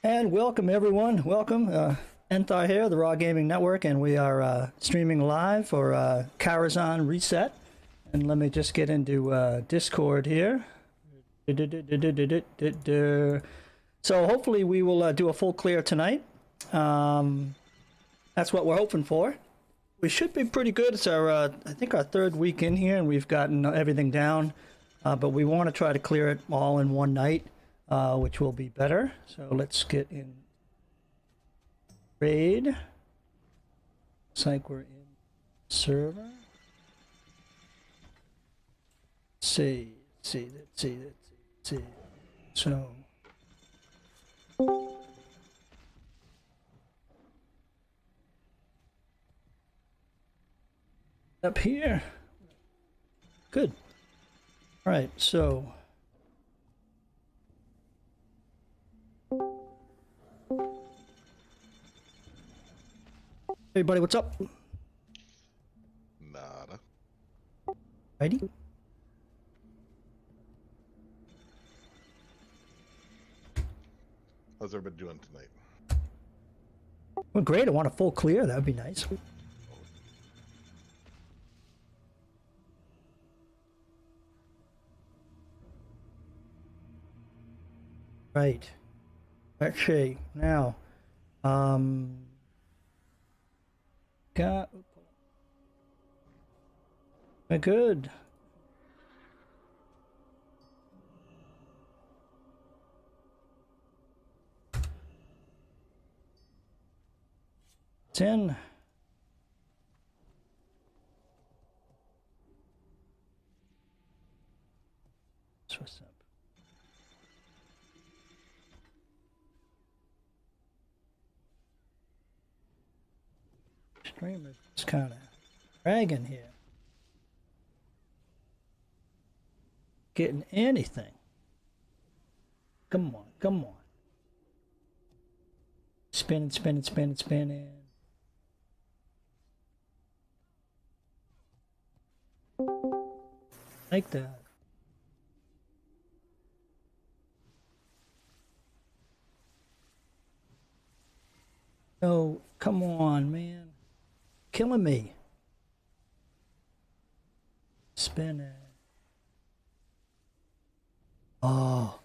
And welcome everyone. Welcome. Enthar here, the Raw Gaming Network, and we are streaming live for Karazhan Reset. And let me just get into Discord here. So hopefully we will do a full clear tonight. That's what we're hoping for. We should be pretty good. It's our, I think, our third week in here, and we've gotten everything down. But we want to try to clear it all in one night, which will be better. So let's get in raid. Looks like we're in server. Let's see. So up here. Good. All right, so everybody, what's up? Nada. Ready? How's everybody doing tonight? Well, great. I want a full clear. That would be nice. Right. Okay. Now, got. Good. It's in. That's what's up. Streamer is kind of dragging here. Getting anything. Come on, come on. Spinning. Like that. Oh, come on, man. Killing me. Spin it. Oh.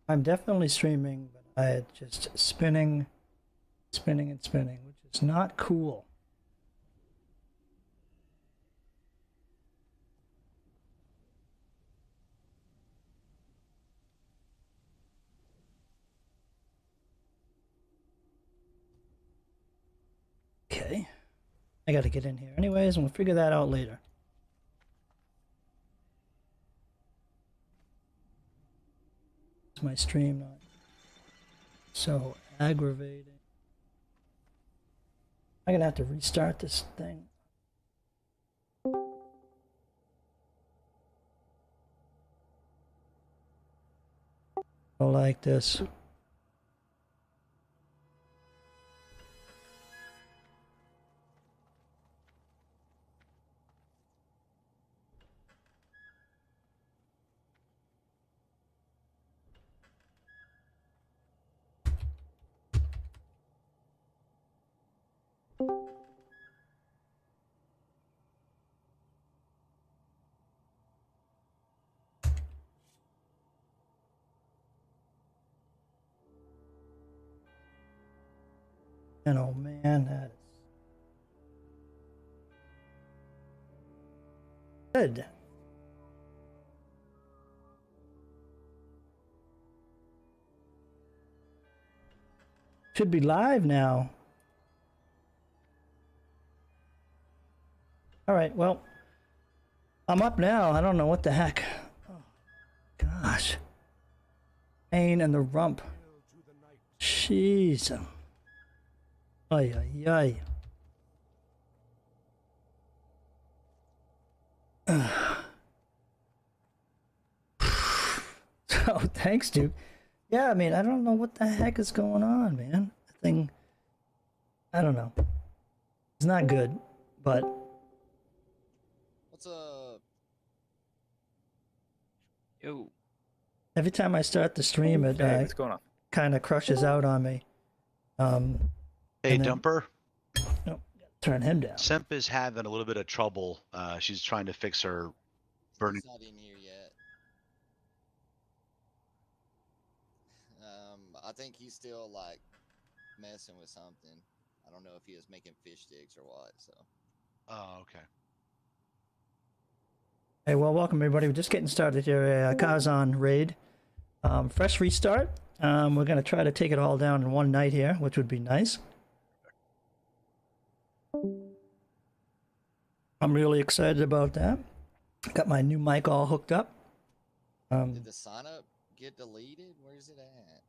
I'm definitely streaming, but I just spinning, which is not cool. Okay. I gotta get in here anyways, and we'll figure that out later. Is my stream not so aggravating? I'm gonna have to restart this thing. Go like this. And oh man, that is good. Should be live now. All right, well, I'm up now. I don't know what the heck. Oh, gosh. Pain in the rump. Jeez. Ay, ay, ay. So, thanks, Duke. Yeah, I mean, I don't know what the heck is going on, man. The thing, I don't know. It's not good, but... What's up? Yo. Every time I start the stream, Hey, what's going on? kind of crushes out on me. Hey, and then- Dumper. Oh, turn him down. Simp is having a little bit of trouble. She's trying to fix her burning. He's not in here yet. I think he's still like messing with something. I don't know if he is making fish sticks or what. So. Oh, okay. Hey, well, welcome everybody. We're just getting started here. Karazhan raid. Fresh restart. We're going to try to take it all down in one night here, which would be nice. I'm really excited about that. Got my new mic all hooked up. Did the sign up get deleted? Where's it at?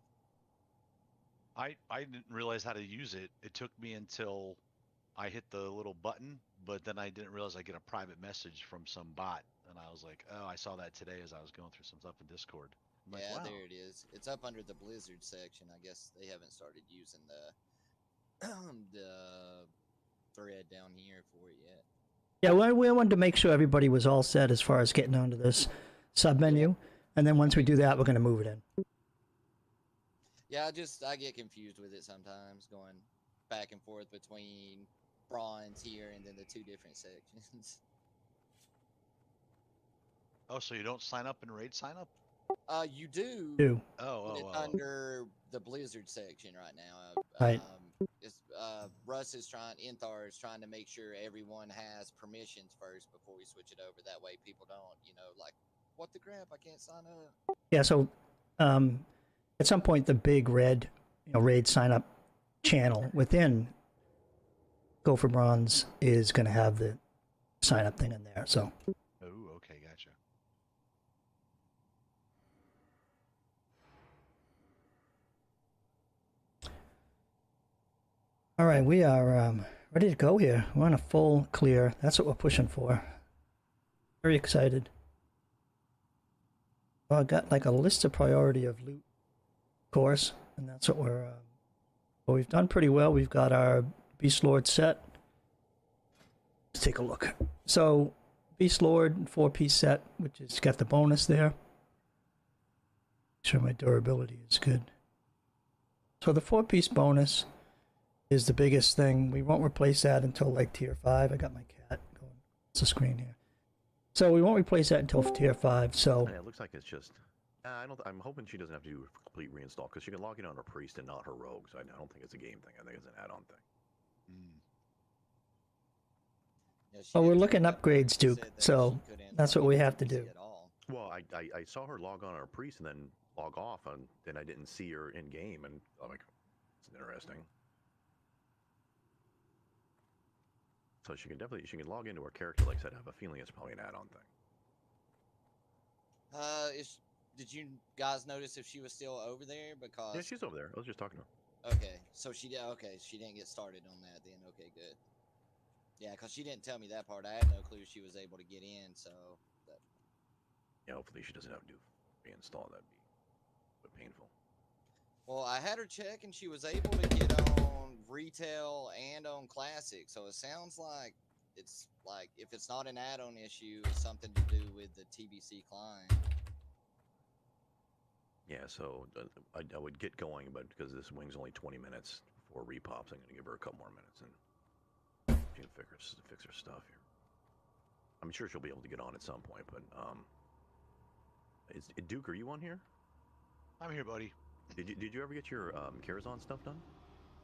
I didn't realize how to use it. It took me until I hit the little button, but then I didn't realize I get a private message from some bot, and I was like, oh, I saw that today as I was going through some stuff in Discord. I'm Yeah, like, wow. there it is. It's up under the Blizzard section. I guess they haven't started using the the thread down here for it yet. Yeah, we wanted to make sure everybody was all set as far as getting onto this sub menu, and then once we do that, we're going to move it in. Yeah, I get confused with it sometimes, going back and forth between bronze here and then the two different sections. Oh, so you don't sign up in raid sign up? You do. But it's under the Blizzard section right now. Right. Russ is Inthar is trying to make sure everyone has permissions first before we switch it over. That way people don't, like, what the crap, I can't sign up. Yeah, so at some point the big red raid sign up channel within Go for Bronze is going to have the sign up thing in there. So. Oh, okay, gotcha. All right, we are ready to go here. We're on a full clear. That's what we're pushing for. Very excited. Well, I got like a list of priority of loot course, and that's what well, we've done pretty well. We've got our Beast Lord set. Let's take a look. So, Beast Lord 4-piece set, which has got the bonus there. Make sure my durability is good. So the 4-piece bonus is the biggest thing. We won't replace that until like tier 5. I got my cat going. It's the screen here. So we won't replace that until tier 5. So yeah, it looks like it's just. I'm hoping she doesn't have to do a complete reinstall because she can log in on her priest and not her rogue. So I don't think it's a game thing. I think it's an add-on thing. Yeah, well, we're looking upgrades, Duke. So that's what we have to do. Well, I saw her log on her priest and then log off, and then I didn't see her in game, and I'm like, it's interesting. So she can log into her character. Like I said, I have a feeling it's probably an add-on thing. Did you guys notice if she was still over there? Because yeah, she's over there. I was just talking to her. Okay, so she didn't get started on that then. Okay, good. Yeah, because she didn't tell me that part. I had no clue she was able to get in. So. Yeah, hopefully she doesn't have to reinstall. That'd be painful. Well, I had her check, and she was able to get on retail and on classic. So it sounds like it's like if it's not an add-on issue, it's something to do with the TBC client. Yeah, so I would get going, but because this wing's only 20 minutes before repops, I'm going to give her a couple more minutes and she can fix her stuff here. I'm sure she'll be able to get on at some point, but Duke, are you on here? I'm here, buddy. Did you ever get your Karazhan stuff done?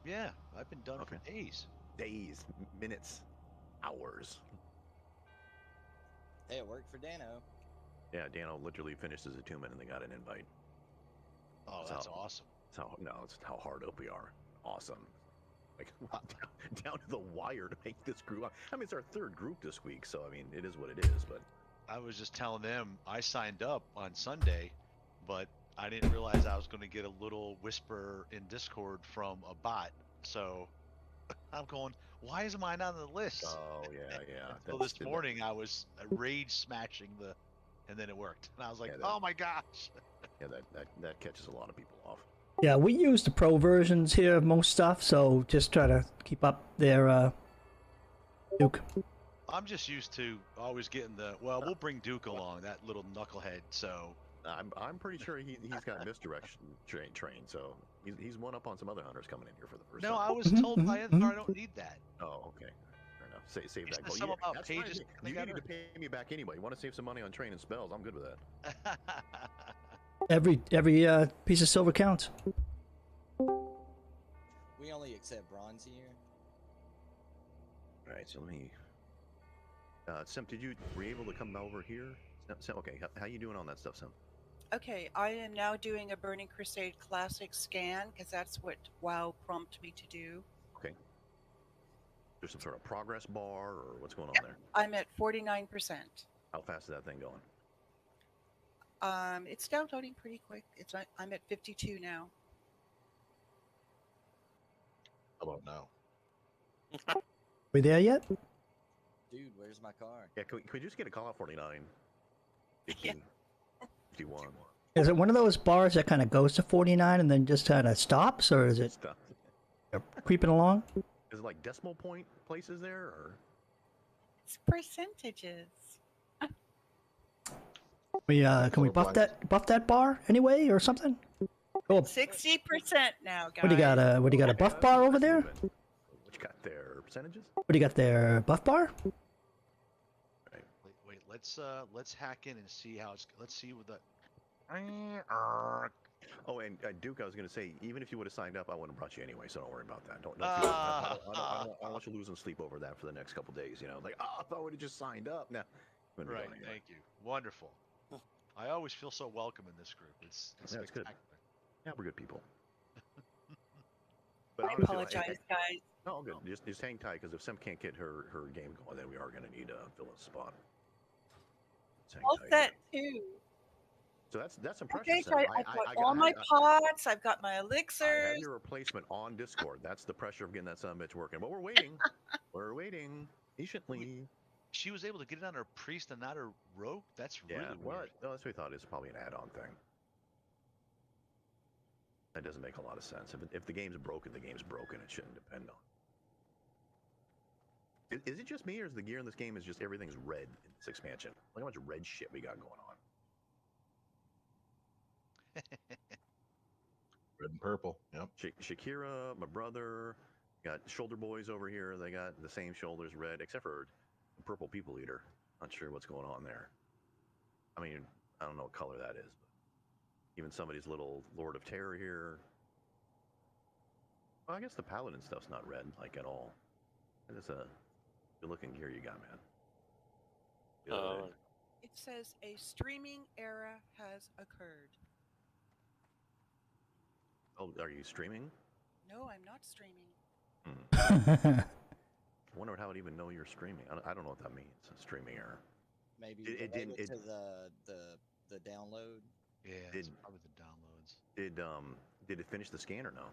Yeah, I've been done for days. Days, minutes, hours. Hey, it worked for Dano. Yeah, Dano literally finished his attunement and they got an invite. Oh, that's awesome. It's how hard up we are. Awesome. Like down to the wire to make this group. I mean, it's our third group this week, so I mean, it is what it is. But I was just telling them I signed up on Sunday, but I didn't realize I was going to get a little whisper in Discord from a bot. So I'm going, why is mine on the list? Oh yeah. So this morning I was rage smashing and then it worked, and I was like, oh my gosh. Yeah, that catches a lot of people off. Yeah, we use the pro versions here of most stuff, so just try to keep up there, Duke. I'm just used to always getting we'll bring Duke along, that little knucklehead, so I'm pretty sure he's got misdirection trained, so he's one up on some other hunters coming in here for the first No, time. I was told by Ithar I don't need that. Oh, okay. Fair enough. Save He that said goal. something Yeah, about that's fine. pages You together. need to pay me back anyway. You want to save some money on training spells? I'm good with that. Every piece of silver counts. We only accept bronze here. All right, so let me. Sim, were you able to come over here? Sim, okay, how you doing on that stuff, Sim? Okay, I am now doing a Burning Crusade Classic scan because that's what WoW prompted me to do. Okay. There's some sort of progress bar, or what's going on Yep. there? I'm at 49%. How fast is that thing going? It's downloading pretty quick. I'm at 52 now. How about now? We there yet? Dude, where's my car? Yeah, could we just get a call out 49? 50, 51. Is it one of those bars that kind of goes to 49 and then just kind of stops, or is it Stuff. creeping along? Is it like decimal point places there, or? It's percentages. We can we buff that bar anyway or something? Oh, 60% now, guys. what do you got? What do you got? A buff bar over there? What you got there? Percentages? What do you got there? Buff bar? Wait, let's hack in and see how it's. Let's see what the. Oh, and Duke, I was going to say, even if you would have signed up, I wouldn't have brought you anyway, so don't worry about that. Don't feel, I don't want you losing sleep over that for the next couple days. You know, like, oh, if I would have just signed up. Now, Right, thank you. Wonderful. I always feel so welcome in this group. It's Yeah, it's good. spectacular. Yeah, we're good people. I honestly, apologize, guys. No, all good. Just hang tight, because if Sim can't get her game going, then we are going to need to fill a spot. Just hang All tight. set too. So that's impressive. Okay, Sim. so I've got all my pots. I've got my I have elixirs. your replacement on Discord. That's the pressure of getting that son of a bitch working. But we're waiting. We're waiting patiently. She was able to get it on her priest and not her rogue? That's really well, weird. no, that's what we thought. It's probably an add-on thing. That doesn't make a lot of sense. If the game's broken, the game's broken. It shouldn't depend on. Is it just me, or is the gear in this game is just everything's red in this expansion? Look how much red shit we got going on. Red and purple. Yep. Shakira, my brother, got shoulder boys over here. They got the same shoulders, red, except for the purple people eater. Not sure what's going on there. I mean, I don't know what color that is. But even somebody's little Lord of Terror here. Well, I guess the paladin stuff's not red, like, at all. It's a good-looking gear you got, man. It says a streaming era has occurred. Oh, are you streaming? No, I'm not streaming. I wonder how it would even know you're streaming. I don't know what that means. Streaming error. Maybe It didn't. related to the download. Yeah, it's probably the downloads. Did it finish the scan or no?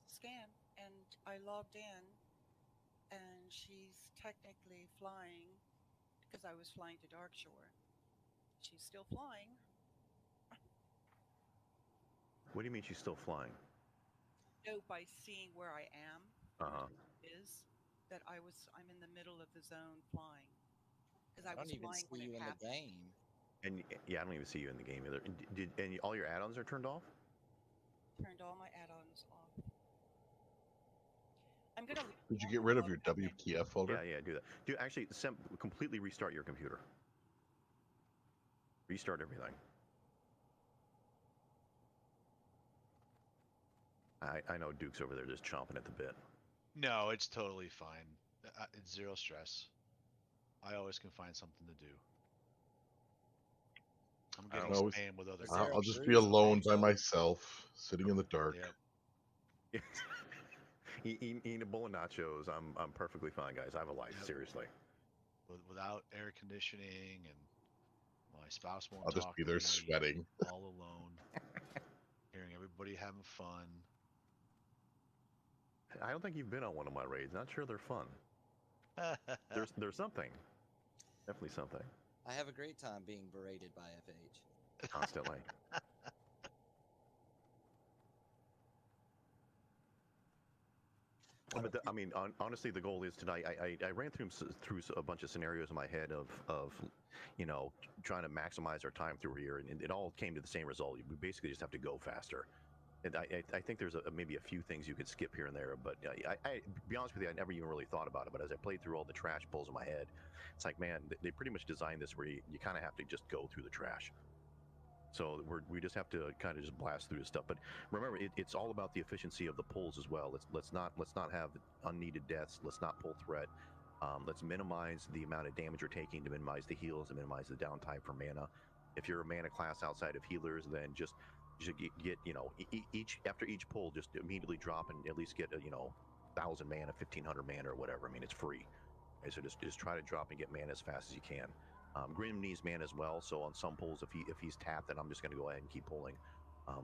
Scan, and I logged in, and she's technically flying because I was flying to Darkshore. She's still flying. What do you mean she's still flying? No, by seeing where I am, is that I'm in the middle of the zone flying because I was don't even flying see when you it in happened. the game. And yeah, I don't even see you in the game either. And all your add-ons are turned off? Turned all my add-ons off. I'm gonna. Did you get rid of your WTF folder? Yeah, do that. Actually, completely restart your computer. Restart everything. I know Duke's over there just chomping at the bit. No, it's totally fine. It's zero stress. I always can find something to do. I'm getting spammed with other I'll groups. just be alone by myself, sitting in the dark. Yep. Eating a bowl of nachos. I'm perfectly fine, guys. I have a life. Yep. Seriously. Without air conditioning, and my spouse won't I'll talk just be to there me, sweating. all alone, hearing everybody having fun. I don't think you've been on one of my raids. Not sure they're fun. There's something. Definitely something. I have a great time being berated by FH. Constantly. But I mean, honestly, the goal is tonight. I ran through a bunch of scenarios in my head of, you know, trying to maximize our time through here, and it all came to the same result. We basically just have to go faster. And I think there's maybe a few things you could skip here and there, but I be honest with you, I never even really thought about it. But as I played through all the trash pulls in my head, it's like, man, they pretty much designed this where you kind of have to just go through the trash. So we just have to kind of just blast through the stuff. But remember, it's all about the efficiency of the pulls as well. Let's not have unneeded deaths. Let's not pull threat. Let's minimize the amount of damage you're taking to minimize the heals and minimize the downtime for mana. If you're a mana class outside of healers, then just get you know, after each pull, just immediately drop and at least get a, you know, 1,000 mana, 1,500 mana or whatever. I mean, it's free. Okay, so just try to drop and get mana as fast as you can. Grim needs mana as well, so on some pulls, if he's tapped, then I'm just going to go ahead and keep pulling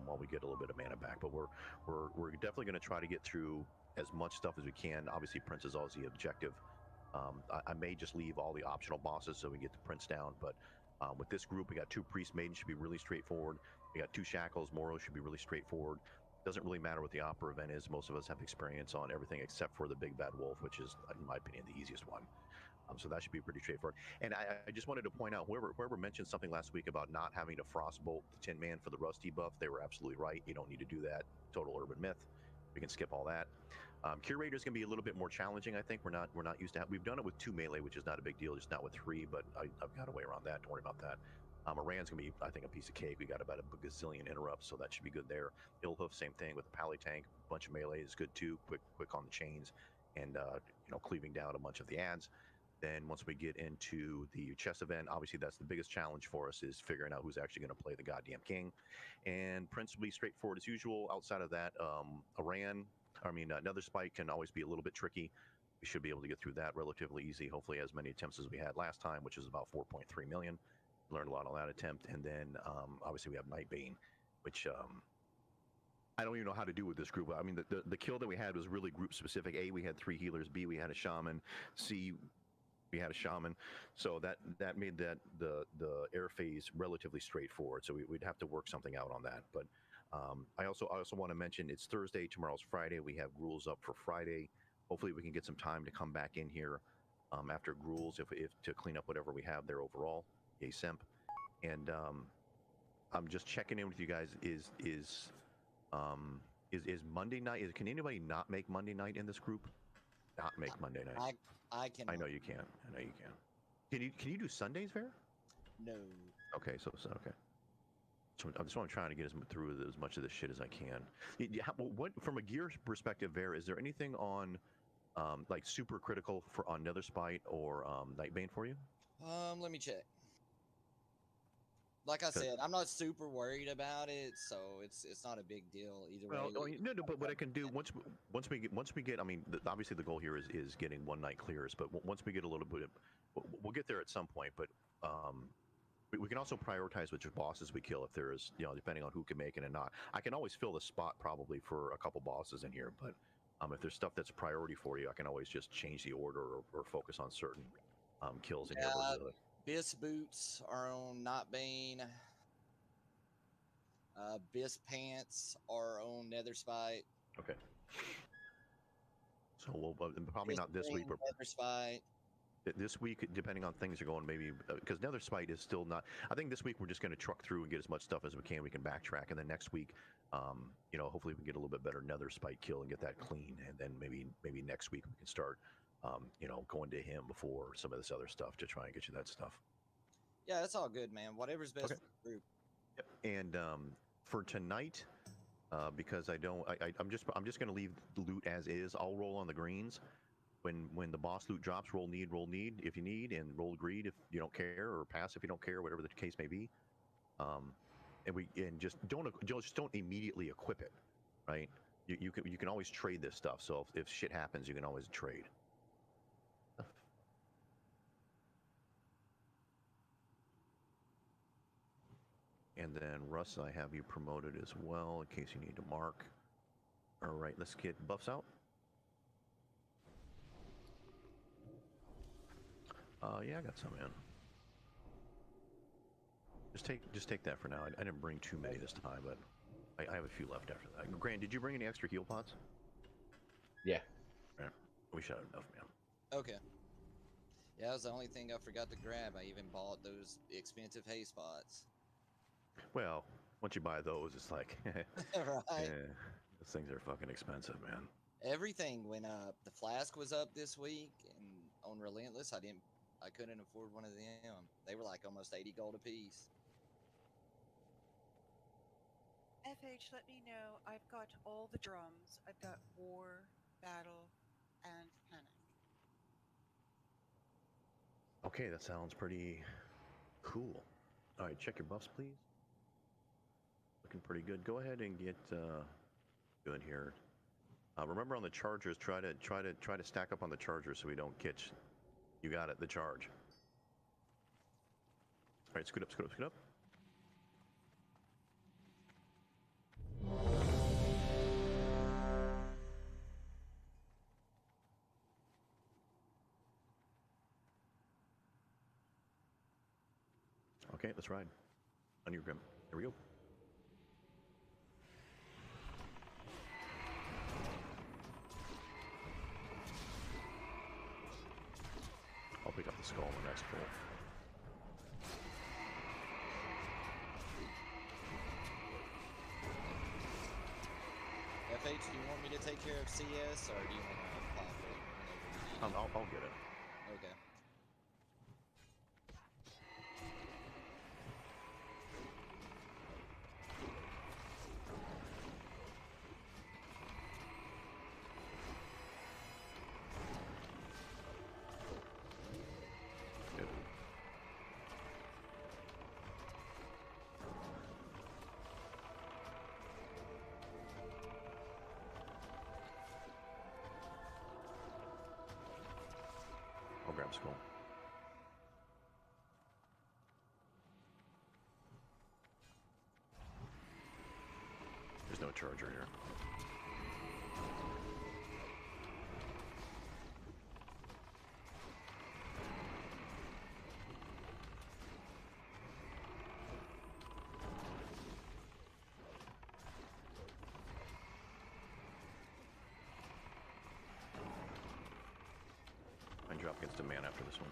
while we get a little bit of mana back. But we're definitely going to try to get through as much stuff as we can. Obviously, Prince is always the objective. I may just leave all the optional bosses so we get the Prince down, but with this group, we got 2 Priest Maidens, should be really straightforward. We got 2 Shackles, Moro should be really straightforward. Doesn't really matter what the Opera event is. Most of us have experience on everything except for the Big Bad Wolf, which is, in my opinion, the easiest one. So that should be pretty straightforward. And I just wanted to point out, whoever mentioned something last week about not having to Frostbolt the Tin Man for the Rusty buff, they were absolutely right. You don't need to do that. Total urban myth. We can skip all that. Curator is going to be a little bit more challenging, I think. We're not used to we've done it with 2 melee, which is not a big deal, just not with 3, but I've got a way around that. Don't worry about that. Iran's going to be, I think, a piece of cake. We got about a gazillion interrupts, so that should be good there. Illhoof, same thing with the Pally Tank. A bunch of melee is good too. Quick on the chains, and you know, cleaving down a bunch of the ads. Then once we get into the chess event, obviously that's the biggest challenge for us, is figuring out who's actually going to play the goddamn king. And Prince will be straightforward as usual. Outside of that, Nether Spike can always be a little bit tricky. We should be able to get through that relatively easy. Hopefully as many attempts as we had last time, which is about 4.3 million. Learned a lot on that attempt. And then obviously we have Nightbane, which I don't even know how to do with this group. I mean, the kill that we had was really group specific. A, we had 3 healers. B, we had a shaman. C, we had a shaman, so that made the air phase relatively straightforward. So we'd have to work something out on that. But I also want to mention, it's Thursday, tomorrow's Friday. We have Gruul's up for Friday. Hopefully we can get some time to come back in here after Gruul's if to clean up whatever we have there overall. Yay, Simp. And I'm just checking in with you guys. Is Monday night? Can anybody not make Monday night in this group? Not make Monday night. I can. I know you can. Can you do Sundays, Ver? No. Okay, so okay. So that's why I'm trying to get through as much of this shit as I can. What from a gear perspective, Ver? Is there anything on like super critical on Nether Spite or Nightbane for you? Let me check. Like I said, I'm not super worried about it, so it's not a big deal either way. No, but what I can do once we get, I mean, obviously the goal here is getting one night clears, but once we get a little bit, we'll get there at some point. But we can also prioritize which bosses we kill if there is, you know, depending on who can make it and not. I can always fill the spot probably for a couple bosses in here, but if there's stuff that's priority for you, I can always just change the order or focus on certain kills in here. Bis Boots are on Nightbane. Bis Pants are on Nether Spite. Okay. So we'll probably not this week, but Nether Spite. This week, depending on things are going, maybe because Nether Spite is still not. I think this week we're just going to truck through and get as much stuff as we can. We can backtrack, and then next week, you know, hopefully we can get a little bit better Nether Spite kill and get that clean, and then maybe next week we can start, you know, going to him before some of this other stuff to try and get you that stuff. Yeah, that's all good, man. Whatever's best for the group. Yep. And for tonight, because I'm just going to leave the loot as is. I'll roll on the greens. When the boss loot drops, roll need if you need, and roll greed if you don't care, or pass if you don't care, whatever the case may be. And just don't immediately equip it, right? You can always trade this stuff. So if shit happens, you can always trade. And then Russ, I have you promoted as well in case you need to mark. All right, let's get buffs out. Yeah, I got some in. Just take that for now. I didn't bring too many this time, but I have a few left after that. Grant, did you bring any extra heal pots? Yeah. All We should have enough, man. Okay. Yeah, that was the only thing I forgot to grab. I even bought those expensive hay spots. Well, once you buy those, it's like, Right. those things are fucking expensive, man. Everything went up. The flask was up this week, and on Relentless, I couldn't afford one of them. They were like almost 80 gold a piece. FH, let me know. I've got all the drums. I've got war, battle, and panic. Okay, that sounds pretty cool. All right, check your buffs, please. Looking pretty good. Go ahead and get good here. Remember on the chargers, try to stack up on the chargers so we don't catch. You got it, the charge. All right, scoot up, scoot up, scoot up. Okay, let's ride. On your grim. Here we go. I'll pick up the skull in the next pull. FH, do you want me to take care of CS, or do you want to pop it whenever you need it? I'll get it. Okay. Good. I'll grab skull. There's no charger here. And drop gets to man after this one.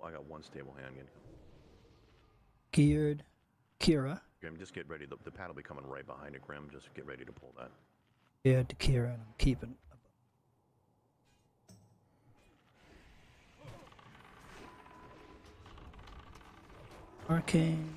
I got one stable hand. Geared. Kira. Grim, just get ready. The pad will be coming right behind it, Grim. Just get ready to pull that. Geared to Kira, and I'm keeping. Arcane.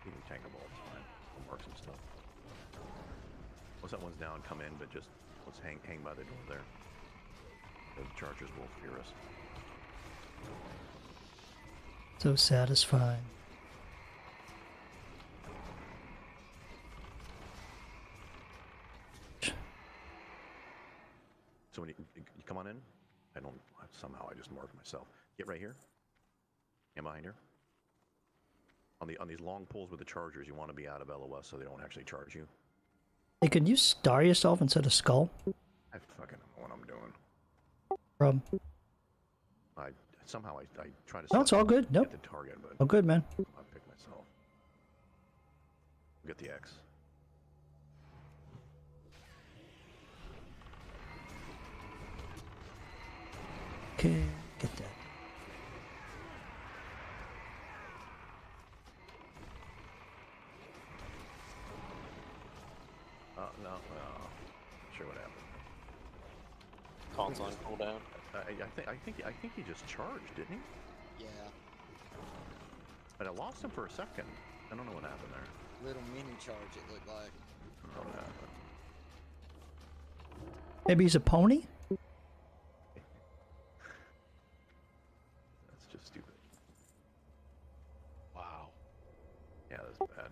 You can tank a ball, it's fine. We'll mark some stuff. Once that one's down, come in, but just let's hang by the door there. The chargers will fear us. So satisfying. So when you come on in, somehow I just marked myself. Get right here. And behind here. On these long pulls with the chargers, you want to be out of LOS so they don't actually charge you. Hey, can you star yourself instead of skull? I fucking don't know what I'm doing. Somehow I try to. No, it's all good. Nope. Get the target, but Oh, good, man. I pick myself. Get the X. Okay, get that. No, sure what happened. Khan's on cooldown. I think he just charged, didn't he? Yeah. But I lost him for a second. I don't know what happened there. Little mini charge, it looked like. I don't know what happened. Maybe he's a pony? That's just stupid. Wow. Yeah, that's bad.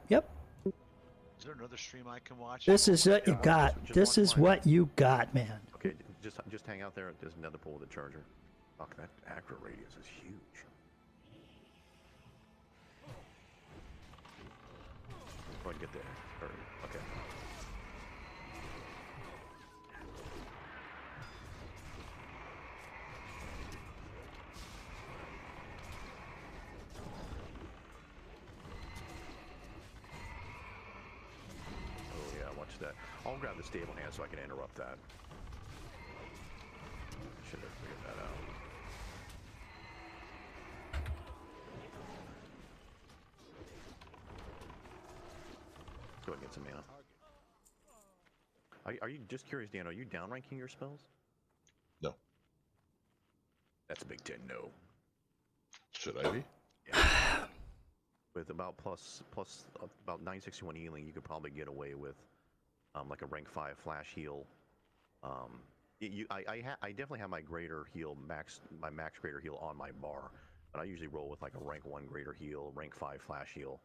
Yep. Is there another stream I can watch? This is what you Yeah, got. just This watch is mine. what you got, man. Okay, just just hang out there. There's another pool with a charger. Fuck, that aggro radius is huge. Go ahead and get there. Okay. Oh yeah, watch that. I'll grab the stable hand so I can interrupt that. Should have figured that out. Go ahead and get some mana. Are you just curious, Dan? Are you downranking your spells? No. That's a big 10 no. Should I be? Yeah. With about about 961 healing, you could probably get away with like a rank 5 flash heal. I definitely have my greater heal my max greater heal on my bar, but I usually roll with like a rank 1 greater heal, rank 5 flash heal.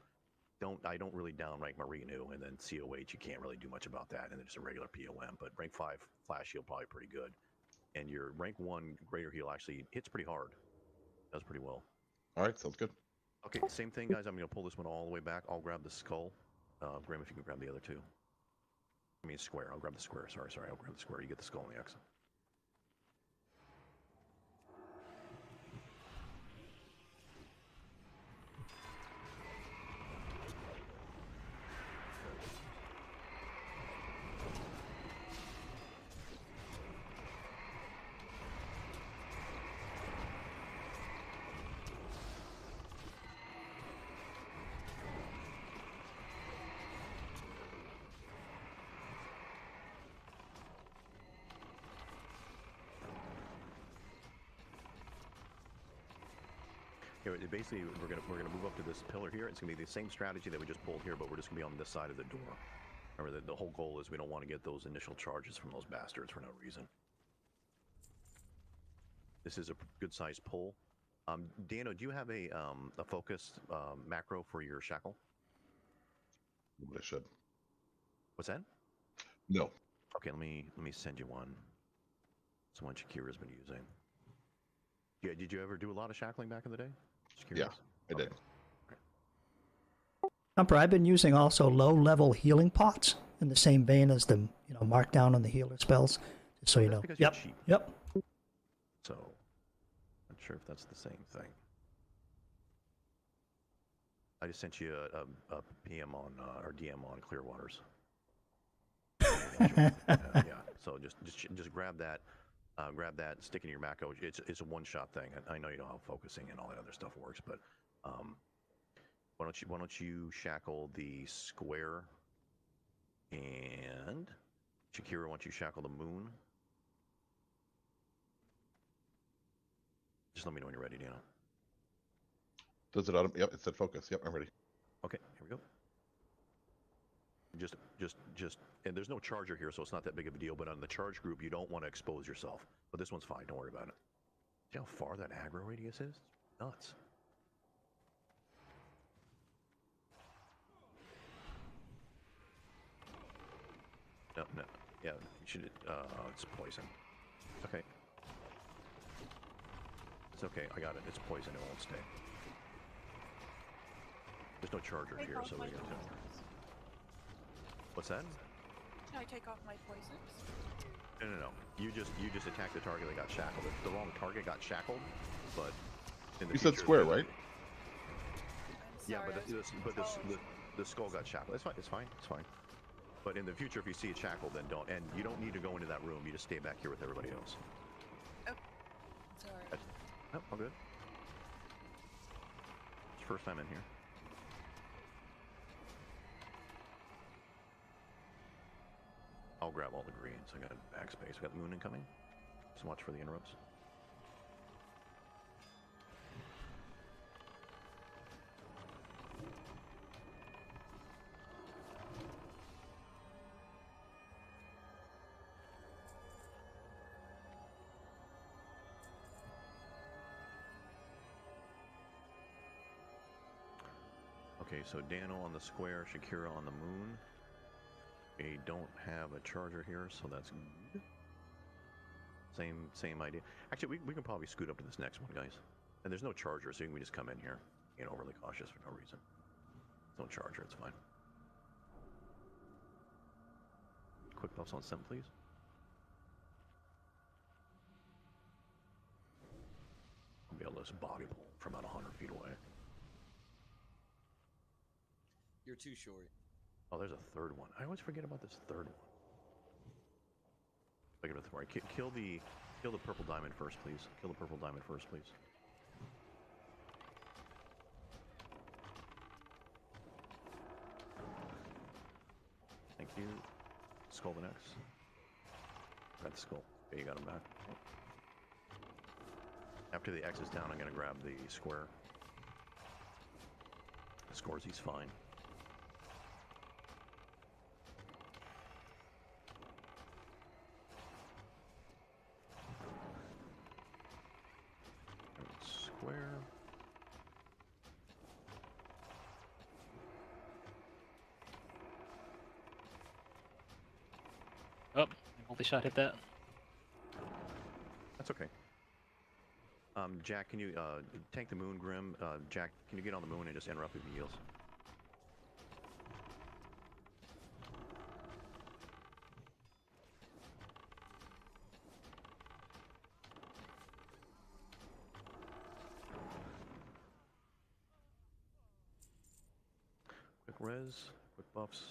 I don't really downrank my Renew, and then COH you can't really do much about that, and then just a regular POM. But rank 5 flash heal probably pretty good, and your rank 1 greater heal actually hits pretty hard. Does pretty well. All right, sounds good. Okay, same thing, guys. I'm gonna pull this one all the way back. I'll grab the skull. Graham, if you can grab the other two. I mean square. I'll grab the square. Sorry. I'll grab the square. You get the skull and the X. Here, basically, we're gonna move up to this pillar here. It's gonna be the same strategy that we just pulled here, but we're just gonna be on this side of the door. Remember, the whole goal is we don't want to get those initial charges from those bastards for no reason. This is a good-sized pull. Dano, do you have a focused macro for your shackle? I should. What's that? No. Okay, let me send you one. It's one Shakira's been using. Yeah, did you ever do a lot of shackling back in the day? Yeah, I did. Humper, I've been using also low-level healing pots in the same vein as the markdown on the healer spells, just so you know. Because you're cheap. Yep. So, not sure if that's the same thing. I just sent you a PM on or DM on Clearwaters. Yeah. So just grab that. Grab that, stick it in your macro. It's a one-shot thing. I know you know how focusing and all that other stuff works, but why don't you shackle the square, and Shakira, why don't you shackle the moon? Just let me know when you're ready, Dana. Does it yep, it said focus. Yep, I'm ready. Okay, here we go. Just, and there's no charger here, so it's not that big of a deal, but on the charge group, you don't want to expose yourself. But this one's fine, don't worry about it. See how far that aggro radius is? Nuts. No, yeah, you should, it's poison. Okay. It's okay, I got it, it's poison, it won't stay. There's no charger here, so we can tell. What's that? Can I take off my poisons? No. You just attacked the target that got shackled. The wrong target got shackled, but in the You future, said square, right? Yeah, but the skull got shackled. It's fine. But in the future, if you see it shackled, then don't. And you don't need to go into that room. You just stay back here with everybody else. Oh, sorry. No, all good. It's first time in here. I'll grab all the greens. I got backspace. We got moon incoming. Just watch for the interrupts. Okay, so Dano on the square, Shakira on the moon. We don't have a charger here, so that's good. Same idea. Actually, we can probably scoot up to this next one, guys. And there's no charger, so you can just come in here. Being overly cautious for no reason. There's no charger, it's fine. Quick buffs on 7, please. I'll be able to just body pull from about 100 feet away. You're too short. Oh, there's a third one. I always forget about this third one. Look at it tomorrow. Kill the purple diamond first, please. Kill the purple diamond first, please. Thank you. Skull the next. Got the skull. Okay, you got him back. After the X is down, I'm going to grab the square. The scores, he's fine. Square. Oh, multi-shot hit that. That's okay. Jack, can you tank the moon, Grim? Jack, can you get on the moon and just interrupt if he heals? Quick res, quick buffs.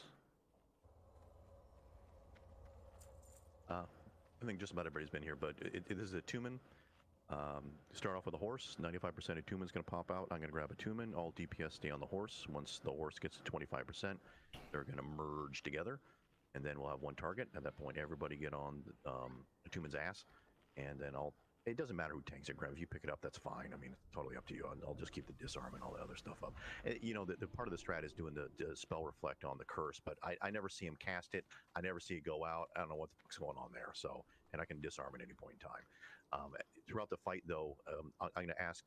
I think just about everybody's been here, but this is a Tumen. Start off with a horse. 95% of Tumen's going to pop out. I'm going to grab a Tumen. All DPS stay on the horse. Once the horse gets to 25%, they're going to merge together, and then we'll have one target. At that point, everybody get on a Tumen's ass, and then it doesn't matter who tanks it, Graham. If you pick it up, that's fine. I mean, it's totally up to you. I'll just keep the disarm and all the other stuff up. You know, the part of the strat is doing the spell reflect on the curse, but I never see him cast it. I never see it go out. I don't know what the fuck's going on there. So, and I can disarm at any point in time. Throughout the fight, though, I'm going to ask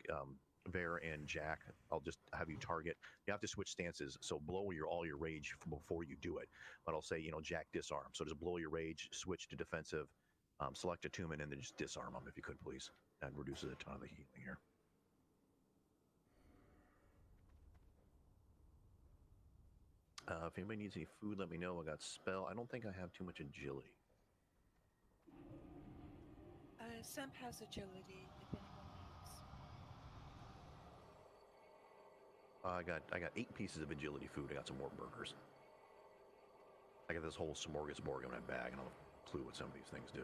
Ver and Jack. I'll just have you target. You have to switch stances, so blow all your rage before you do it. But I'll say, Jack, disarm. So just blow your rage, switch to defensive. Select a Tumen and then just disarm them if you could, please. That reduces a ton of the healing here. If anybody needs any food, let me know. I got spell. I don't think I have too much agility. Semp has agility if anyone needs. I got 8 pieces of agility food. I got some more burgers. I got this whole smorgasbord in my bag. I don't have a clue what some of these things do.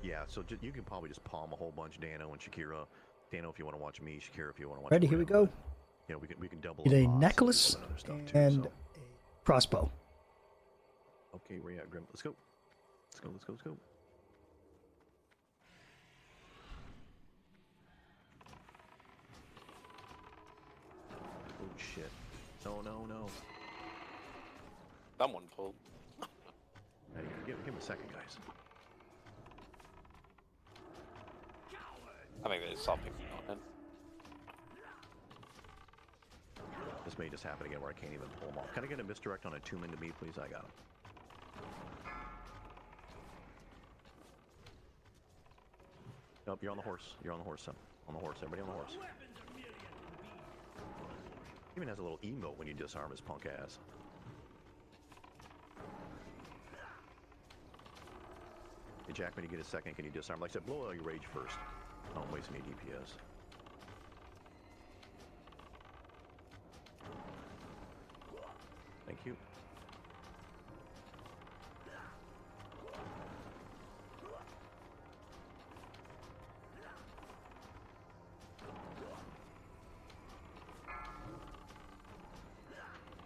Yeah, so you can probably just palm a whole bunch, Dano and Shakira. Dano, if you want to watch me, Shakira, if you want to watch. Ready? Here we go. Yeah, we can double. Get a up necklace and a crossbow. Okay, where you at, Grim? Let's go. Let's go. Oh shit! No. Someone pulled. Hey, give him a second, guys. I think they saw people on it. This may just happen again where I can't even pull them off. Can I get a misdirect on a Tumen to me, please? I got him. Nope, you're on the horse. You're on the horse, son. On the horse. Everybody on the horse. Even has a little emote when you disarm his punk ass. Hey, Jack, when you get a second, can you disarm? Like I said, blow all your rage first. Don't waste any DPS. Thank you.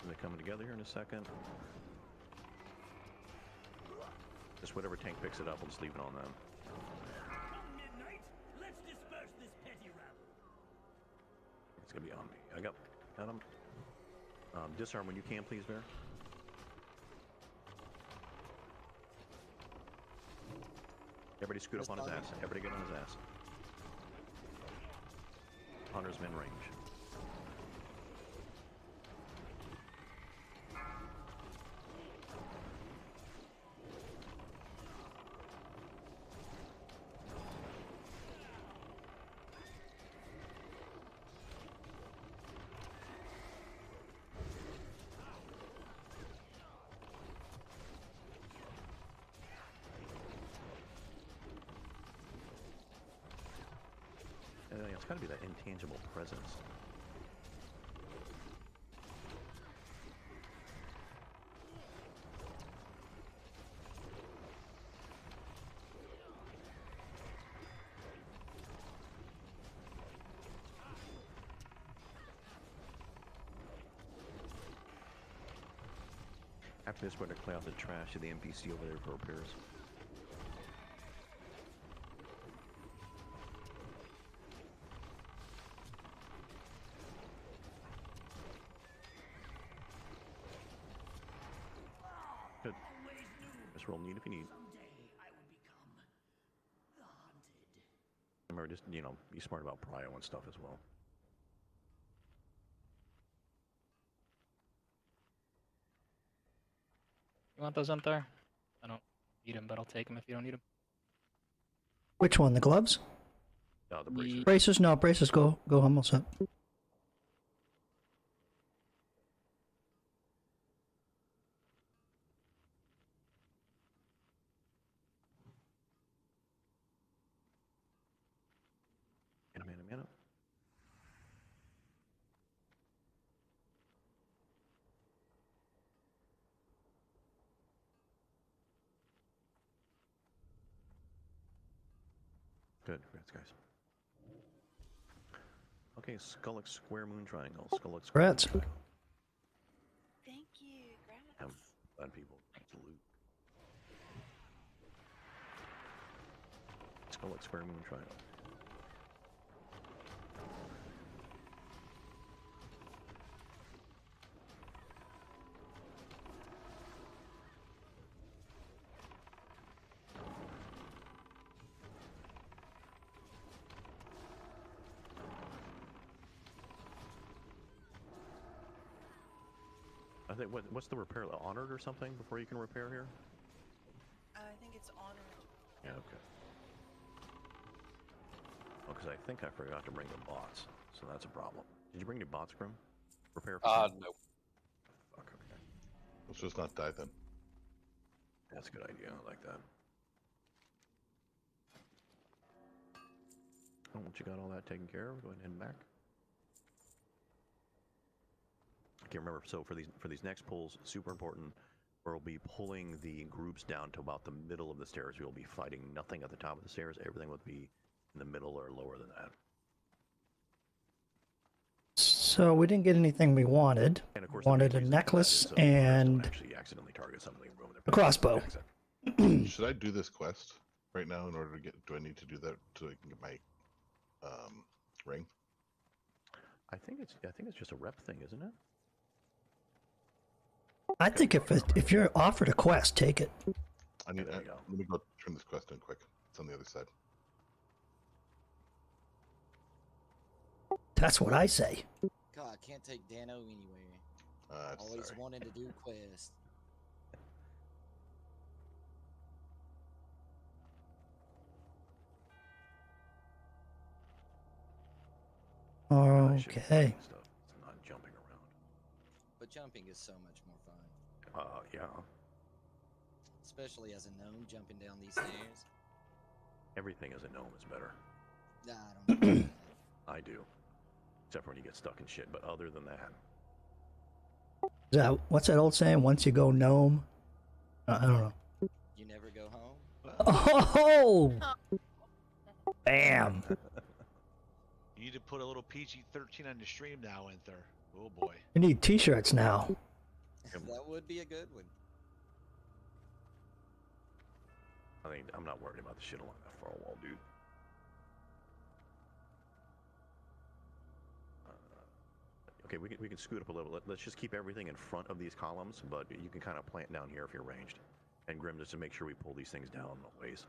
They're coming together here in a second. Just whatever tank picks it up, we'll just leave it on them. It's gonna be on me. I got him. Disarm when you can, please, Bear. Everybody scoot up on his ass. Everybody get on his ass. Hunter's in range. It's got to be that intangible presence. After this, we're going to clear out the trash to the NPC over there for repairs. Good. Just roll need if you need. Remember, just, you know, be smart about prio and stuff as well. You want those on there? I don't need them, but I'll take them if you don't need them. Which one? The gloves? The braces. Braces? No, braces go almost up. Mana. Good, congrats, guys. Okay, Skullock Square Moon Triangle. Skullock Square Moon Congrats. Triangle. Thank you. I'm Grats. glad people salute. Skullock Square Moon Triangle. I think what's the repair? Honored or something before you can repair here? I think it's honored. Yeah, okay. Oh, because I think I forgot to bring the bots, so that's a problem. Did you bring any bots, Grim? Repair? Nope. Fuck, okay. Let's just not die then. That's a good idea. I like that. Oh, once you got all that taken care of, go ahead and head back. I can't remember. So for these next pulls, super important. We'll be pulling the groups down to about the middle of the stairs. We'll be fighting nothing at the top of the stairs. Everything would be in the middle or lower than that. So we didn't get anything we wanted. And of course, Wanted a necklace and actually accidentally target something. a crossbow. Should I do this quest right now in order to get? Do I need to do that so I can get my ring? I think it's just a rep thing, isn't it? I think if you're offered a quest, take it. I need. There we go. Let me go turn this quest in quick. It's on the other side. That's what I say. God, I can't take Dano anywhere. Always Sorry. wanted to do quest. I should be Okay. fighting stuff. It's not jumping around. But jumping is so much more fun. Yeah. Especially as a gnome jumping down these stairs. Everything as a gnome is better. Nah, I don't know. I do. Except for when you get stuck in shit, but other than that. What's that old saying? Once you go gnome, I don't know. You never go home? Oh, bam! You need to put a little PG-13 on the stream now, Enter. Oh boy. We need T-shirts now. That would be a good one. I think I'm not worried about the shit along that far wall, dude. Okay, we can scoot up a little. Let's just keep everything in front of these columns, but you can kind of plant down here if you're ranged. And Grim, just to make sure we pull these things down a ways.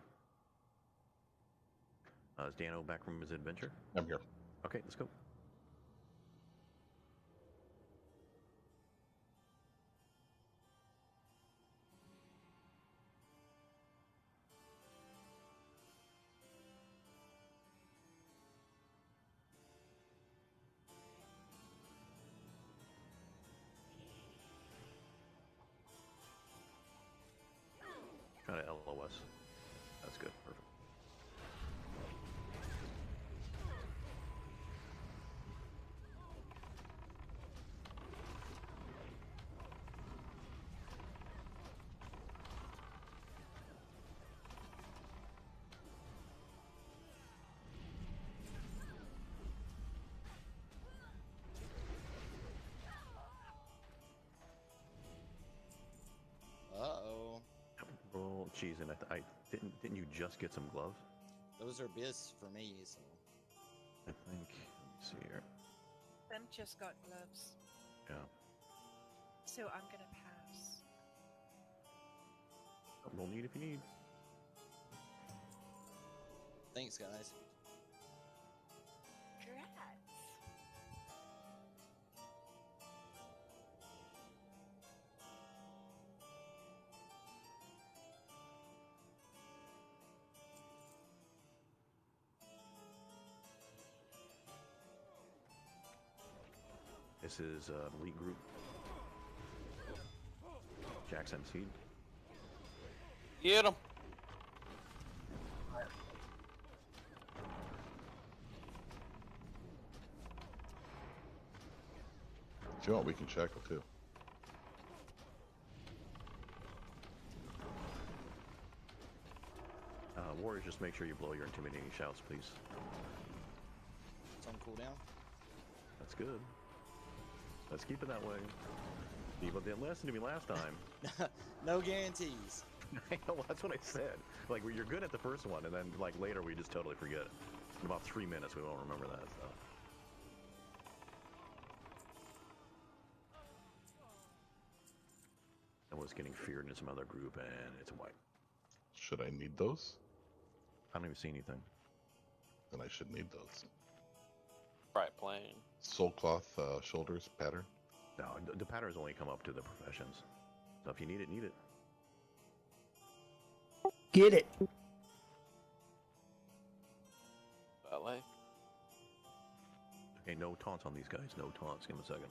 Is Dano back from his adventure? I'm here. Okay, let's go. Kind of LOS. That's good. Perfect. and I didn't you just get some gloves? Those are bis for me, so. I think. Let me see here. Them just got gloves, Yeah. so I'm gonna pass. We'll need if you need. Thanks, guys. Congrats. This is elite group. Jack's MC. Get him. If you want, we can check it too. Warriors, just make sure you blow your intimidating shouts, please. It's on cooldown. That's good. Let's keep it that way. People didn't listen to me last time. No guarantees. I know, that's what I said. Like, you're good at the first one, and then, like, later we just totally forget it. In about 3 minutes, we won't remember that stuff. I was getting feared in some other group, and it's a wipe. Should I need those? I don't even see anything. Then I should need those. Right plane. Soul cloth shoulders pattern. No, the patterns only come up to the professions. So if you need it, need it. Get it. Ballet. Okay, no taunts on these guys. No taunts. Give them a second.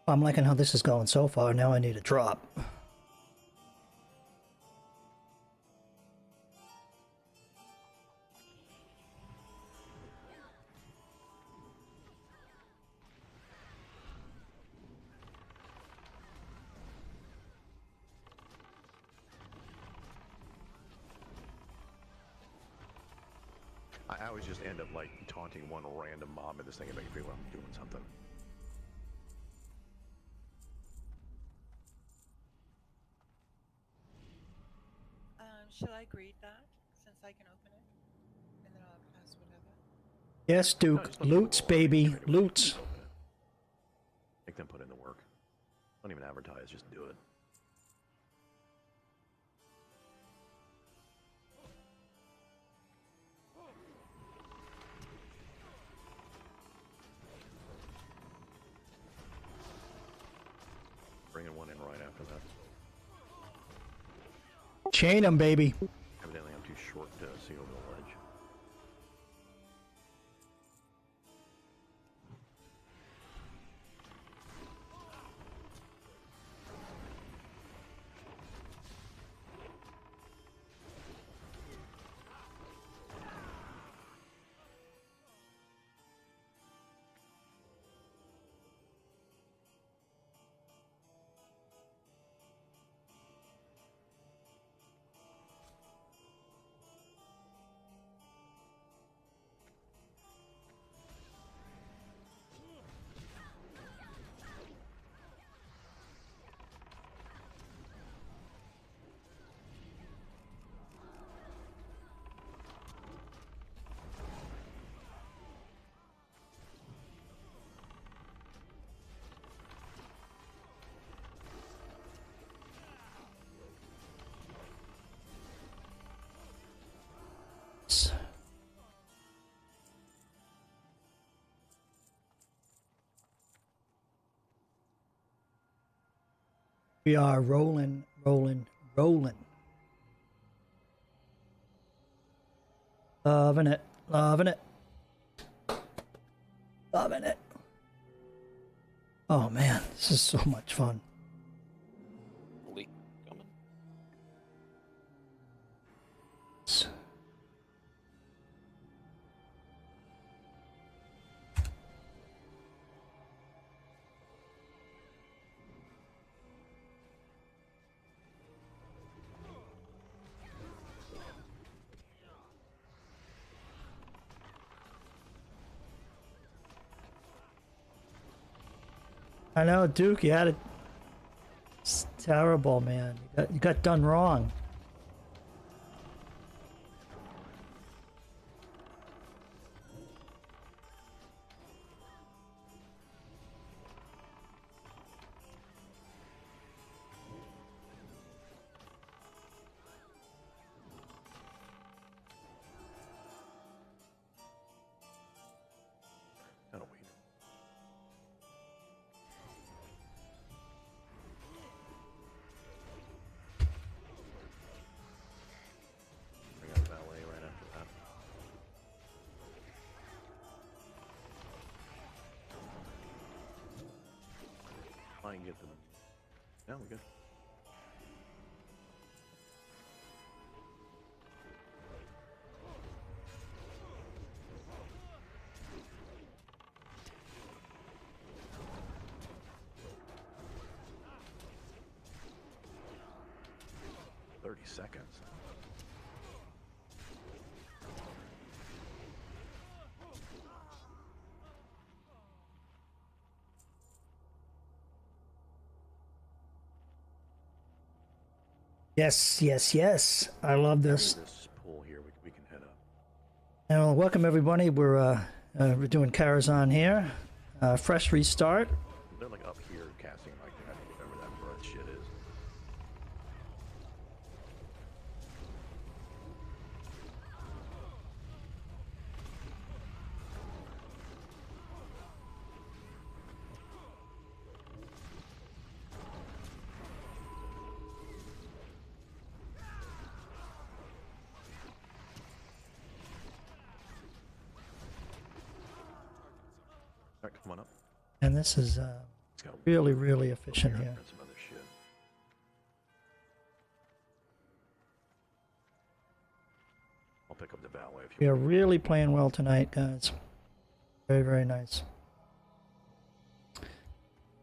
I'm liking how this is going so far. Now I need a drop. I always just end up like taunting one random mob in this thing and make me feel like I'm doing something. Shall I greet that since I can open it, and then I'll pass whatever? Yes, Duke. just let Loots, people roll. baby. Make them Loots. open it. Make them put in the work. Don't even advertise, just do it. Bringing one in right after that. Chain 'em, baby. Evidently, I'm too short to see over the ledge. We are rolling, rolling, rolling. Loving it, loving it. Loving it. Oh man, This is so much fun. Leak coming. I know, Duke, you had it. It's terrible, man. You got done wrong. Gotta wait. Bring out valet right after that. I can get them. Yeah, we're good. Seconds. Yes, yes, yes. I love this. This pool here, we can head up. And welcome everybody. We're doing Karazhan here. Fresh restart. They're like up here casting like that, whatever that breath shit is. Alright, come on up. And this is Let's go. really, really efficient here. Some other shit. I'll pick up the valet if We you are want. really playing well tonight, guys. Very, very nice. This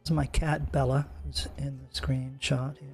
is my cat, Bella, who's in the screenshot here.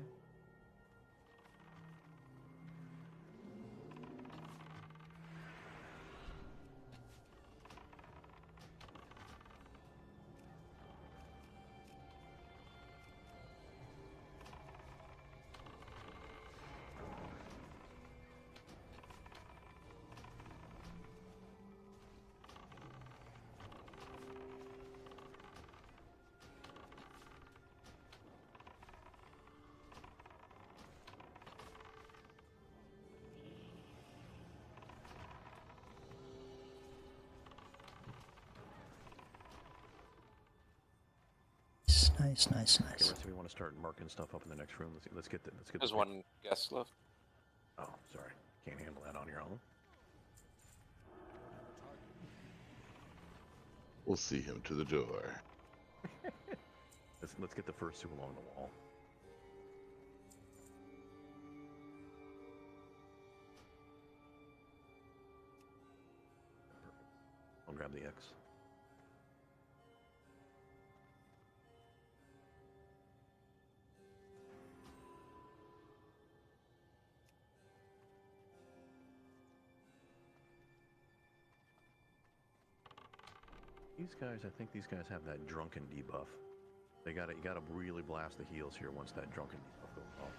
Nice, nice, Okay, nice. so we want to start marking stuff up in the next room. Let's get There's the one guest left. Oh, sorry. Can't handle that on your own. We'll see him to the door. Let's get the first two along the wall. I'll grab the X. These guys, I think these guys have that drunken debuff. You gotta really blast the heels here once that drunken debuff goes off.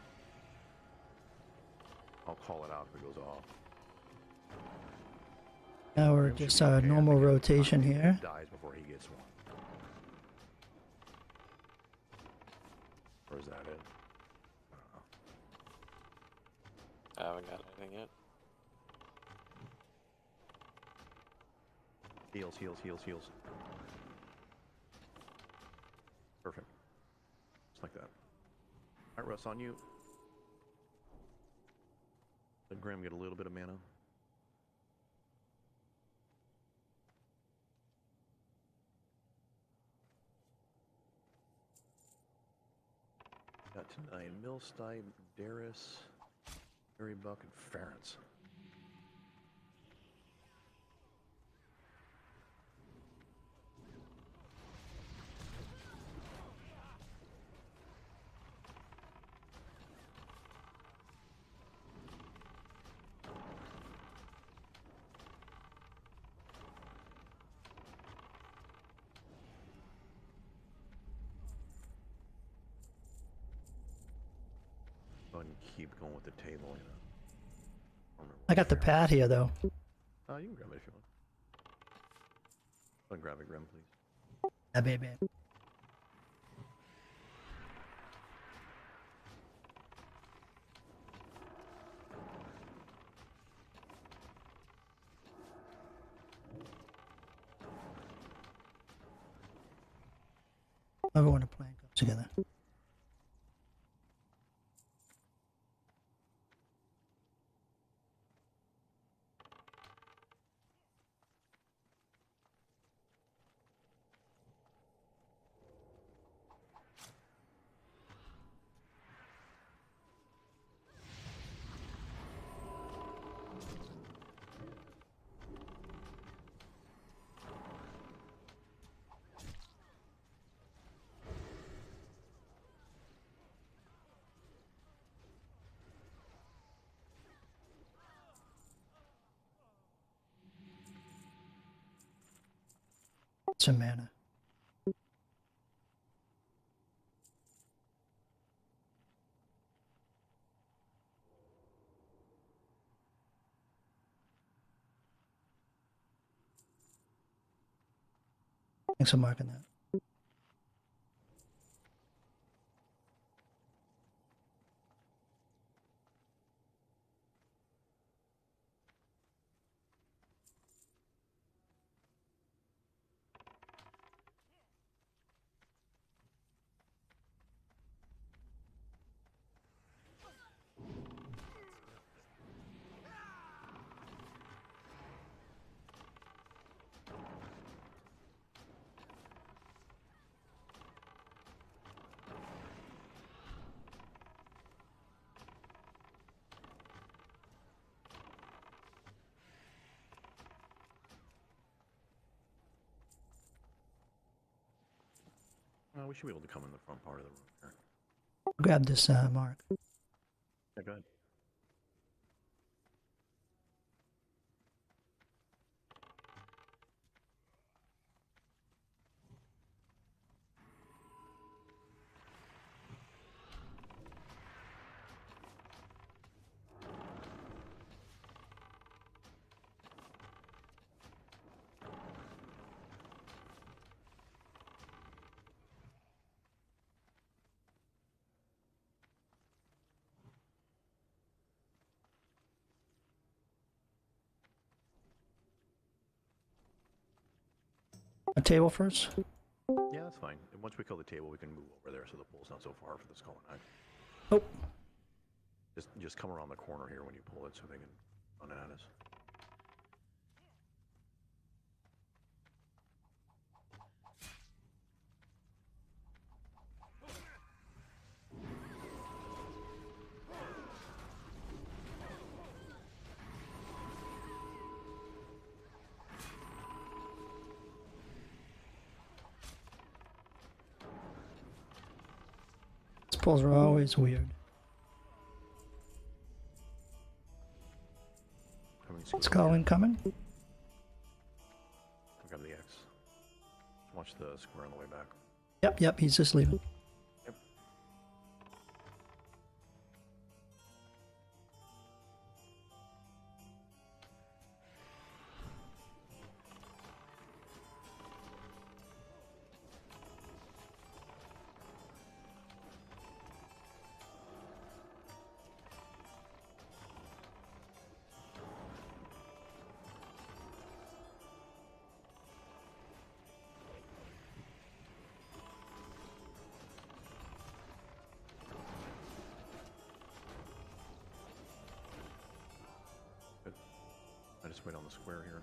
I'll call it out if it goes off. Now we're Him should just be okay. I normal think rotation he here. dies before he gets one. Or is that it? I haven't got anything yet. Heals, heals, heals, heals. Perfect. Just like that. Alright, Russ, on you. Let Graham get a little bit of mana. tonight? Millstype, Darius, Barry Buck, and Ference. Go ahead and keep going with the table. You know. I got the pad here, though. You can grab it if you want. Go and grab it, Grim, please. Yeah, baby. Everyone a plan comes together. Some mana. Thanks for marking that. We should be able to come in the front part of the room here. Grab this mark. Yeah, go ahead. A table first. Yeah, that's fine. And once we kill the table, we can move over there so the pole's not so far for the skull and eye. Oh, Just come around the corner here when you pull it so they can run at us. these pulls are always weird. Skull incoming. Grab the X. Watch the square on the way back. Yep, he's just leaving. Yep. I just wait on the square here.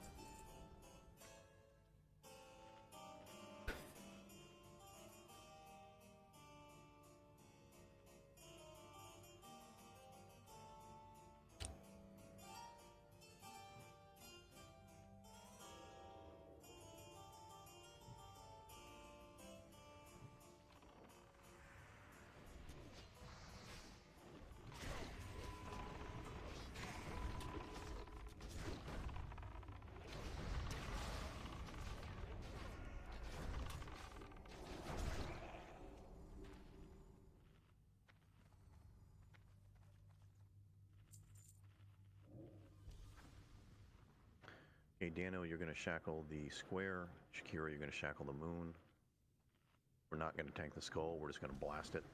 Okay, Dano, you're going to shackle the square. Shakira, you're going to shackle the moon. We're not going to tank the skull. We're just going to blast it.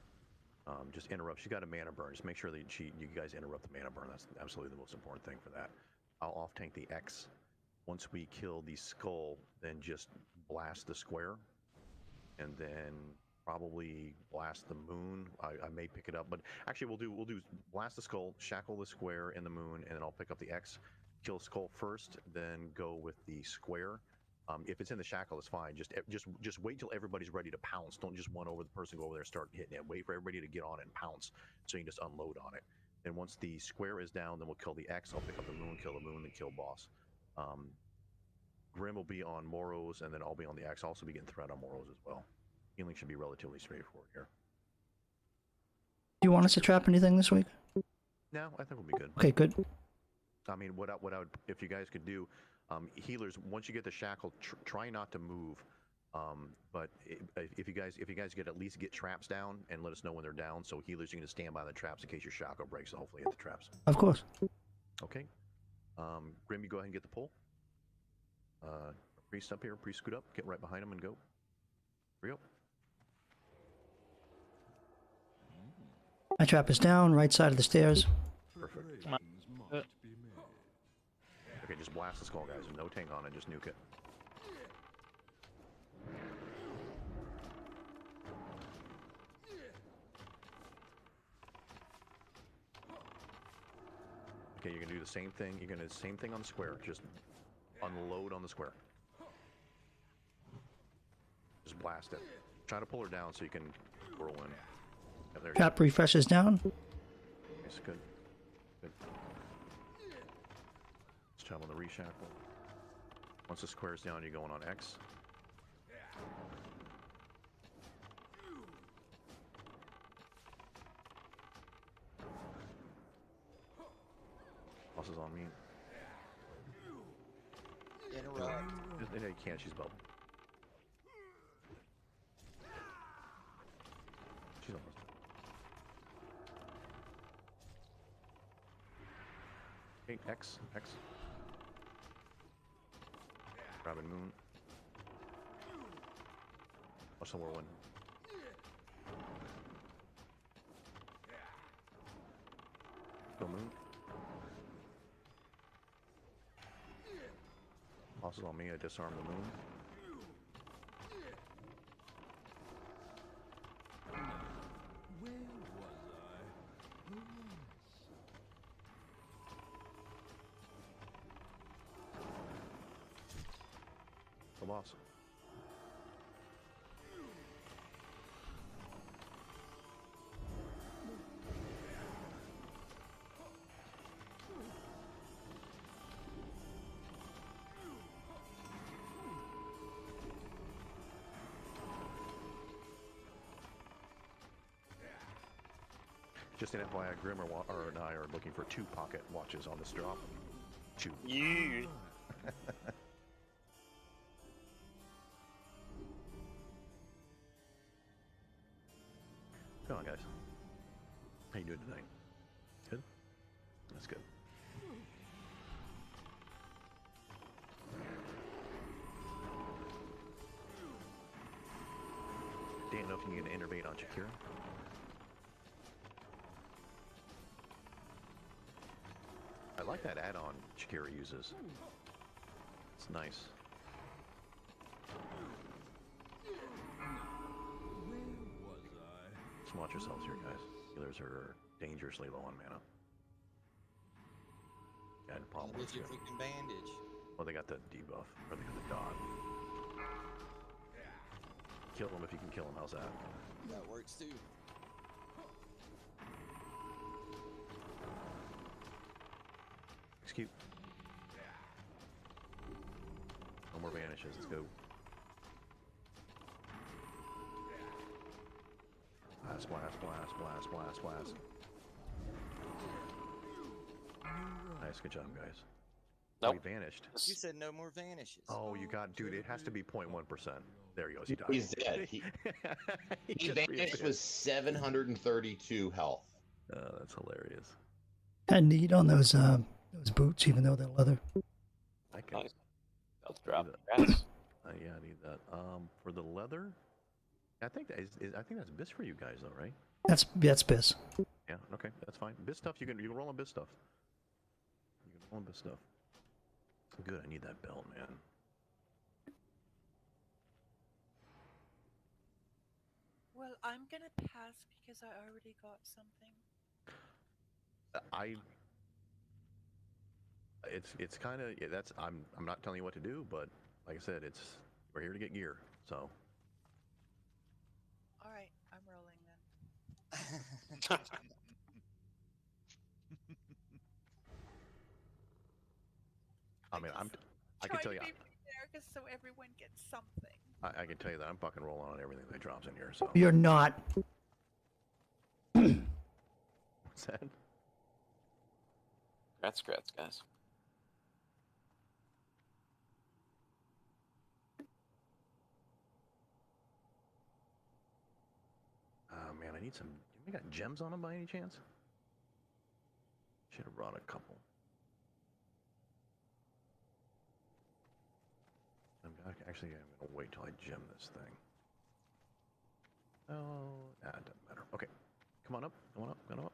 Just interrupt. She's got a mana burn. Just make sure that you guys interrupt the mana burn. That's absolutely the most important thing for that. I'll off tank the X. Once we kill the skull, then just blast the square, and then probably blast the moon. I may pick it up, but actually we'll do blast the skull, shackle the square and the moon, and then I'll pick up the X. Kill skull first, then go with the square. If it's in the shackle, it's fine. Just wait till everybody's ready to pounce. Don't just one over the person, go over there and start hitting it. Wait for everybody to get on it and pounce, so you can just unload on it. And once the square is down, then we'll kill the X. I'll pick up the moon, and kill boss. Grim will be on Moros, and then I'll be on the X. I'll also be getting threat on Moros as well. Healing should be relatively straightforward here. Do you want us to trap anything this week? No, I think we'll be good. Okay, good. I mean, what I would, if you guys could do, healers, once you get the shackle, try not to move. But if you guys get at least get traps down and let us know when they're down, so healers, you can just stand by the traps in case your shackle breaks. So hopefully hit the traps. Of course. Okay. Grim, you go ahead and get the pull. Priest up here. Priest scoot up. Get right behind him and go. Here we go. My trap is down, right side of the stairs. Perfect. Okay, just blast the skull, guys. No tank on it, just nuke it. Okay, you're gonna do the same thing. You're gonna do the same thing on the square. Just unload on the square. Just blast it. Try to pull her down so you can whirl in. Yeah, there you Trap refreshes down. go. It's good. Good. Let's try on the reshackle. Once the square's down, you're going on X. Boss is on me. Interrupt. No, you can't. She's bubbled. She's almost done. Okay, X. Grabbing moon. Watch the whirlwind. Go moon. Boss is on me. I disarm the moon. The boss. Just an FYI, Grim and I are looking for 2 pocket watches on this drop. 2. You. Come on, guys. How you doing tonight? Good? That's good. Dan, know if you can innervate on Shakira. I like that add-on Shakira uses. It's nice. Just watch yourselves here, guys. Healers are dangerously low on mana. Yeah, I had a problem with With your it. freaking bandage. Well, they got the debuff, or they got the dot. Kill them if you can kill them. How's that? That works too. Execute. No more vanishes. Let's go. Blast. Nice, good job, guys. Nope. We vanished. You said no more vanishes. Oh, you got, dude, it has to be 0.1%. There he goes, he died. He's dead. He just vanished reappeared. with 732 health. That's hilarious. Had need on those boots, even though they're leather. I can. Nice. Let's drop Need the grass. yeah, I need that. For the leather, I think that I think that's bis for you guys though, right? That's biz. Yeah. Okay, that's fine. Bis stuff, you can roll on bis stuff. You can roll on bis stuff. Good. I need that belt, man. Well, I'm gonna pass because I already got something. It's kind of that's I'm not telling you what to do, but like I said, we're here to get gear, so. All right, I'm rolling then. I mean, I can Try tell to you, be fair, so everyone gets something. I can tell you that I'm fucking rolling on everything that drops in here. So. You're not. What's that? Congrats, guys. Oh man, I need some. We got gems on them by any chance? Should have brought a couple. Actually, I'm gonna wait till I gem this thing. Oh, it doesn't matter. Okay, come on up, come on up, come on up.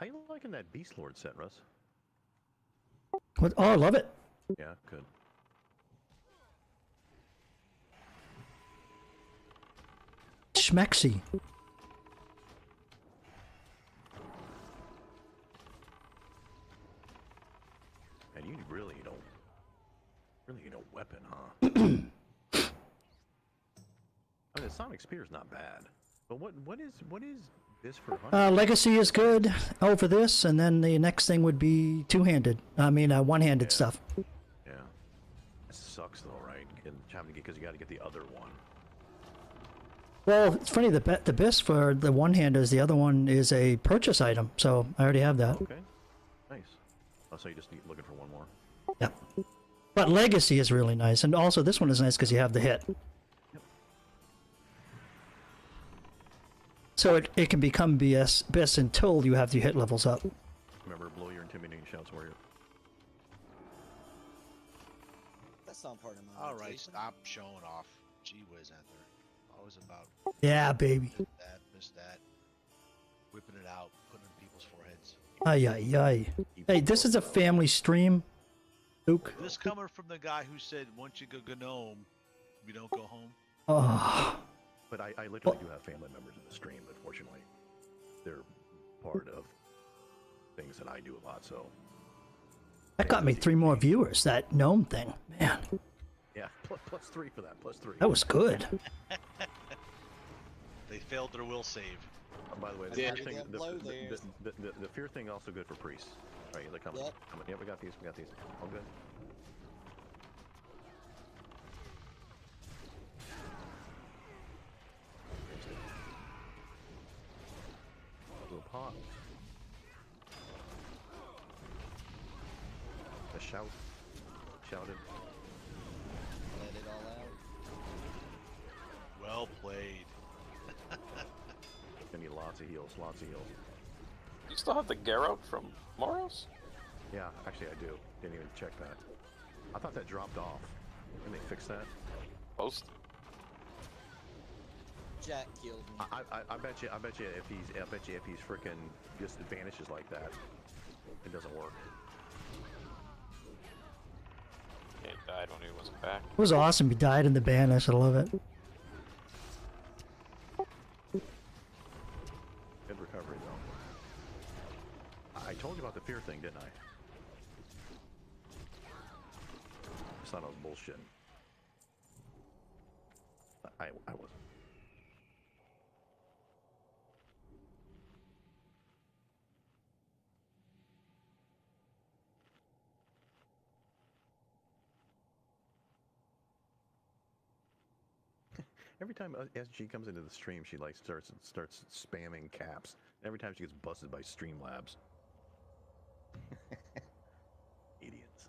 How you liking that Beast Lord set, Russ? What? Oh, I love it. Yeah, good. Schmexy. And you really need a weapon, huh? I mean, the Sonic Spear's not bad, but what is this for hunting? Legacy is good over this, and then the next thing would be two-handed. I mean, one-handed stuff. Yeah, it sucks though, right? Because you got to get the other one. Well, it's funny. The best for the one-hander is the other one is a purchase item, so I already have that. Okay, nice. Oh, so you just looking for one more? Yeah. But Legacy is really nice, and also this one is nice because you have the hit. Yep. So it can become BS until you have the hit levels up. Remember, blow your intimidating shouts, warrior. That's not part of my All right, rotation. stop showing off. Gee whiz, Ether. Always about Yeah, baby. missed that. Whipping it out, putting it in people's foreheads. Ay, ay, ay. Hey, this is a family stream, Luke. This coming from the guy who said, once you go gnome, you don't go home. Oh. But I literally do have family members in the stream, but fortunately, they're part of things that I do a lot, so. That got me 3 more viewers, that gnome thing. Man, Yeah, plus 3 for that, plus 3. that was good. They failed their will save. By the way, the, Yeah. fear thing, Blow theirs. the fear thing also good for priests. Right, they're coming. Yep. Coming. Yeah, we got these. All good. Little pot. A shout. Shouted. Let it all out. Well played. I need lots of heals. Lots of heals. You still have the Garrote from Moros? Yeah, actually I do. Didn't even check that. I thought that dropped off. Didn't they fix that? Post? Jack killed me. I bet you if he's freaking just vanishes like that, it doesn't work. It died when he wasn't back. It was awesome. He died in the banish. I love it. Good recovery though. I told you about the fear thing, didn't I? I thought I was bullshitting. I wasn't. Every time SG comes into the stream, she like starts spamming caps. And every time she gets busted by Streamlabs. Idiots.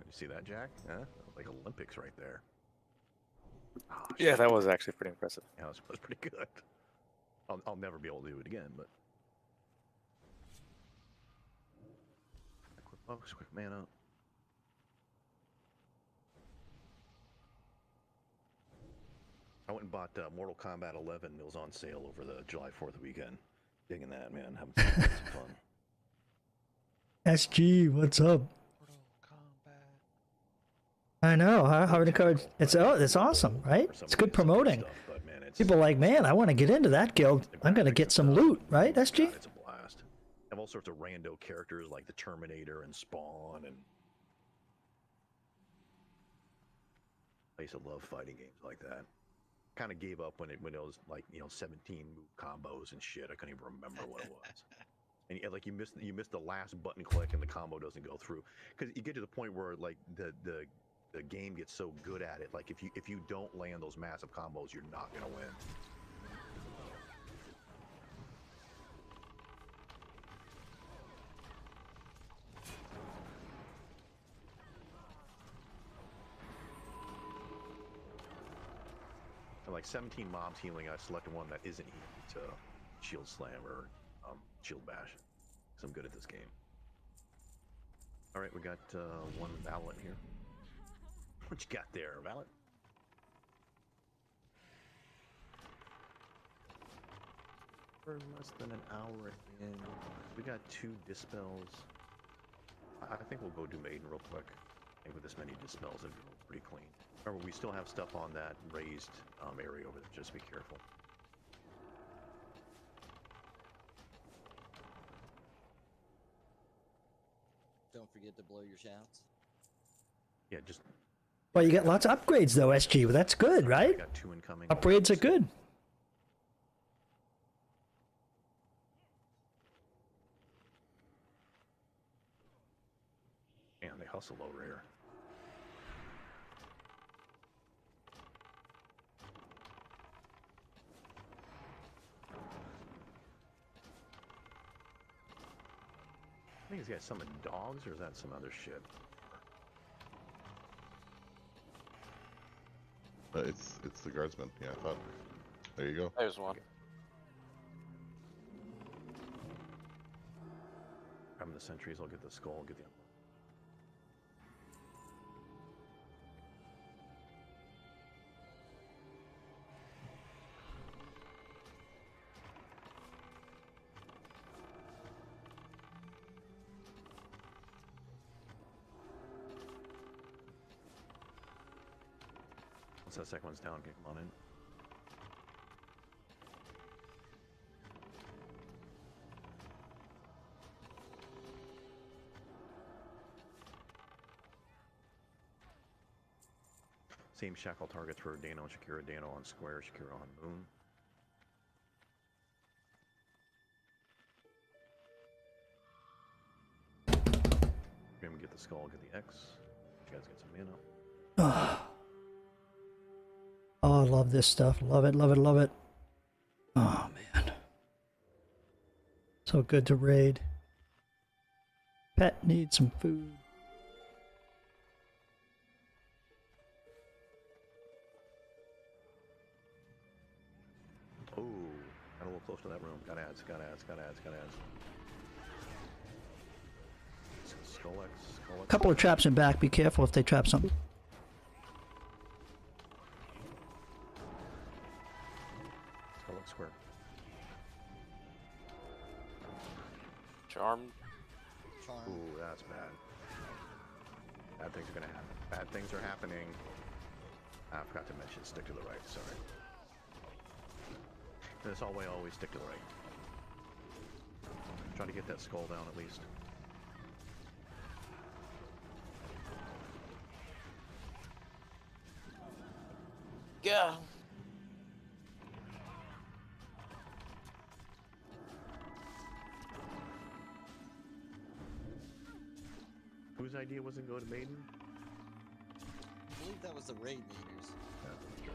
You see that, Jack? Huh? Like Olympics right there. Oh, Yeah, shit. that was actually pretty impressive. Yeah, it was pretty good. I'll never be able to do it again, but. Quick folks, quick man up. I went and bought Mortal Kombat 11. It was on sale over the July 4th weekend. Digging that, man. Having some fun. SG, what's up? Mortal Kombat. I know. I would encourage. It's awesome, right? It's good promoting. Stuff, but, man, it's, People are like, man, I want to get into that guild. I'm gonna get some loot, right, SG? God, it's a blast. Have all sorts of rando characters like the Terminator and Spawn, and I used to love fighting games like that. Kind of gave up when it was like 17 move combos and shit. I couldn't even remember what it was. And like you missed the last button click and the combo doesn't go through, because you get to the point where like the game gets so good at it. Like if you don't land those massive combos, you're not gonna win. And like 17 mobs healing, I selected one that isn't easy to shield slam or shield bash. Because I'm good at this game. All right, we got one Valet here. What you got there, Valet? For less than an hour in, we got 2 dispels. I think we'll go do Maiden real quick. I think with this many dispels, it'd be pretty clean. Remember, we still have stuff on that raised area over there. Just be careful. Don't forget to blow your shouts. Yeah, just. Well, you got lots of upgrades though, SG. Well, that's good, I right? got 2 incoming. Upgrades are good. Man, they hustle over here. I think he's got some dogs, or is that some other shit? It's the guardsman. Yeah, I thought. There you go. There's one. Grab the sentries, I'll get the skull, get the... Once that second one's down, kick him on in. Same shackle targets for Dano and Shakira. Dano on square, Shakira on moon. Grim get the skull, get the X. You guys get some mana. Oh, I love this stuff. Love it, love it, love it. Oh, man. So good to raid. Pet needs some food. Oh, got a little close to that room. Got ads, got ads, got ads, got ads. Skull X, Skull X. Couple of traps in back. Be careful if they trap something. Skull X square. Charmed. Charm. Ooh, that's bad. Bad things are gonna happen. Bad things are happening. I forgot to mention stick to the right, sorry. That's all way, always stick to the right. Try to get that skull down at least. Yeah. Whose idea was it go to Maiden? I believe that was the raid leaders. Yeah, that's true.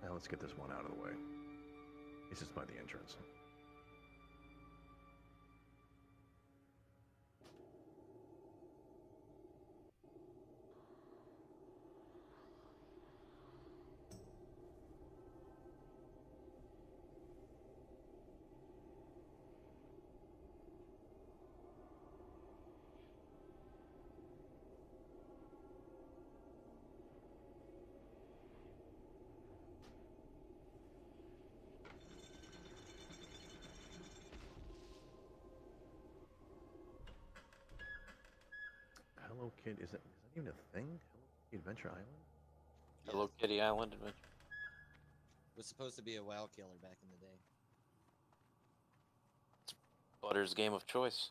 Now let's get this one out of the way. This is by the entrance. Hello Kid, is that even a thing? Hello Kitty Adventure Island? Hello Kitty Island Adventure. It was supposed to be a WoW killer back in the day. Butter's game of choice.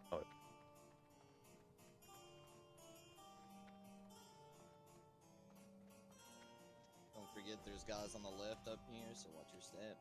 Oh, Don't forget there's guys on the left up here, so watch your step.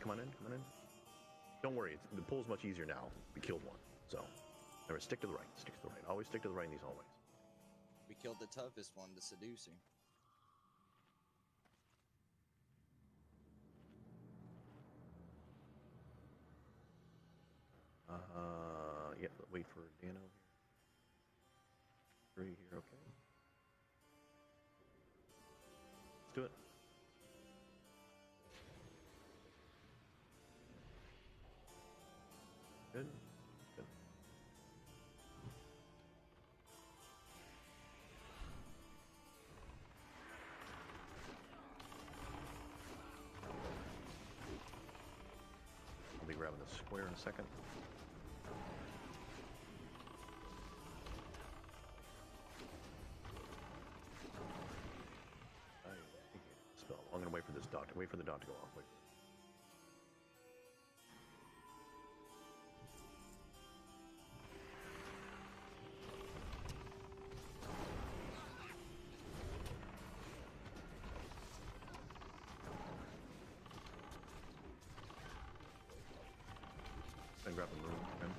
come on in, come on in. Don't worry, the pool's much easier now. We killed one, so never stick to the right. Stick to the right. Always stick to the right in these hallways. We killed the toughest one, the seducer. Yeah, wait for Dano here. 3 here, okay. Let's do it. Good. Good. I'll be grabbing the square in a second. Spell. I'm gonna wait for this dot. Wait for the dot to go off. Wait. And grab the room. Okay.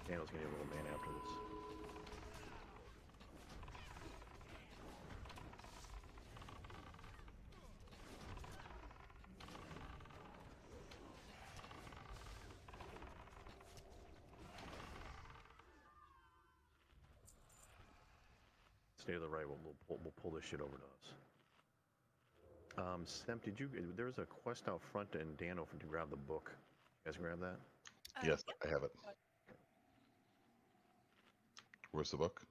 Daniel's gonna get a little man after this. Stay to the right. We'll pull this shit over to us. Stemp, did you? There's a quest out front in Dano to grab the book. You guys grab that? Yes, I have it. Where's the book?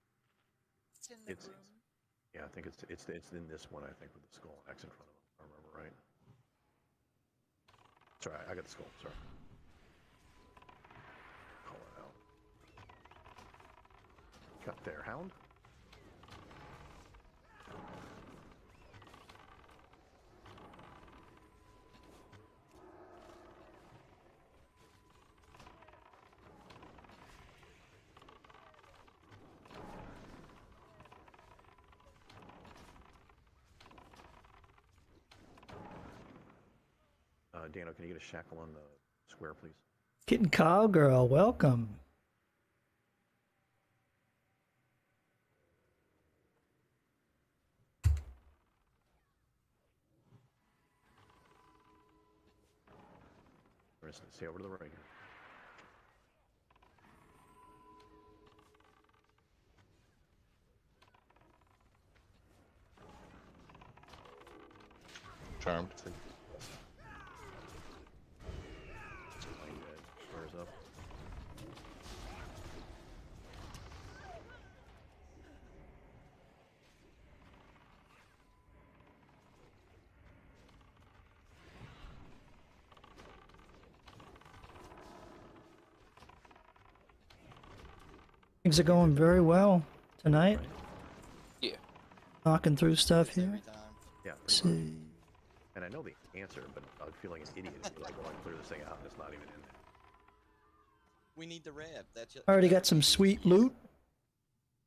It's in the It's- room. Yeah, I think it's in this one. I think with the skull X in front of it. If I remember right. Sorry, I got the skull. Sorry. Call it out. Cut there, Hound. Dano, can you get a shackle on the square, please? Kitten Cowgirl, welcome. We're gonna stay over to the right here. Charmed. Line dead. Squares up. Things are going very well tonight. Right? Yeah. Knocking through stuff here. Every time. Yeah. Let's pretty much. see. And I know the answer, but I'd feel like an idiot if I go and clear this thing out and it's not even in there. We need the rep. That's it. Already got some sweet loot.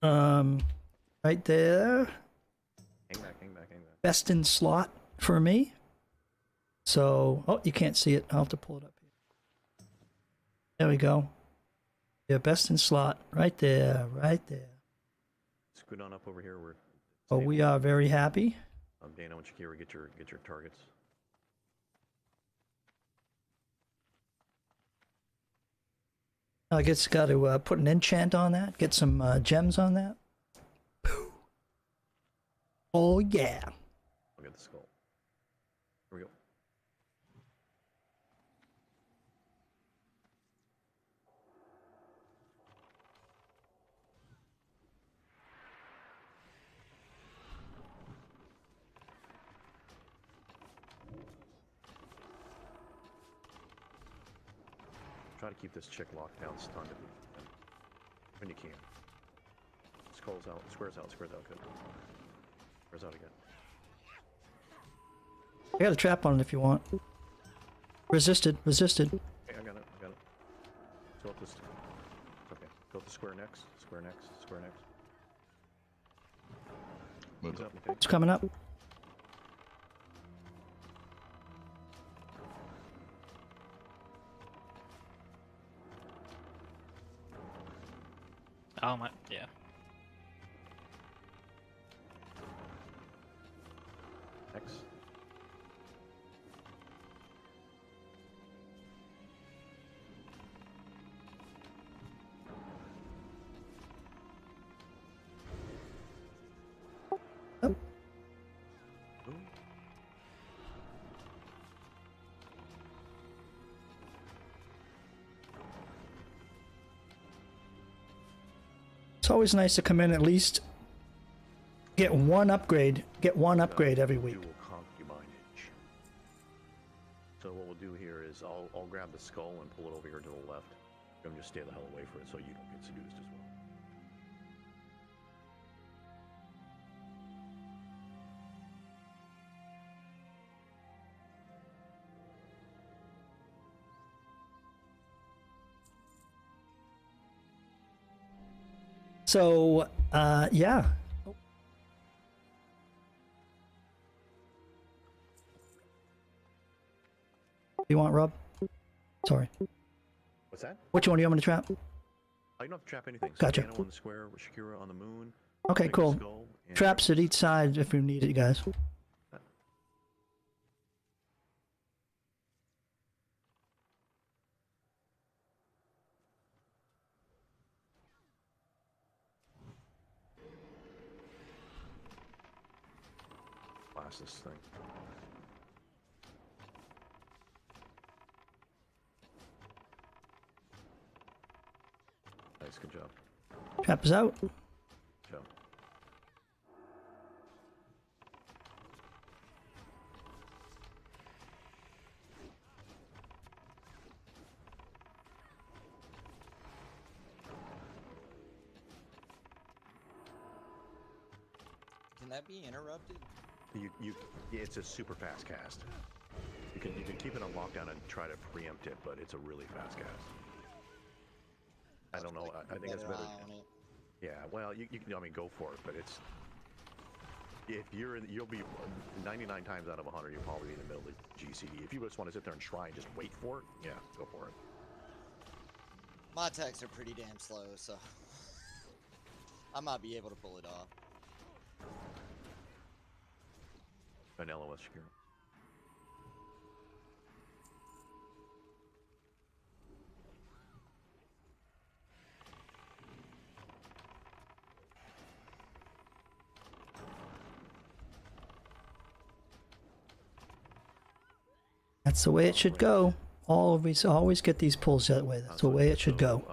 Right there. Hang back, hang back, hang back. Best in slot for me. So, oh, you can't see it. I'll have to pull it up here. There we go. Yeah, best in slot. Right there, right there. Scoot on up over here. We're Oh, we are very happy. Dana and Shakira, get your targets. I guess got to put an enchant on that. Get some gems on that. Oh, yeah. Look at the skull. Here we go. Try to keep this chick locked down, stunned if you can. When you can. Skulls out, squares out, good. Squares out again. I got a trap on it if you want. Resisted. Hey, I got it. Go up this. Okay. Go up the square next. Square next. Moved He's up. up, okay. It's coming up. Oh my, yeah. Next. Up. Ooh. It's always nice to come in at least get one upgrade. Get one upgrade every week. Dual concubinage. So what we'll do here is I'll grab the skull and pull it over here to the left. I'm just stay the hell away from it so you don't get seduced as well. So, yeah. You want, Rob? Sorry. What's that? Which one do you want me to trap? Oh, you don't have to trap anything. So Gotcha. Dano on the square, Shakira on the moon. Okay, take the cool. skull, and- Traps at each side if you need it, guys. Blast this thing. Nice, good job. Trap is out. Good job. Can that be interrupted? It's a super fast cast. You can keep it on lockdown and try to preempt it, but it's a really fast cast. I don't know. I think it's better. Eye on it. Yeah, well, you I mean, go for it, but it's if you'll be 99 times out of 100, you'll probably be in the middle of the GCD. If you just want to sit there and try and just wait for it, yeah, go for it. My attacks are pretty damn slow, so I might be able to pull it off. Vanilla with Shakira. That's the way it should go. Always get these pulls that way. That's the way it should go.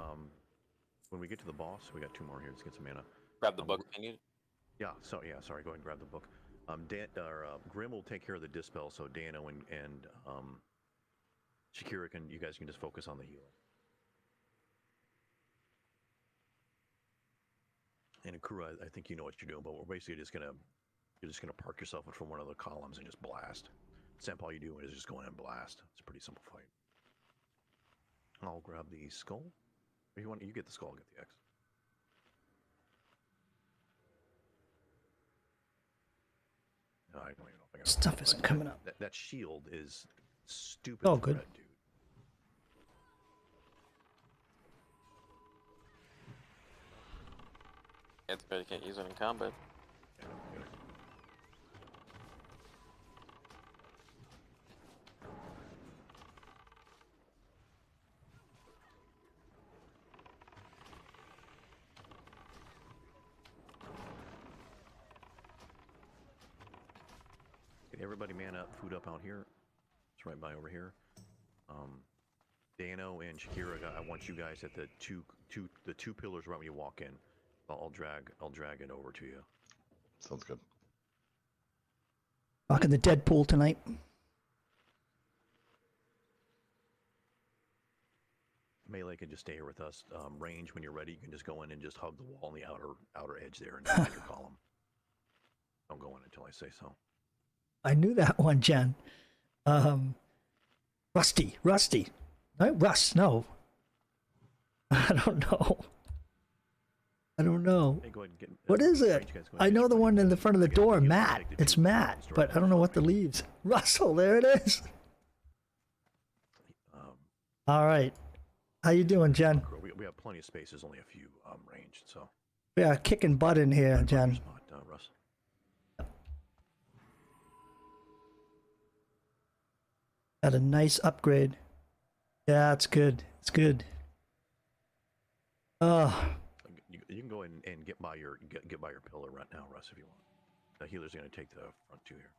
When we get to the boss, we got 2 more here. Let's get some mana. Grab the book if you need. Yeah, sorry, go ahead and grab the book. Grim will take care of the dispel, so Dano and Shakira you guys can just focus on the healing. And Akura, I think you know what you're doing, but we're basically you're just gonna park yourself in front of one of the columns and just blast. Semp, all you do is just go in and blast. It's a pretty simple fight. I'll grab the skull. If you get the skull, I'll get the X. No, I don't even know if I got Stuff isn't coming up. That shield is stupid. Oh, good. Red, dude. It's bad you can't use it in combat. Yeah, okay, everybody man up, food up out here. It's right by over here. Dano and Shakira, I want you guys at the two pillars right when you walk in. I'll drag it over to you. Sounds good. Rocking the Deadpool tonight. Melee can just stay here with us. Range, when you're ready, you can just go in and just hug the wall on the outer edge there and find your column. Don't go in until I say so. I knew that one, Jen. Rusty. No, Russ, no. I don't know. Hey, go ahead and get, What is it? Range, guys, go ahead I and know get the your one in the front of the door, You Matt. take the It's two Matt, columns but I don't know what the directly leaves. Russell, there it is. All right. How you doing, Jen? We have plenty of space. There's only a few ranged, so. We are kicking butt in here, Jen. Spot, Russ. Got a nice upgrade. Yeah, it's good. It's good. You can go in and get by your pillar right now, Russ, if you want. The healer's going to take the front 2 here.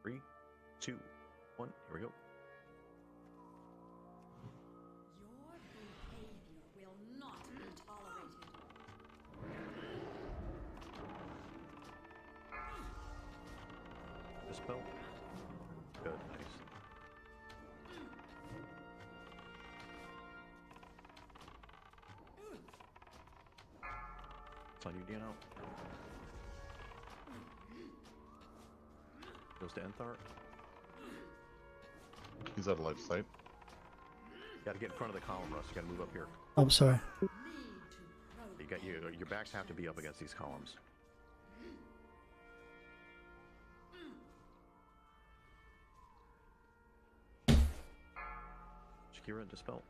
Three, 2, 1. Here we go. Your behavior will not be tolerated. Dispel. Good, nice. It's on you, Dano. Goes to Enthar. He's out of life sight. Gotta get in front of the column, Russ. You gotta move up here. I'm sorry. You got your backs have to be up against these columns. Shakira, dispel.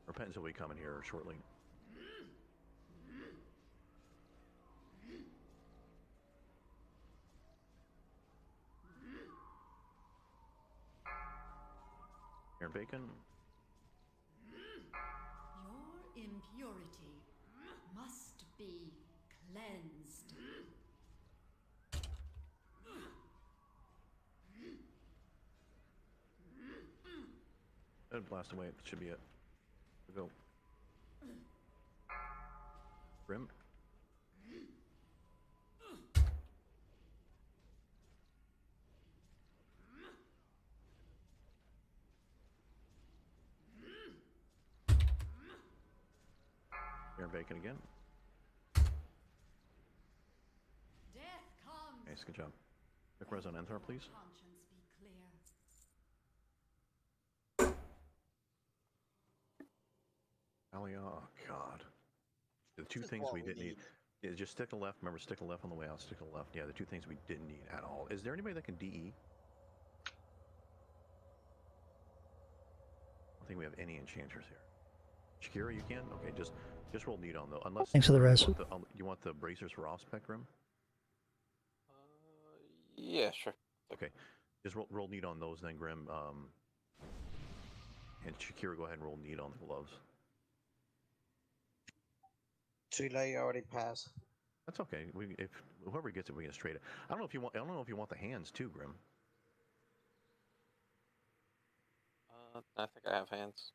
Repentance will be coming here shortly. Aaron Bacon. Your impurity must be cleansed. Blast away. That should be it. We'll go. Grim. Aaron Bacon again. Death comes. Nice, good job. Quick res on Enthar, please. Conscience be clear. Oh, God. The two Just things what we we didn't need. need. Yeah, just stick to left. Remember, stick to left on the way out. Stick to left. Yeah, the two things we didn't need at all. Is there anybody that can DE? I don't think we have any enchanters here. Shakira, you can? Okay, just roll need on though. Unless Thanks for the res. You want the bracers for off spec, Grim? Yeah, sure. Okay, just roll need on those then, Grim. And Shakira, go ahead and roll need on the gloves. Too late. Already passed. That's okay. If whoever gets it, we get straight. I don't know if you want. I don't know if you want the hands too, Grim. I think I have hands.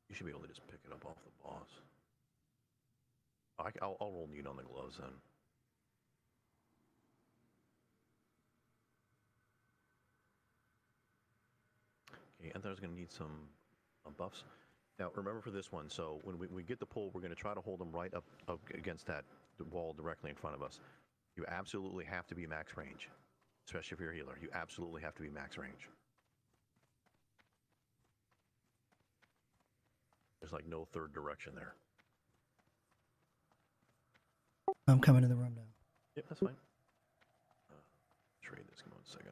You should be able to just pick it up off the boss. I'll roll need on the gloves then. Okay, and there's going to need some buffs. Now, remember for this one, so when we get the pull, we're going to try to hold them right up against that wall directly in front of us. You absolutely have to be max range, especially if you're a healer. You absolutely have to be max range. There's like no third direction there. I'm coming in the room now. Yep, that's fine. Trade this. Give me 1 second.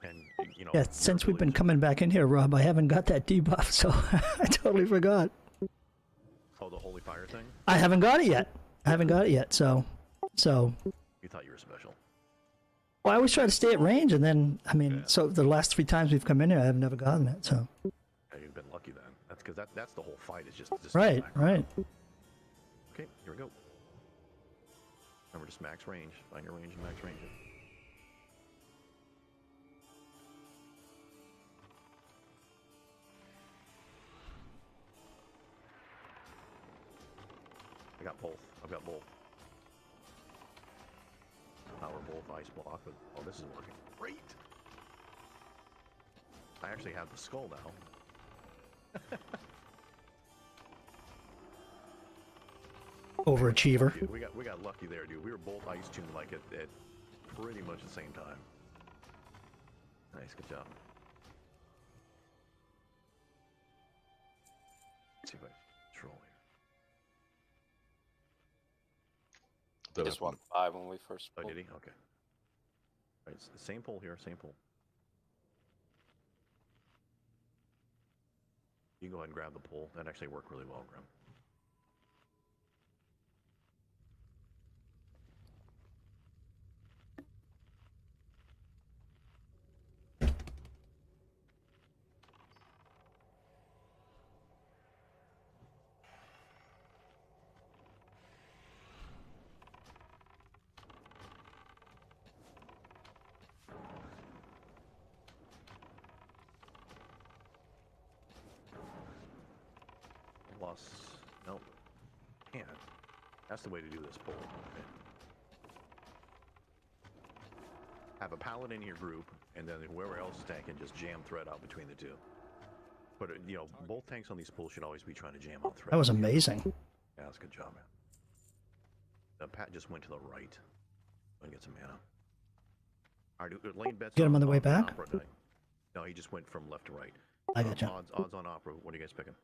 And, you know, Yeah, since we've been coming back in here, Rob, I haven't got that debuff, so I totally forgot. Oh, the holy fire thing? I haven't got it yet. So. You thought you were special. Well, I always try to stay at range, and then, I mean, so the last 3 times we've come in here, I've never gotten it, so. Yeah, you've been lucky then. That's because that's the whole fight, is just Right, right. Okay, here we go. Remember, just max range. Find your range and max range. I got both. I've got both. Power both, ice block, but oh, this is working great. I actually have the skull now. Overachiever. Dude, we got lucky there, dude. We were both ice tuned like at pretty much the same time. Nice, good job. Let's see if I control here. He just won 5 when we first Oh, pulled. did he? Okay. All right, same pull here, same pull. You can go ahead and grab the pull. That actually worked really well, Grim. Nope. Can't. That's the way to do this pull. Okay. Have a paladin in your group, and then whoever else is tanking, just jam thread out between the two. But, you know, both tanks on these pulls should always be trying to jam out thread. That was amazing. Yeah, that's a good job, man. Pat just went to the right. Go and get some mana. All right, lane bets. Get him on the way back? Opera. No, he just went from left to right. I gotcha. Odds on opera. What are you guys picking?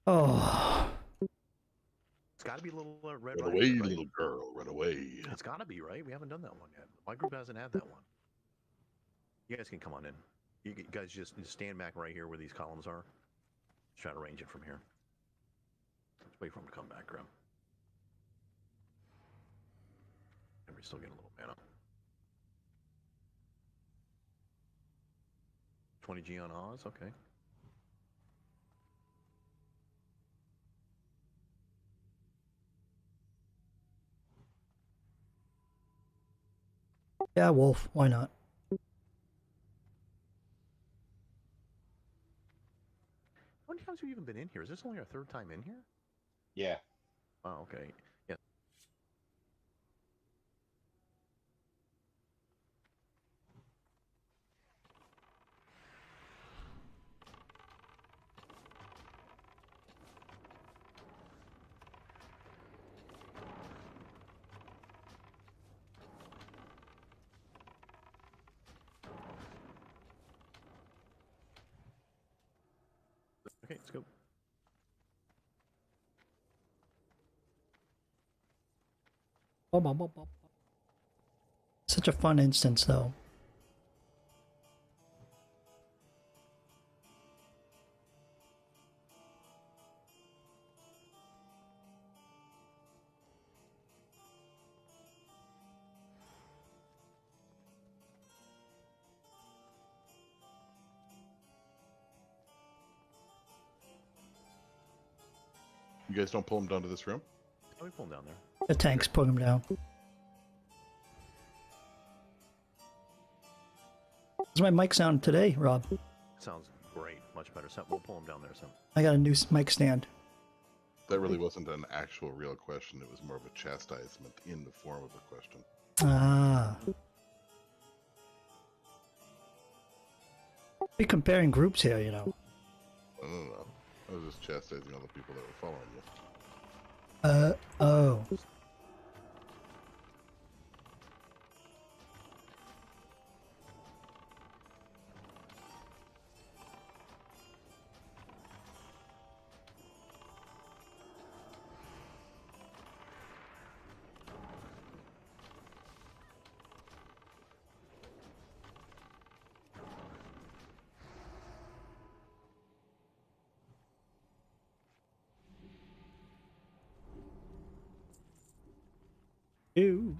Oh. It's got to be a little red. Run away, little girl. Run away. It's got to be, right? We haven't done that one yet. My group hasn't had that one. You guys can come on in. You guys just stand back right here where these columns are. Just try to range it from here. Let's wait for him to come back, Grim. And we're still getting a little mana. 20G on Oz, okay. Yeah, Wolf. Why not? How many times have you even been in here? Is this only our 3rd time in here? Yeah. Oh, okay. Yeah. Okay, let's go. Such a fun instance, though. You guys don't pull him down to this room? Oh, we pull him down there. The tanks put him down. How's my mic sound today, Rob? Sounds great. Much better. So we'll pull him down there. So. I got a new mic stand. That really wasn't an actual real question. It was more of a chastisement in the form of a question. Ah. Be comparing groups here, you know. I don't know. I was just chastising all the people that were following you. Oh. Ew.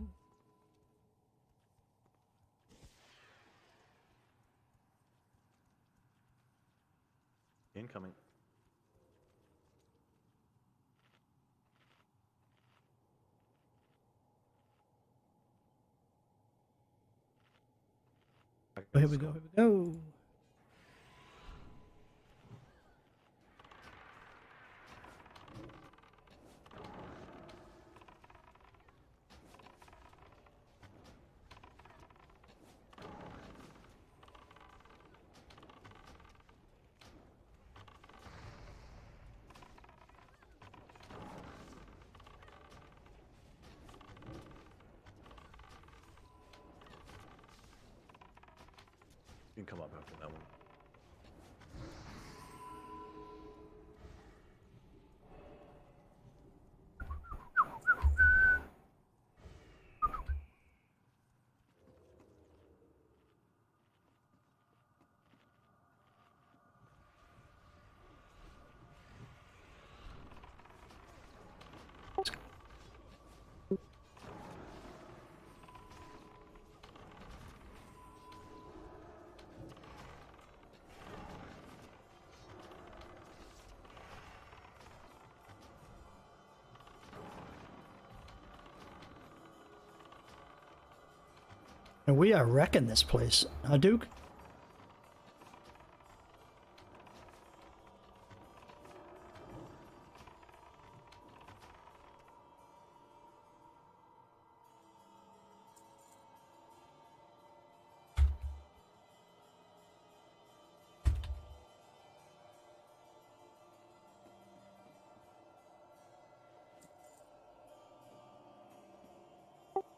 Incoming. Here we go, here we go. You can come up after that one. And we are wrecking this place, huh, Duke?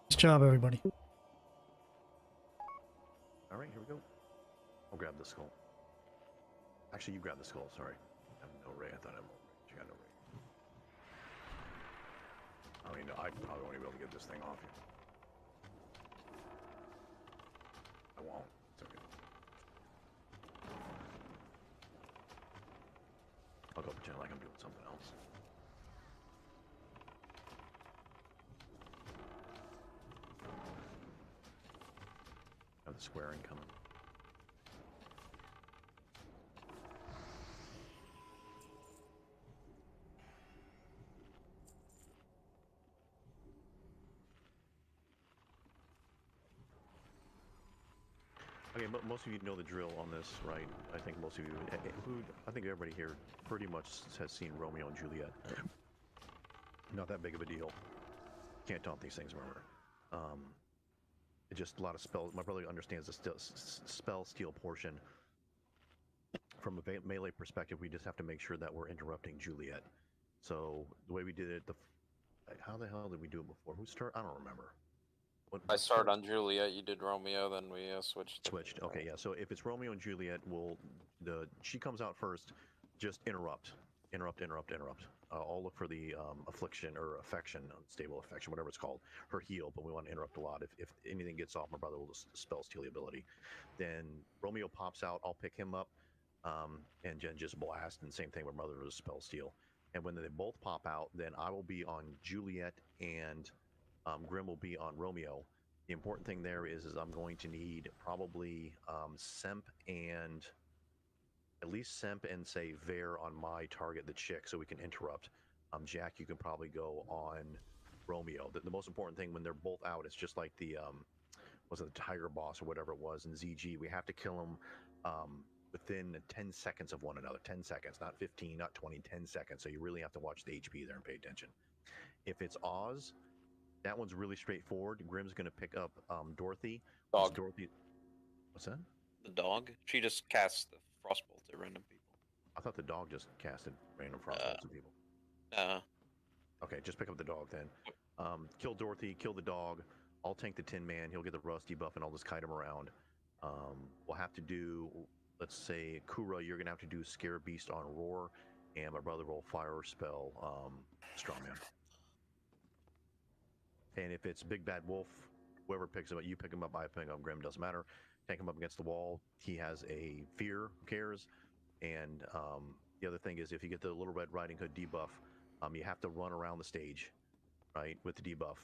Nice job, everybody. All right, here we go. I'll grab the skull. Actually, you grab the skull. Sorry. I have no ray. I thought I had more ray. You got no ray. I mean, I probably won't even be able to get this thing off you. I won't. It's okay. I'll go pretend like I'm doing something else. Have the squaring coming. Okay, most of you know the drill on this, right? I think most of you, I think everybody here pretty much has seen Romeo and Juliet. Not that big of a deal. Can't taunt these things, remember. It's just a lot of spells. My brother understands the spell steal portion. From a melee perspective, we just have to make sure that we're interrupting Juliet. So the way we did it, how the hell did we do it before? Who started? I don't remember. I started on Juliet, you did Romeo, then we switched. Switched. Okay, yeah. So if it's Romeo and Juliet, she comes out first. Just interrupt. I'll look for the affliction or affection, unstable affection, whatever it's called, her heal. But we want to interrupt a lot. If anything gets off, my brother will just spell steal the ability. Then Romeo pops out. I'll pick him up, and just blast. And same thing with brother will spell steal. And when they both pop out, then I will be on Juliet and Grim will be on Romeo. The important thing there is I'm going to need probably Semp and at least Semp and say Vare on my target, the chick, so we can interrupt. Jack, you can probably go on Romeo. The most important thing when they're both out, it's just like the was it the Tiger Boss or whatever it was in ZG. We have to kill them within 10 seconds of one another. 10 seconds, not 15, not 20, 10 seconds. So you really have to watch the HP there and pay attention. If it's Oz, that one's really straightforward. Grim's going to pick up Dorothy. Dog. Dorothy. What's that? The dog? She just casts the frostbolt at random people. I thought the dog just casted random frostbolts at people. Okay, just pick up the dog then. Kill Dorothy, kill the dog. I'll tank the Tin Man. He'll get the Rusty buff, and I'll just kite him around. We'll have to do, let's say, Kura, you're going to have to do Scare Beast on Roar, and my brother will fire spell Strawman. And if it's Big Bad Wolf, whoever picks him up, you pick him up, I pick him up, Grim, doesn't matter. Tank him up against the wall. He has a fear, cares. And the other thing is, if you get the Little Red Riding Hood debuff, you have to run around the stage, right, with the debuff,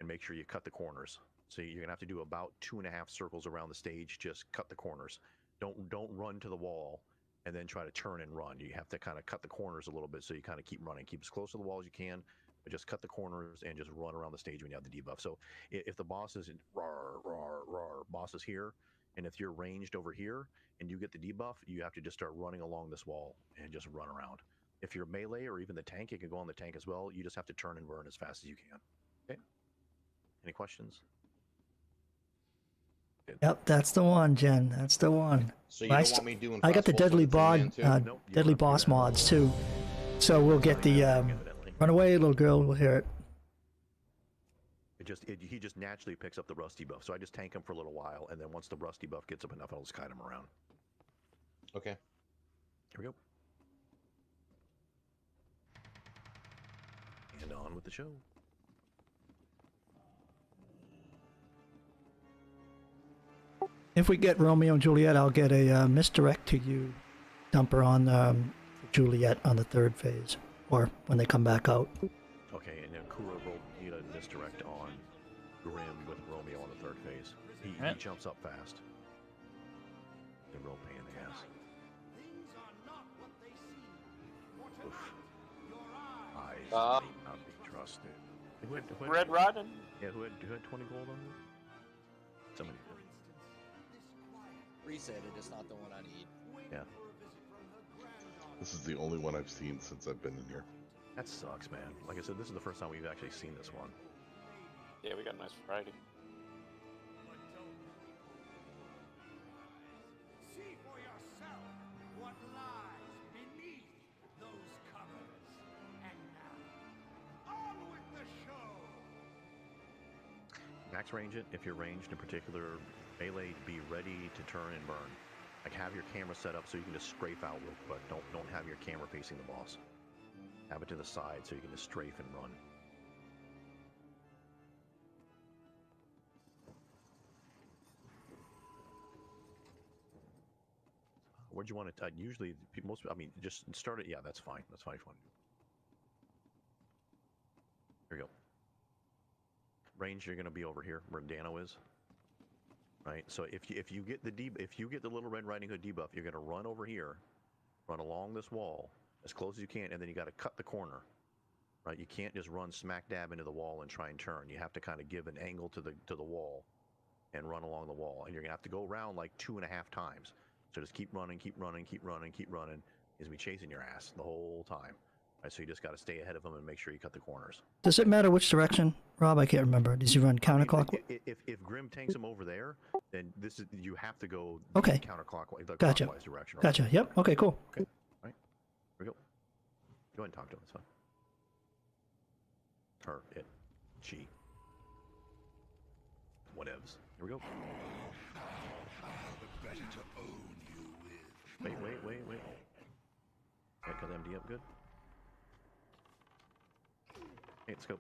and make sure you cut the corners. So you're gonna have to do about 2.5 circles around the stage. Just cut the corners. Don't run to the wall and then try to turn and run. You have to kind of cut the corners a little bit, so you kind of keep running. Keep as close to the wall as you can, but just cut the corners and just run around the stage when you have the debuff. So if the boss is in boss is here, and if you're ranged over here and you get the debuff, you have to just start running along this wall and just run around. If you're melee or even the tank, it can go on the tank as well. You just have to turn and burn as fast as you can. Okay. Any questions? Yep, that's the one, Jen. That's the one. So you don't want me doing? I got the frostbolts Deadly on the Tin Man, Bod, too? Deadly Boss mods too. So we'll get the run away, little girl. We'll hear it. He just naturally picks up the Rusty buff. So I just tank him for a little while, and then once the Rusty buff gets up enough, I'll just kite him around. Okay. Here we go. And on with the show. If we get Romeo and Juliet, I'll get a misdirect to you dumper on Juliet on the 3rd phase, or when they come back out. Okay, and then Kura will need a misdirect on Grim with Romeo on the 3rd phase. He jumps up fast. The real pain in the ass. Oof. Eyes may not be trusted. Who had Red Riding? Yeah, who had 20 gold on him? Somebody did. Reset it. It's not the one I need. Yeah. This is the only one I've seen since I've been in here. That sucks, man. Like I said, this is the first time we've actually seen this one. Yeah, we got a nice variety. See for yourself what lies beneath those covers. And now, on with the show. Max range it. If you're ranged in particular, melee, be ready to turn and burn. Like, have your camera set up so you can just strafe out real quick. Don't have your camera facing the boss. Have it to the side so you can just strafe and run. Where'd you want it? Usually, I mean, just start it. Yeah, that's fine. That's fine. Here we go. Range, you're going to be over here where Dano is. Right. So if you get the Little Red Riding Hood debuff, you're going to run over here, run along this wall as close as you can, and then you got to cut the corner. Right. You can't just run smack dab into the wall and try and turn. You have to kind of give an angle to the wall, and run along the wall. And you're going to have to go around like 2.5 times. So just keep running, keep running, keep running, keep running. He's going to be chasing your ass the whole time. Right, so you just got to stay ahead of him and make sure you cut the corners. Does it matter which direction, Rob? I can't remember. Does he run counterclockwise? If Grim tanks him over there, then you have to go Okay. Counterclockwise, the Gotcha. clockwise direction. Right? Gotcha. Yep. Okay. Cool. Okay. All right. Here we go. Go ahead and talk to him. It's fine. Her, it, she. Whatevs. Here we go. Better to own you with. Wait. Okay, cut MD up good. Hey, let's go.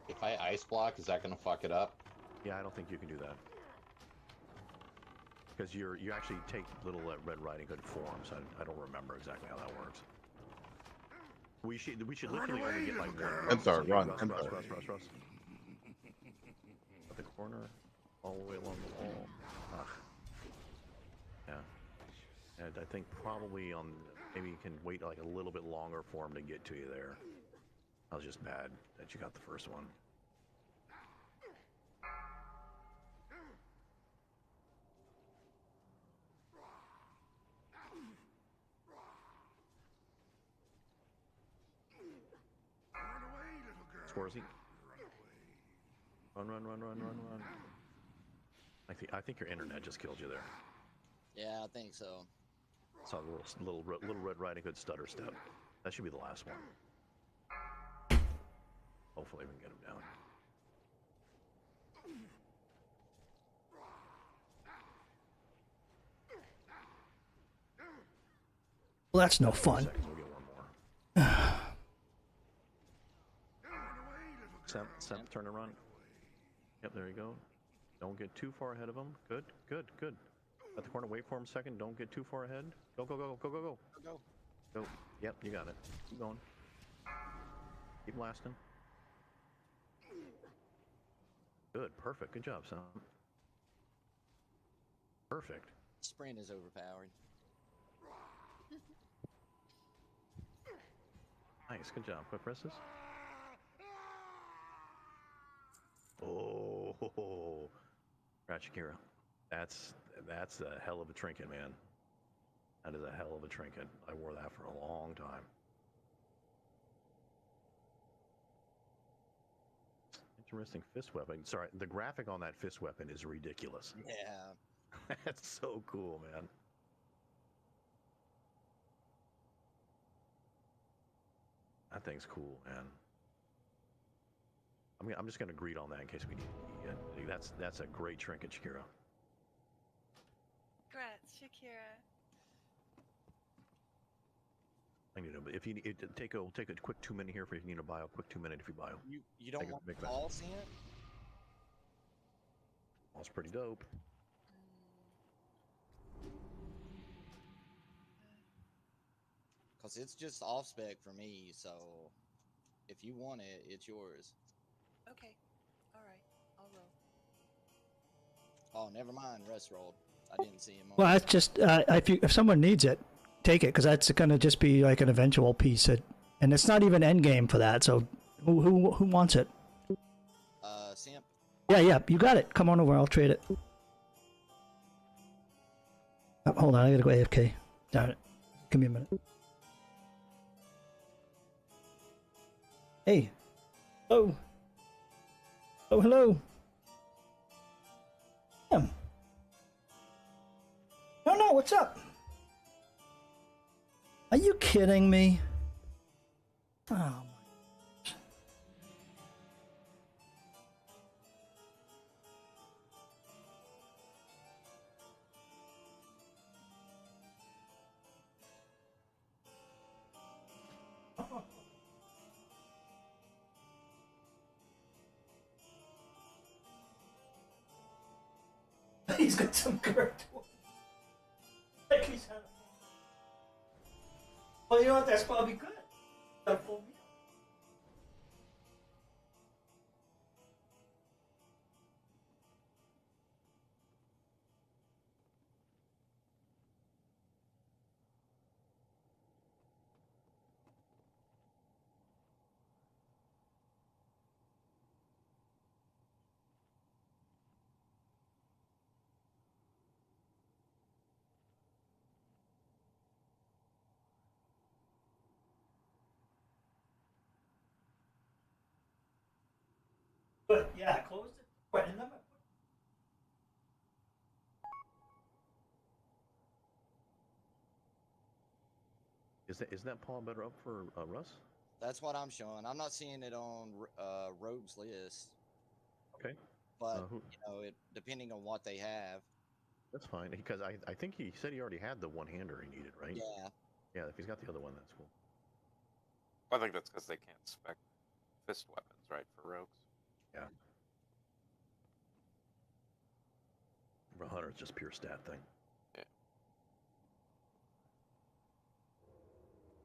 If I ice block, is that gonna fuck it up? Yeah, I don't think you can do that. Because you actually take Little Red Riding Hood forms. I don't remember exactly how that works. We should literally only get like one. Ensar, run. Russ. the corner, all the way along the wall. Ugh. Yeah. And I think probably on maybe you can wait like a little bit longer for him to get to you there. That was just bad that you got the first one. Scorsy. Run, run, run, run, run, run. I think your internet just killed you there. Yeah, I think so. Saw a little Red Riding Hood stutter step. That should be the last one. Hopefully we can get him down. Well, that's no fun. Seconds, we'll get one more. Semp, turn and run. Yep, there you go. Don't get too far ahead of him. Good, good, good. At the corner, wait for him a second. Don't get too far ahead. Go, go, go, go, go, go. Go. Go. Yep, you got it. Keep going. Keep blasting. Good, perfect. Good job, Sam. Perfect. Sprint is overpowered. Nice, good job. Quick presses. Oh, Ratchakira. That's a hell of a trinket, man. That is a hell of a trinket. I wore that for a long time. Interesting fist weapon. Sorry, the graphic on that fist weapon is ridiculous. Yeah. That's so cool, man. That thing's cool, man. I'm just gonna greet on that in case we need it. That's a great trinket, Shakira. Congrats, Shakira. I need to, if you need, take a quick 2 minute here for if you need a bio. Quick 2 minute if you bio. You don't want the balls in it? That's pretty dope. Because it's just off spec for me, so if you want it, it's yours. Okay. Alright. I'll roll. Oh, never mind. Russ rolled. I didn't see him on. Well, that's just if someone needs it, take it, because that's gonna just be like an eventual piece, and it's not even end game for that. So who wants it? Simp. Yeah, you got it. Come on over. I'll trade it. Oh, hold on, I gotta go AFK. Darn it. Give me a minute. Hey. Oh. Oh, hello. No, what's up? Are you kidding me? Oh my gosh. He's got some good. Like he's had a... Well, you know what? That's probably good. A full meal. But yeah, close it. What? And then Isn't that paw better up for Russ? That's what I'm showing. I'm not seeing it on Rogue's list. Okay. But you know, it depending on what they have. That's fine, because I think he said he already had the one-hander he needed, right? Yeah. Yeah, if he's got the other one, that's cool. I think that's because they can't spec fist weapons, right, for rogues. Yeah. For Hunter, it's just pure stat thing. Yeah.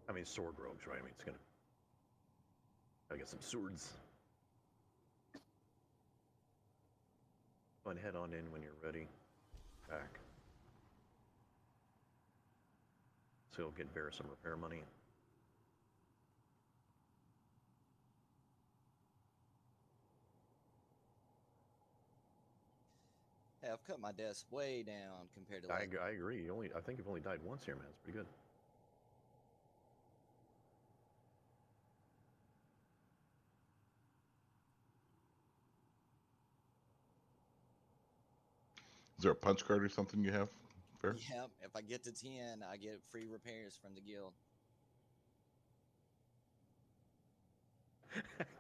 I mean, sword rogues, right? I mean, it's gonna get some swords. Go ahead, head on in when you're ready. Back. So you'll get Bear some repair money. Hey, I've cut my desk way down compared to I like. agree. I think you've only died once here, man. It's pretty good. Is there a punch card or something you have? Fair? Yep, if I get to 10, I get free repairs from the guild.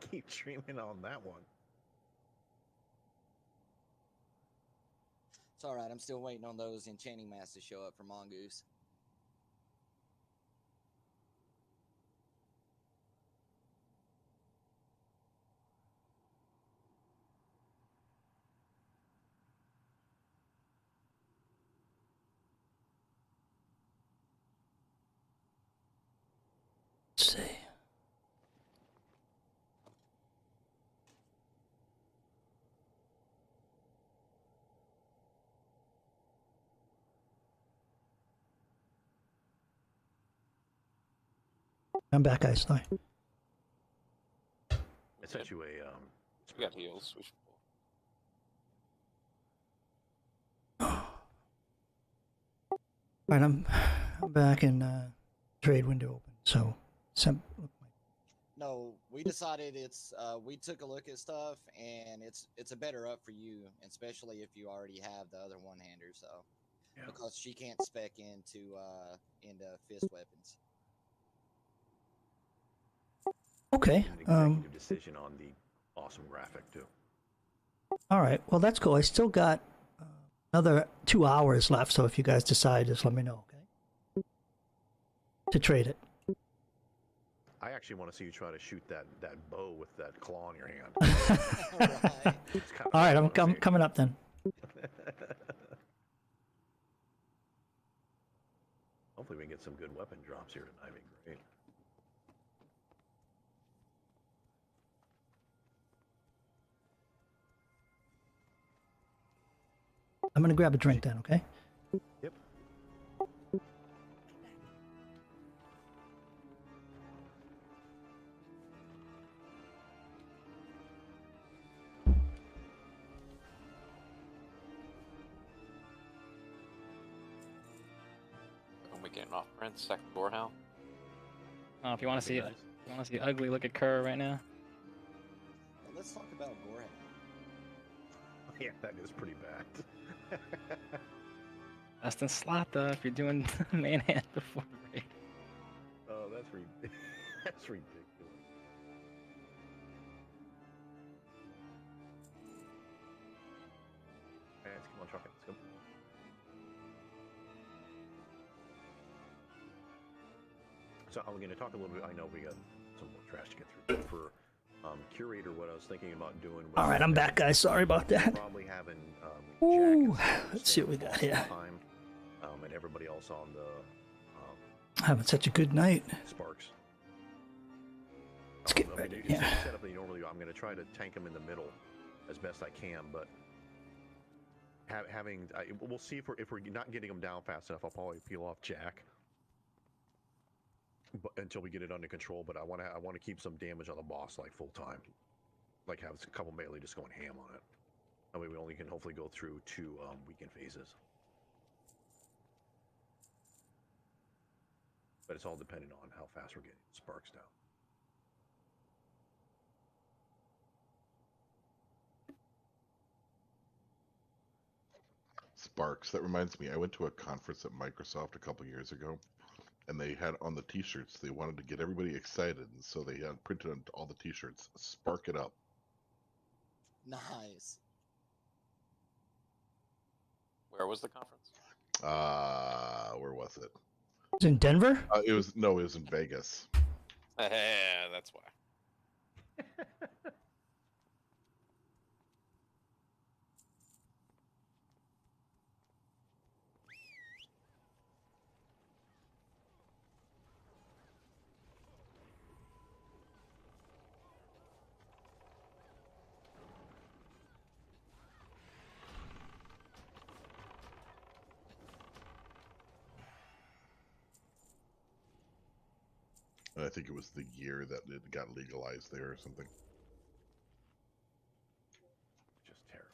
Keep streaming on that one. It's alright, I'm still waiting on those enchanting masks to show up for Mongoose. Let's see. I'm back, guys. Sorry. It sent you a We got heals. We should pull. All right, I'm back in trade window open. So, No, we decided we took a look at stuff and it's a better up for you, especially if you already have the other one-hander. So, Yeah. because she can't spec into fist weapons. okay. An executive decision on the awesome graphic too. All right. Well, that's cool. I still got another 2 hours left. So if you guys decide, just let me know. Okay. To trade it. I actually want to see you try to shoot that bow with that claw in your hand. Right. All right. I'm coming up then. Hopefully we can get some good weapon drops here tonight. It'd be great. I'm gonna grab a drink then. Okay. Yep. When we getting off Prince, second Gorehound. Oh, if you want to see it, you want to see ugly look at Kerr right now. Well, let's talk about Gorehound. Yeah, that is pretty bad. Best in slot though, if you're doing main hand before raid. Oh, that's ridiculous. Alright, come on, truck it. Let's go. So I'm going to talk a little bit. I know we got some more trash to get through. But for curator, what I was thinking about doing. Was All right. I'm back, guys. Sorry about that. Probably having Ooh, Jack and let's see what we got here. time, and everybody else on the Having such a good night. Sparks. Let's get I mean, ready. it's Yeah. set up that you normally do. I'm going to try to tank them in the middle as best I can, but we'll see if we're not getting them down fast enough. I'll probably peel off Jack, but until we get it under control. But I want to keep some damage on the boss like full time, like have a couple melee just going ham on it. That way we only can hopefully go through 2 weekend phases. But it's all dependent on how fast we're getting Sparks down. Sparks. That reminds me, I went to a conference at Microsoft a couple years ago, and they had on the T-shirts. They wanted to get everybody excited, and so they had printed on all the T-shirts, "Spark it up." Nice. Where was the conference? Where was it? It's in Denver. It was in Vegas. That's why. I think it was the year that it got legalized there or something. Just terrible.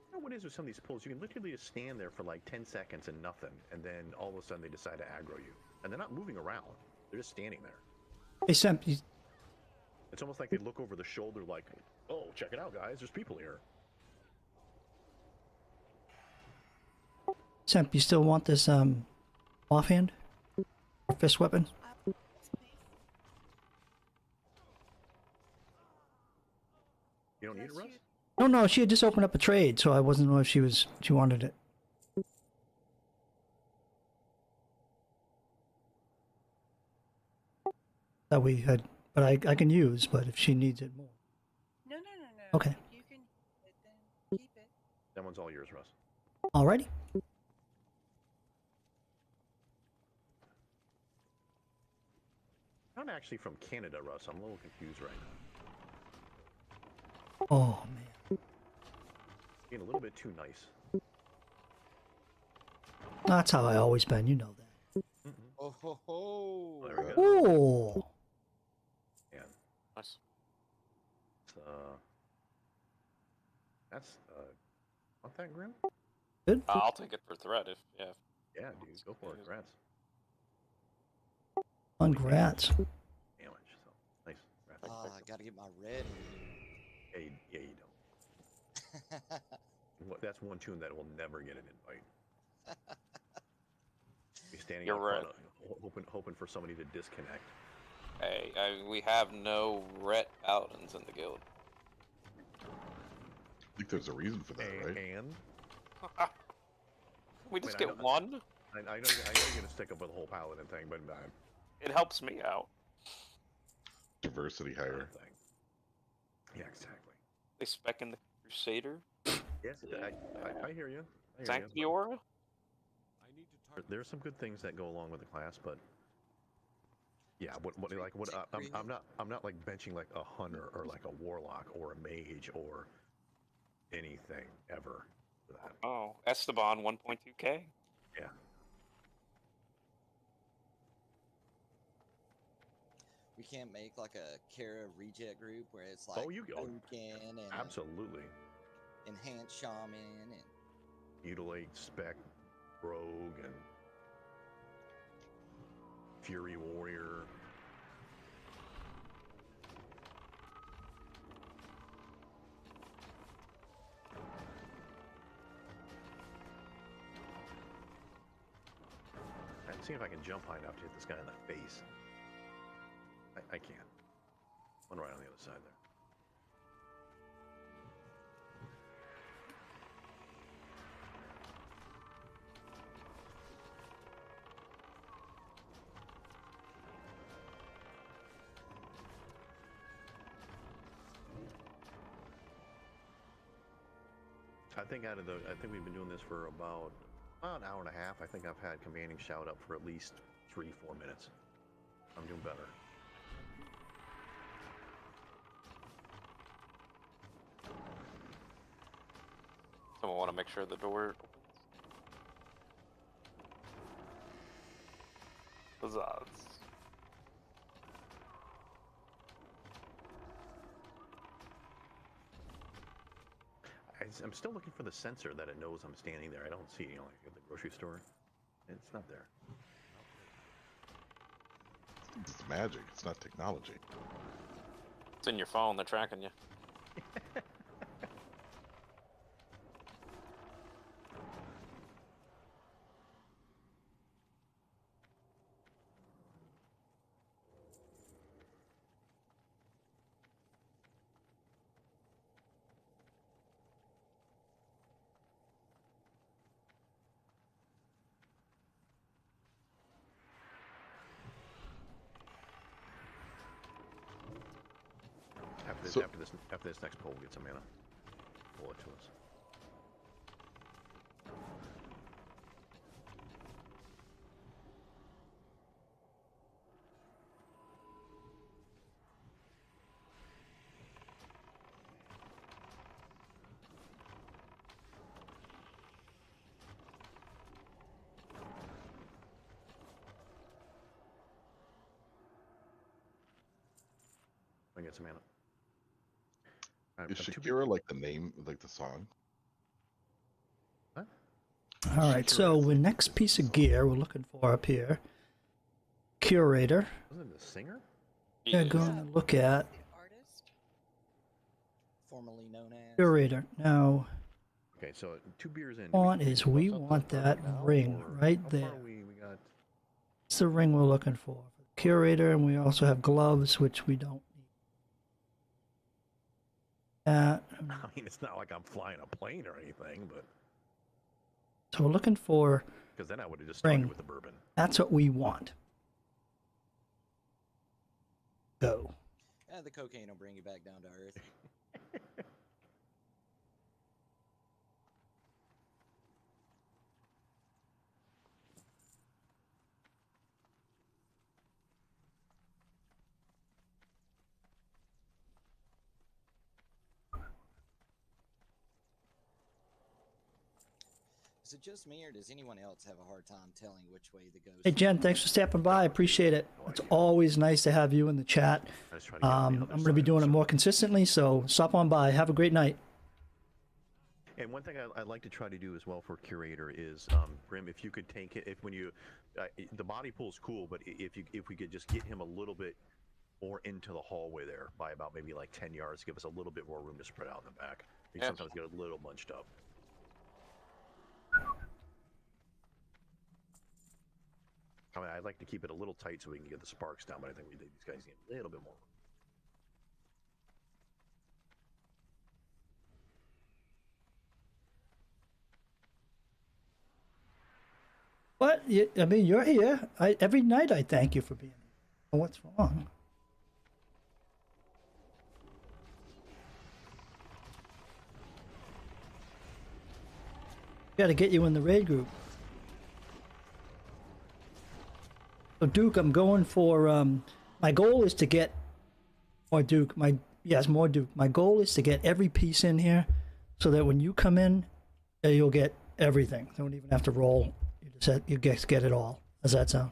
You know what it is with some of these pulls? You can literally just stand there for like 10 seconds and nothing, and then all of a sudden they decide to aggro you. And they're not moving around. They're just standing there. Hey, Semp, It's almost like they look over the shoulder like, oh, check it out, guys. There's people here. Semp, you still want this offhand? Fist weapon? You don't need it, Russ? No, she had just opened up a trade, so I wasn't sure if she wanted it. That we had, but I can use, but if she needs it more. No. Okay. You can keep it, then keep it. That one's all yours, Russ. Alrighty. I'm actually from Canada, Russ. I'm a little confused right now. Oh, man. Being a little bit too nice. That's how I always been, you know that. Oh ho ho! There we go. Oh. Yeah. Nice. That's want that, Grim? Good. I'll take it for threat if Yeah, dude, go for it. Congrats. Congrats. Damage. So nice. Congrats. I gotta get my red. Yeah, you don't. That's one tune that will never get an invite. Be standing You're out right. front, hoping for somebody to disconnect. Hey, we have no Rhett Paladins in the guild. I think there's a reason for that, right? And We just Wait, get one. I know you're gonna stick up with the whole paladin thing, but It helps me out. Diversity higher. thing. Yeah, exactly. They spec in the Crusader. Yes, I hear you. Sanctiora. There's some good things that go along with the class, but yeah, I'm not like benching like a hunter or like a warlock or a mage or anything ever for that. Oh, Esteban 1.2k. Yeah. We can't make like a Kara reject group where it's like Boken and absolutely enhanced shaman and mutilate, spec, rogue, and fury warrior. Let's see if I can jump high enough to hit this guy in the face. I can't. One right on the other side there. I think we've been doing this for about an hour and a half. I think I've had commanding shout up for at least 3-4 minutes. I'm doing better. Someone want to make sure the door opens. Huzzahs. I'm still looking for the sensor that it knows I'm standing there. I don't see it, like at the grocery store. It's not there. It's magic. It's not technology. It's in your phone. They're tracking you. After this next pull, we'll get some mana. Pull it to us. I get some mana. Alright, Is I'm too Shakira like the name, like the song? What? All right, so the next piece of gear we're looking for up here. Curator. Wasn't it the singer? We're going to look at Artist. Formerly known as. Curator. Now, Okay, so 2 beers in. want is we want that ring right there. We got. It's the ring we're looking for. Curator, and we also have gloves, which we don't need. I mean, it's not like I'm flying a plane or anything, but. So we're looking for. Because then I would have just started ring. with the bourbon. That's what we want. Go. The cocaine will bring you back down to earth. Is it just me, or does anyone else have a hard time telling which way the ghost? Hey Jen, thanks for stopping by. I appreciate it. It's always nice to have you in the chat. I'm going to be doing it more consistently, so stop on by. Have a great night. And one thing I'd like to try to do as well for Curator is, Grim, if you could take it, if when you, the body pool's cool, but if we could just get him a little bit more into the hallway there by about maybe like 10 yards, give us a little bit more room to spread out in the back. We sometimes get a little bunched up. I mean, I'd like to keep it a little tight so we can get the sparks down, but I think these guys need a little bit more. What? I mean, you're here. Every night I thank you for being here. What's wrong? Got to get you in the raid group. So Duke, I'm going for. My goal is to get more Duke. More Duke. My goal is to get every piece in here, so that when you come in, you'll get everything. You don't even have to roll. You just get it all. How's that sound?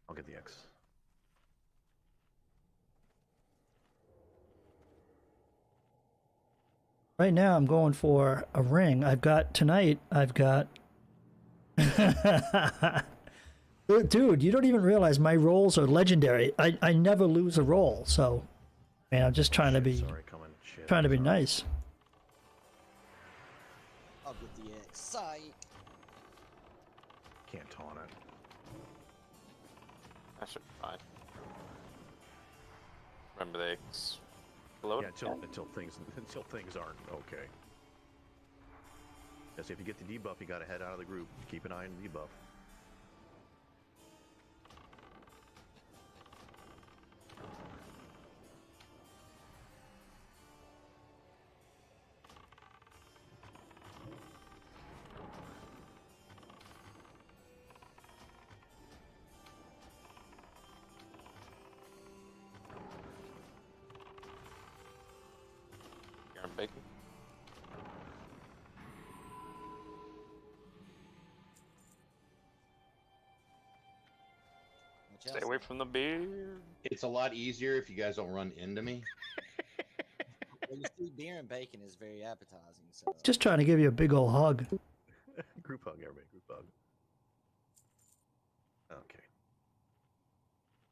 I'll get the X. Right now, I'm going for a ring. I've got. Dude, you don't even realize my rolls are legendary. I never lose a roll, so man, I'm just trying to be nice. I'll get the excite. Can't taunt it. That should be fine. Remember they explode? Yeah, until things aren't okay. Yes, if you get the debuff, you got to head out of the group. Keep an eye on the debuff. You're on bacon. Stay away from the beard. It's a lot easier if you guys don't run into me. Well, you see, beer and bacon is very appetizing. So Just trying to give you a big old hug. Group hug, everybody. Group hug. Okay.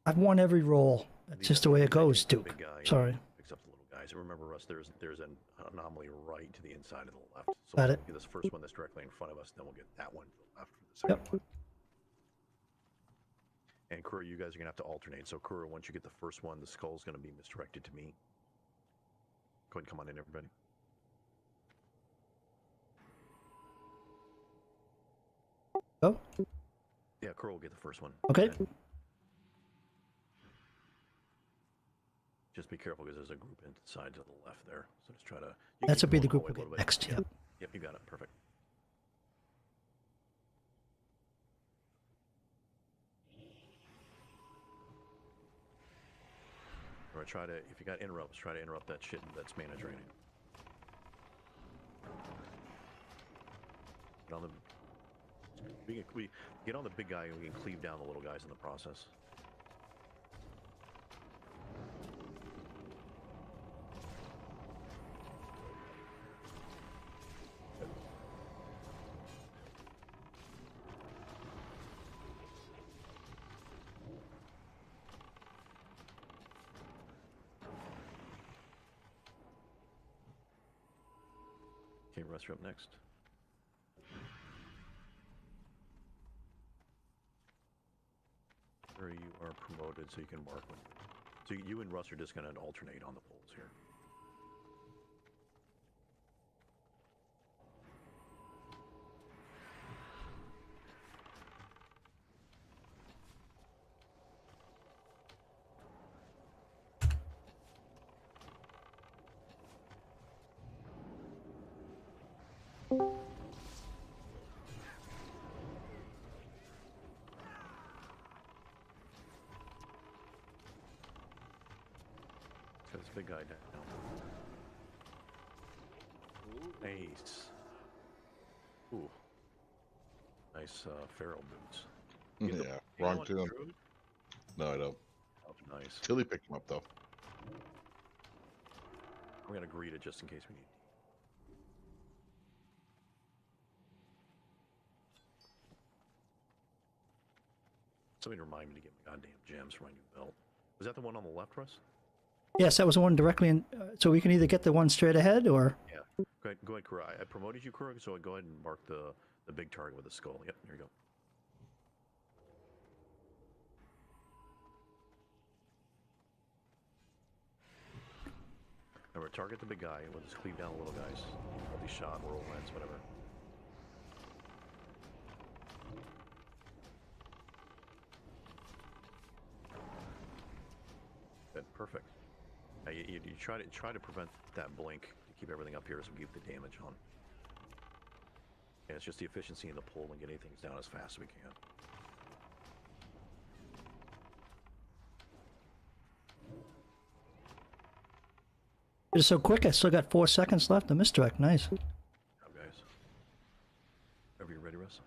I've won every roll. That's just the way it goes, Duke. Sorry. Picks up the little guys. And remember, Russ, there's an anomaly right to the inside of the left. So Got we'll it. get this first one that's directly in front of us, then we'll get that one to the left for the second one. And Kura, you guys are going to have to alternate. So Kura, once you get the first one, the skull's going to be misdirected to me. Go ahead and come on in, everybody. Oh? Yeah, Kura will get the first one. Okay. And just be careful because there's a group inside to the left there. So just try to... That's will be the group we'll get next, yep. Yep, you got it. Perfect. Or try to, if you got interrupts, try to interrupt that shit that's mana draining. Get on the, we get on the big guy and we can cleave down the little guys in the process. Okay, Russ, you're up next. Or you are promoted so you can mark when you're... So you and Russ are just going to alternate on the polls here. This big guy down. Nice. Ooh. Nice Feral boots. Yeah, wrong tune. No, I don't. Oh, nice. Tilly picked him up though. I'm gonna greet it just in case we need. Somebody remind me to get my goddamn gems for my new belt. Was that the one on the left, Russ? Yes, that was the one directly in. So we can either get the one straight ahead or. Yeah. Go ahead, Kura. I promoted you, Kura, so go ahead and mark the big target with the skull. Yep, here you go. Remember, target the big guy. We'll just cleave down the little guys. Multi-shot, whirlwinds, whatever. Good, perfect. You try to prevent that blink to keep everything up here so we keep the damage on. And it's just the efficiency in the pull and getting things down as fast as we can. It's so quick. I still got 4 seconds left. The misdirect. Nice. Good job, guys. Whenever you're ready, Russ.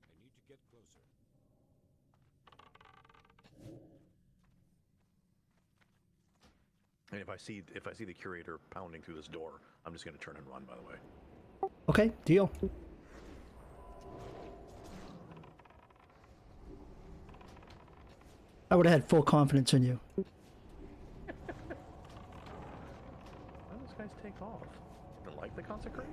I need to get closer. And if I see the curator pounding through this door, I'm just going to turn and run. By the way. Okay, deal. I would have had full confidence in you. Why do those guys take off? They like the consecrate?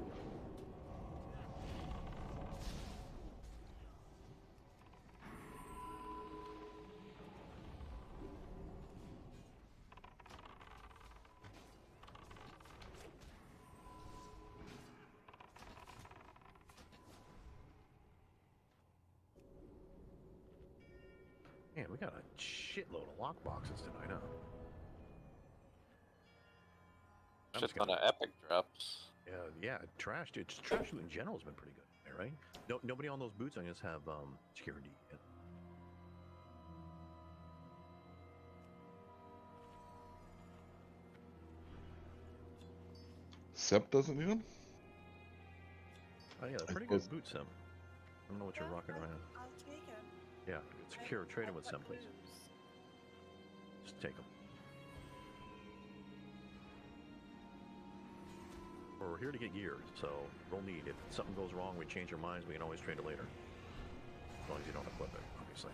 Man, we got a shitload of lockboxes tonight, huh? It's just kind of epic drops. Yeah, trash. It's trash loot in general has been pretty good, right? No, nobody on those boots. I just have security. Yet. Sep doesn't need them? Oh yeah, they're pretty good boots, Sim. I don't know what you're rocking around. I'll take them. Yeah, secure. Trade them with Sim, please. Just take them. We're here to get gear, so we'll need. If something goes wrong, we change our minds, we can always trade it later. As long as you don't equip it, obviously.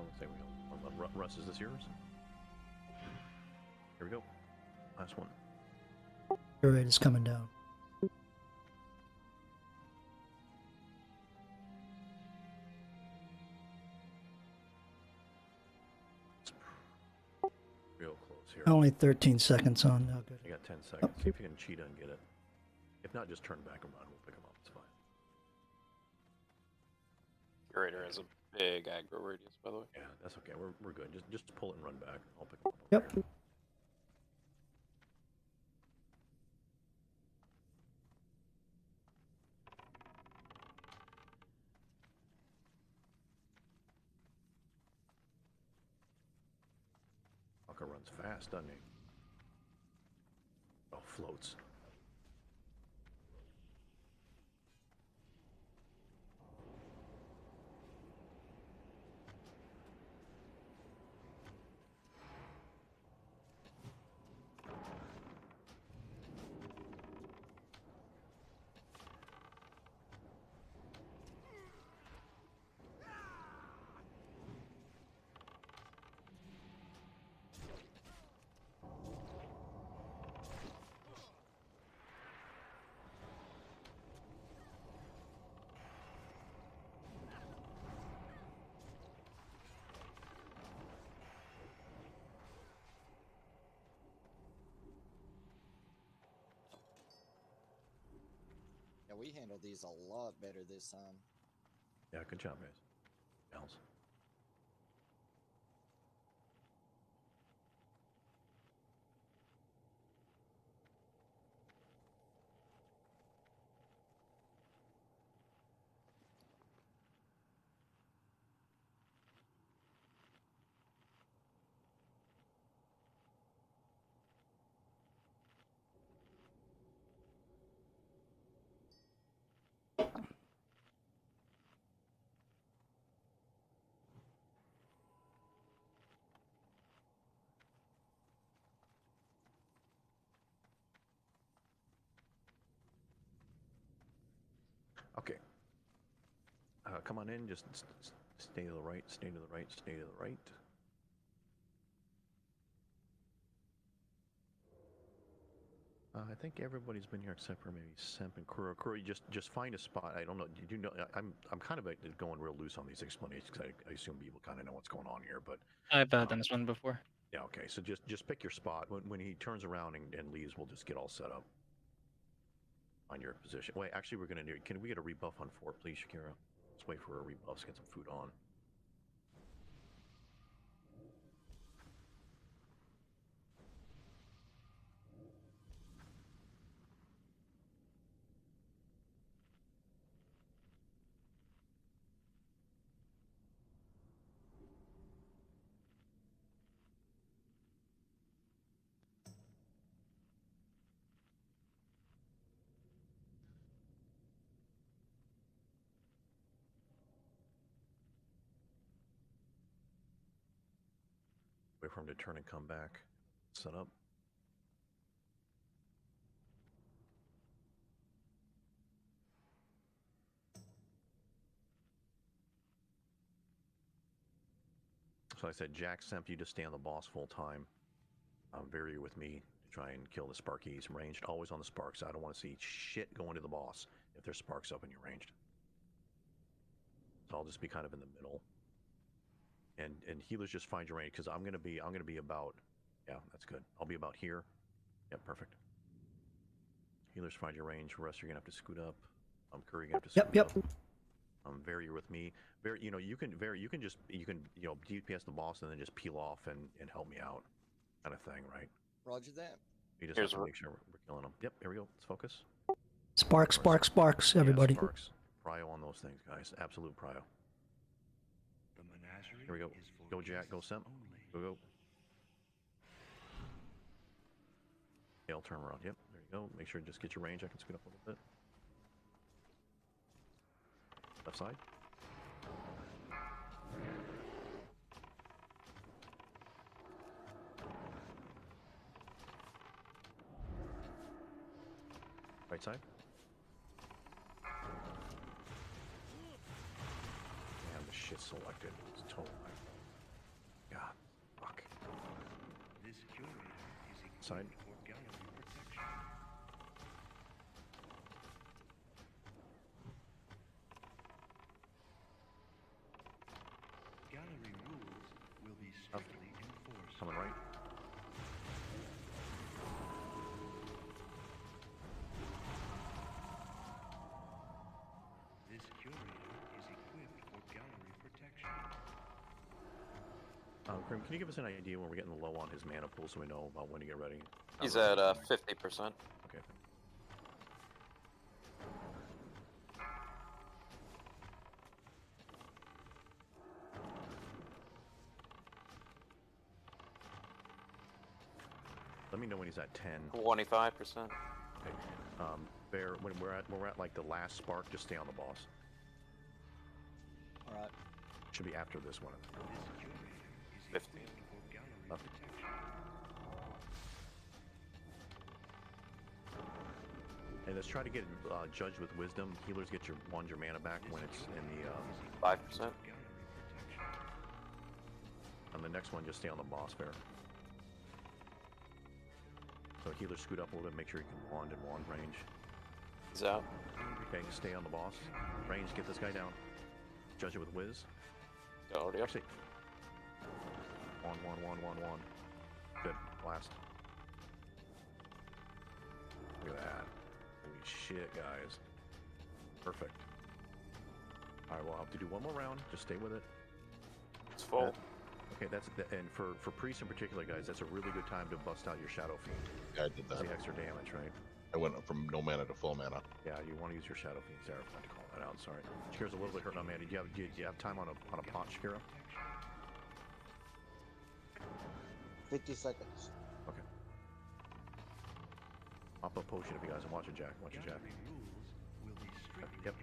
Let's say we go. Russ, is this yours? Here we go. Last one. Your rate is coming down. Real close here. Only 13 seconds on. Oh, good. You got 10 seconds. See if you can cheat and get it. If not, just turn back and run. We'll pick them up. It's fine. Curator has a big aggro radius, by the way. Yeah, that's okay. We're good. Just pull it and run back. I'll pick them up. Yep. Here. Fucker runs fast, doesn't he? floats. Yeah, we handled these a lot better this time. Yeah, good job, guys. Gals. Okay. Come on in. Just stay to the right. Stay to the right. Stay to the right. I think everybody's been here except for maybe Semp and Kuro. Kuro, you just find a spot. I don't know. You do know? I'm kind of going real loose on these explanations because I assume people kind of know what's going on here. But I've done this one before. yeah, okay. So just pick your spot. When he turns around and leaves, we'll just get all set up on your position. Wait, actually, we're gonna do. Can we get a rebuff on Fort, please, Shakira? Let's wait for a rebuff. Get some food on. Wait for him to turn and come back. Set up. So I said, Jack, Semp, you just stay on the boss full time. Vary with me to try and kill the Sparkies. Ranged, always on the sparks. I don't want to see shit going to the boss if there's sparks up and you're ranged. So I'll just be kind of in the middle. And healers just find your range because I'm gonna be about, yeah, that's good. I'll be about here. Yep, perfect. Healers find your range. Rest you're gonna have to scoot up. Curry, you're gonna have to scoot up. Vary with me. Vary, you can DPS the boss and then just peel off and help me out, kind of thing, right? Roger that. You just have to make sure we're killing them. Yep, here we go. Let's focus. Sparks, sparks, sparks, everybody. Yeah, sparks. Prio on those things, guys. Absolute prio. Here we go. Go, Jack. Go, Semp. Go. Yeah, I'll turn around. Yep, there you go. Make sure to just get your range. I can scoot up a little bit. Left side. Right side. Damn, the shit selected. It's total. God, fuck. This curator is Side. for gallery protection. Gallery rules will be strictly enforced. Coming right. This curator is equipped for gallery protection. Grim, can you give us an idea when we're getting low on his mana pool so we know about when to get ready? He's at 50%. Okay. Let me know when he's at 10. 25%. Okay. Bear, when we're at like the last spark, just stay on the boss. All right. Should be after this one. 15. Up. And let's try to get judged with wisdom. Healers get your mana back when it's in the 5%. On the next one, just stay on the boss bear. So healers scoot up a little bit, make sure you can wand in wand range. He's out. Okay, stay on the boss. Range, get this guy down. Judge it with whiz. Already up. Actually, one. Good. Blast. Look at that. Holy shit, guys. Perfect. Alright, we'll have to do one more round. Just stay with it. It's full. Okay, and for priests in particular, guys, that's a really good time to bust out your Shadow Fiend. Yeah, I did that. The extra damage, right? I went from no mana to full mana. Yeah, you want to use your Shadow Fiend, Sarah. I have to call that out. Sorry. Shakira's a little bit hurt on mana. Do you have time on a pot, Shakira? 50 seconds. Okay. Pop a potion if you guys are watching, Jack. Watch it, Jack. Yep.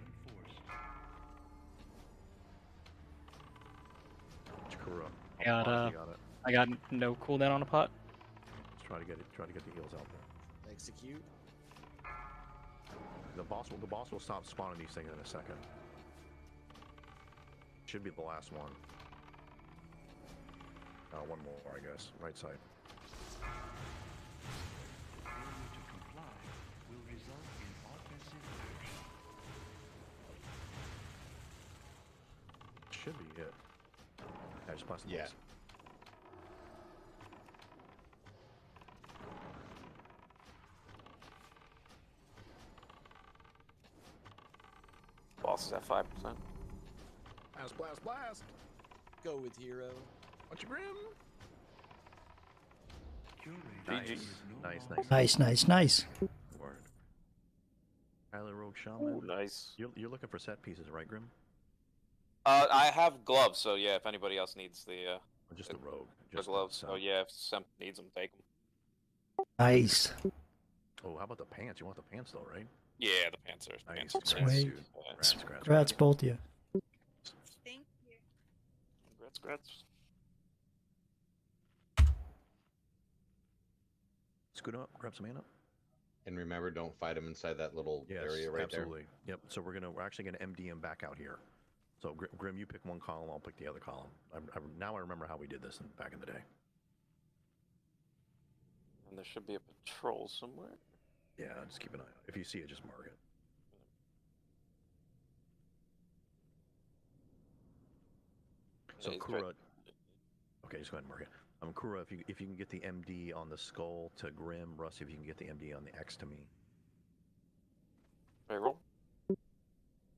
Shakira. I got no cooldown on a pot. Let's try to get the heals out there. Execute. The boss will stop spawning these things in a second. Should be the last one. One more, I guess. Right side. Failure to comply will result in offensive action. Should be it. I just busted Yeah. this. Boss is at 5%. Blast! Go with hero. Watch your Grim! GG. Nice. Word. Kyler Rogue Shaman. Ooh, nice. You're looking for set pieces, right, Grim? I have gloves, so yeah, if anybody else needs the Or just the Rogue? the Just gloves, the so yeah, if Sem needs them, take them. Nice. Oh, how about the pants? You want the pants though, right? Yeah, the pants are Nice. pants are Sweet. great. Dude. Yeah. Congrats, both of you. Thank you. Congrats. Scoot up, grab some mana. And remember, don't fight him inside that little Yes, area right absolutely. Yep. So we're actually gonna MD him back out here. So Grim, you pick one column, I'll pick the other column. Now I remember how we did this back in the day. And there should be a patrol somewhere. Yeah, just keep an eye out. If you see it, just mark it. So Yeah, he's Kura, good. okay, just go ahead and mark it. Kura, if you can get the MD on the skull to Grim, Russ, if you can get the MD on the X to me. Wait, roll?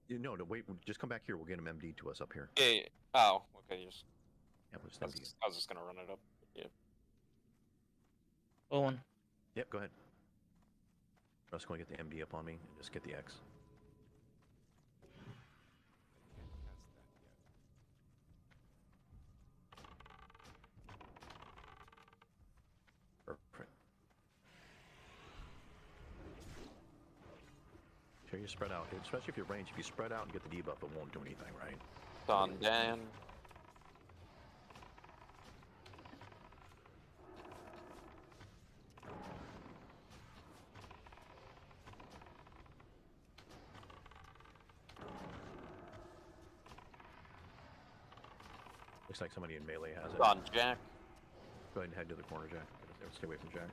No, wait, just come back here. We'll get him MD to us up here. Yeah. Oh, okay. You just. Yeah, we'll just I MD. was just gonna run it up. Yeah. Full one. Yep, go ahead. Russ, go and get the MD up on me and just get the X. Perfect. Sure you spread out, especially if you're ranged. If you spread out and get the debuff, it won't do anything, right? Don Dan. Looks like somebody in melee has it. Don Jack. Go ahead and head to the corner, Jack. Stay away from Jack.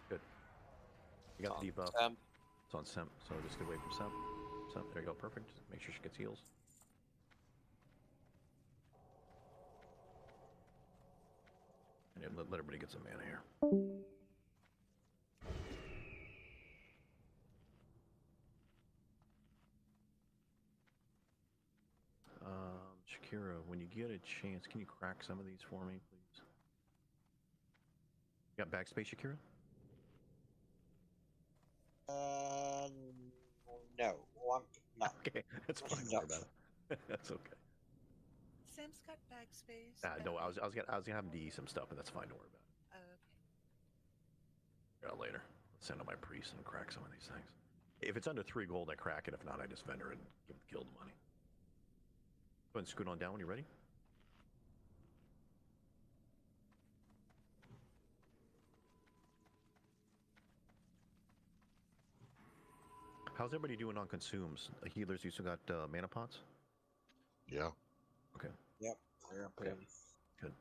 Good. You got the debuff. Sam. It's on Semp, so just get away from Semp. Semp, there you go, perfect. Make sure she gets heals. And let everybody get some mana here. Shakira, when you get a chance, can you crack some of these for me, please? You got backspace, Shakira? No. Well, no. Okay, that's fine. Don't worry about it. That's okay. Sam's got bag space. No, I was gonna have him DE some stuff, but that's fine. Don't worry about it. Oh, okay. Figure out later. Let's send out my priest and crack some of these things. If it's under 3 gold, I crack it. If not, I just vendor and give the guild money. Go ahead and scoot on down when you're ready. How's everybody doing on consumes? Healers, you still got mana pots? Yeah. Okay. Yep. Okay. Good.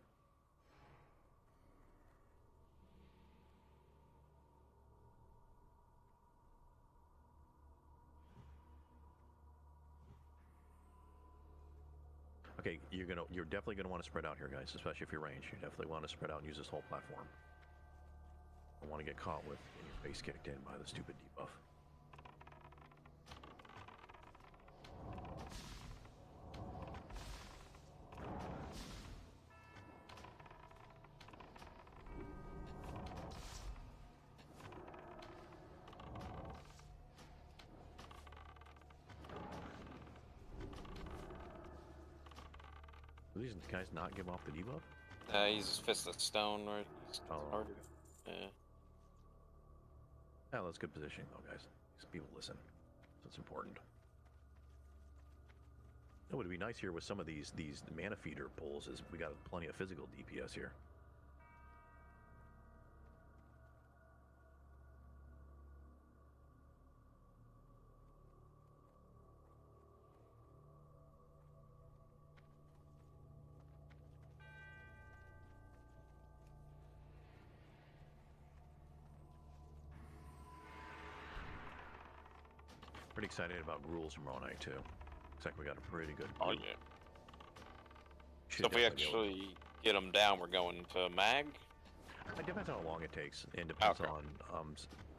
Okay, you're definitely gonna want to spread out here, guys, especially if you're ranged. You definitely want to spread out and use this whole platform. Don't want to get caught with getting your face kicked in by the stupid debuff. Do these guys not give off the debuff? He uses Fist of Stone, right? Oh. Harder. Yeah. Yeah, that's good positioning, though, guys. These people listen. So it's important. What would be nice here with some of these mana feeder pulls is we got plenty of physical DPS here. Pretty excited about Gruels tomorrow night too. Looks like we got a pretty good group. Oh yeah. So if we actually get them down, we're going to mag? It depends on how long it takes, and depends Okay. on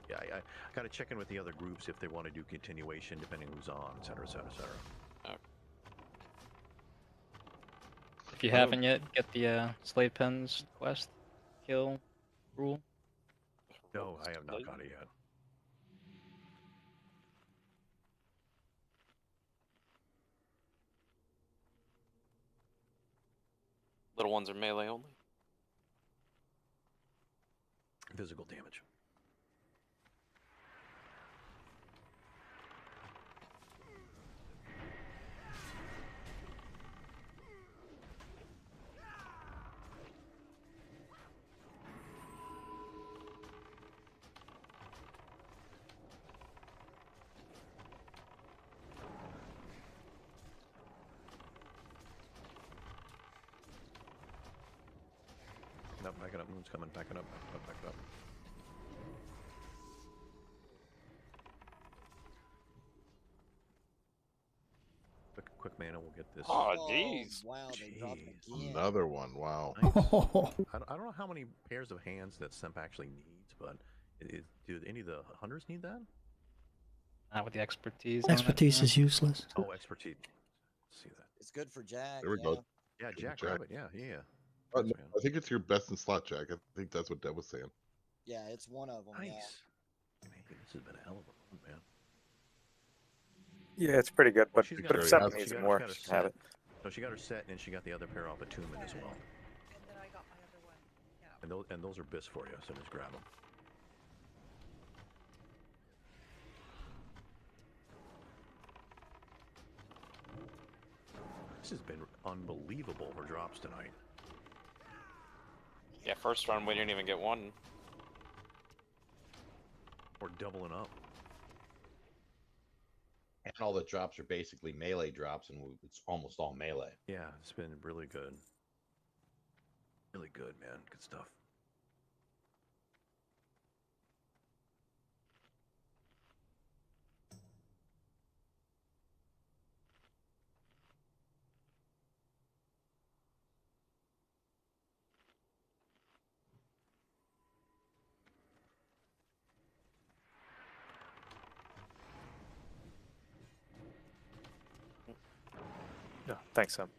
yeah, I got to check in with the other groups if they want to do continuation, depending who's on, etc., etc., etc. Okay. If you haven't yet, get the Slave Pens quest, kill, rule. No, I have not got it yet. Little ones are melee only. Physical damage. No, back it up. Moon's coming. Back it up. Back it up. Quick mana. We'll get this. Oh, jeez. Wow, they dropped again. Another one. Wow. Nice. I don't know how many pairs of hands that Semp actually needs, but do any of the hunters need that? Not with the expertise. on it, Expertise no. is useless. Oh, expertise. See that? It's good for Jack. There we yeah. go. Yeah, Good Jack Jack. Rabbit. Yeah. No, Man. I think it's your best in slot, Jack. I think that's what Deb was saying. Yeah, it's one of them. Nice. Yeah. Man, this has been a hell of a run, man. Yeah, it's pretty good, Well, but, she's but got if her- something she needs got- more, she got her she can have set. it. No, she got her set, and she got the other pair off attunement as well. And then I got my other one. Yeah. And those are bis for you, so just grab them. This has been unbelievable for drops tonight. Yeah, first run we didn't even get one. We're doubling up. And all the drops are basically melee drops, and it's almost all melee. Yeah, it's been really good. Really good, man. Good stuff. No, thanks, Sam.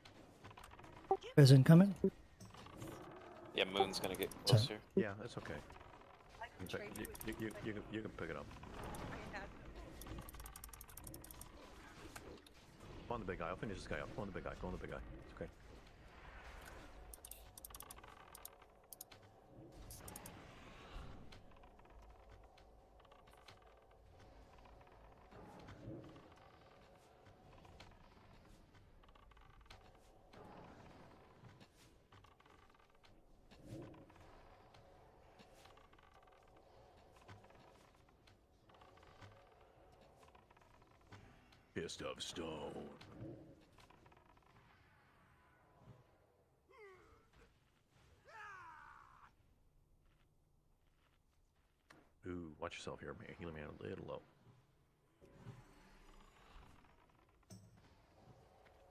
Is incoming? Yeah, Moon's gonna get So- closer. Yeah, that's okay. I can In fact, trade with you can pick it up. I can Go on the big guy. I'll finish this guy up. Go on the big guy. Go on the big guy. It's okay. Fist of stone. Ooh, watch yourself here, man. Healing man a little low.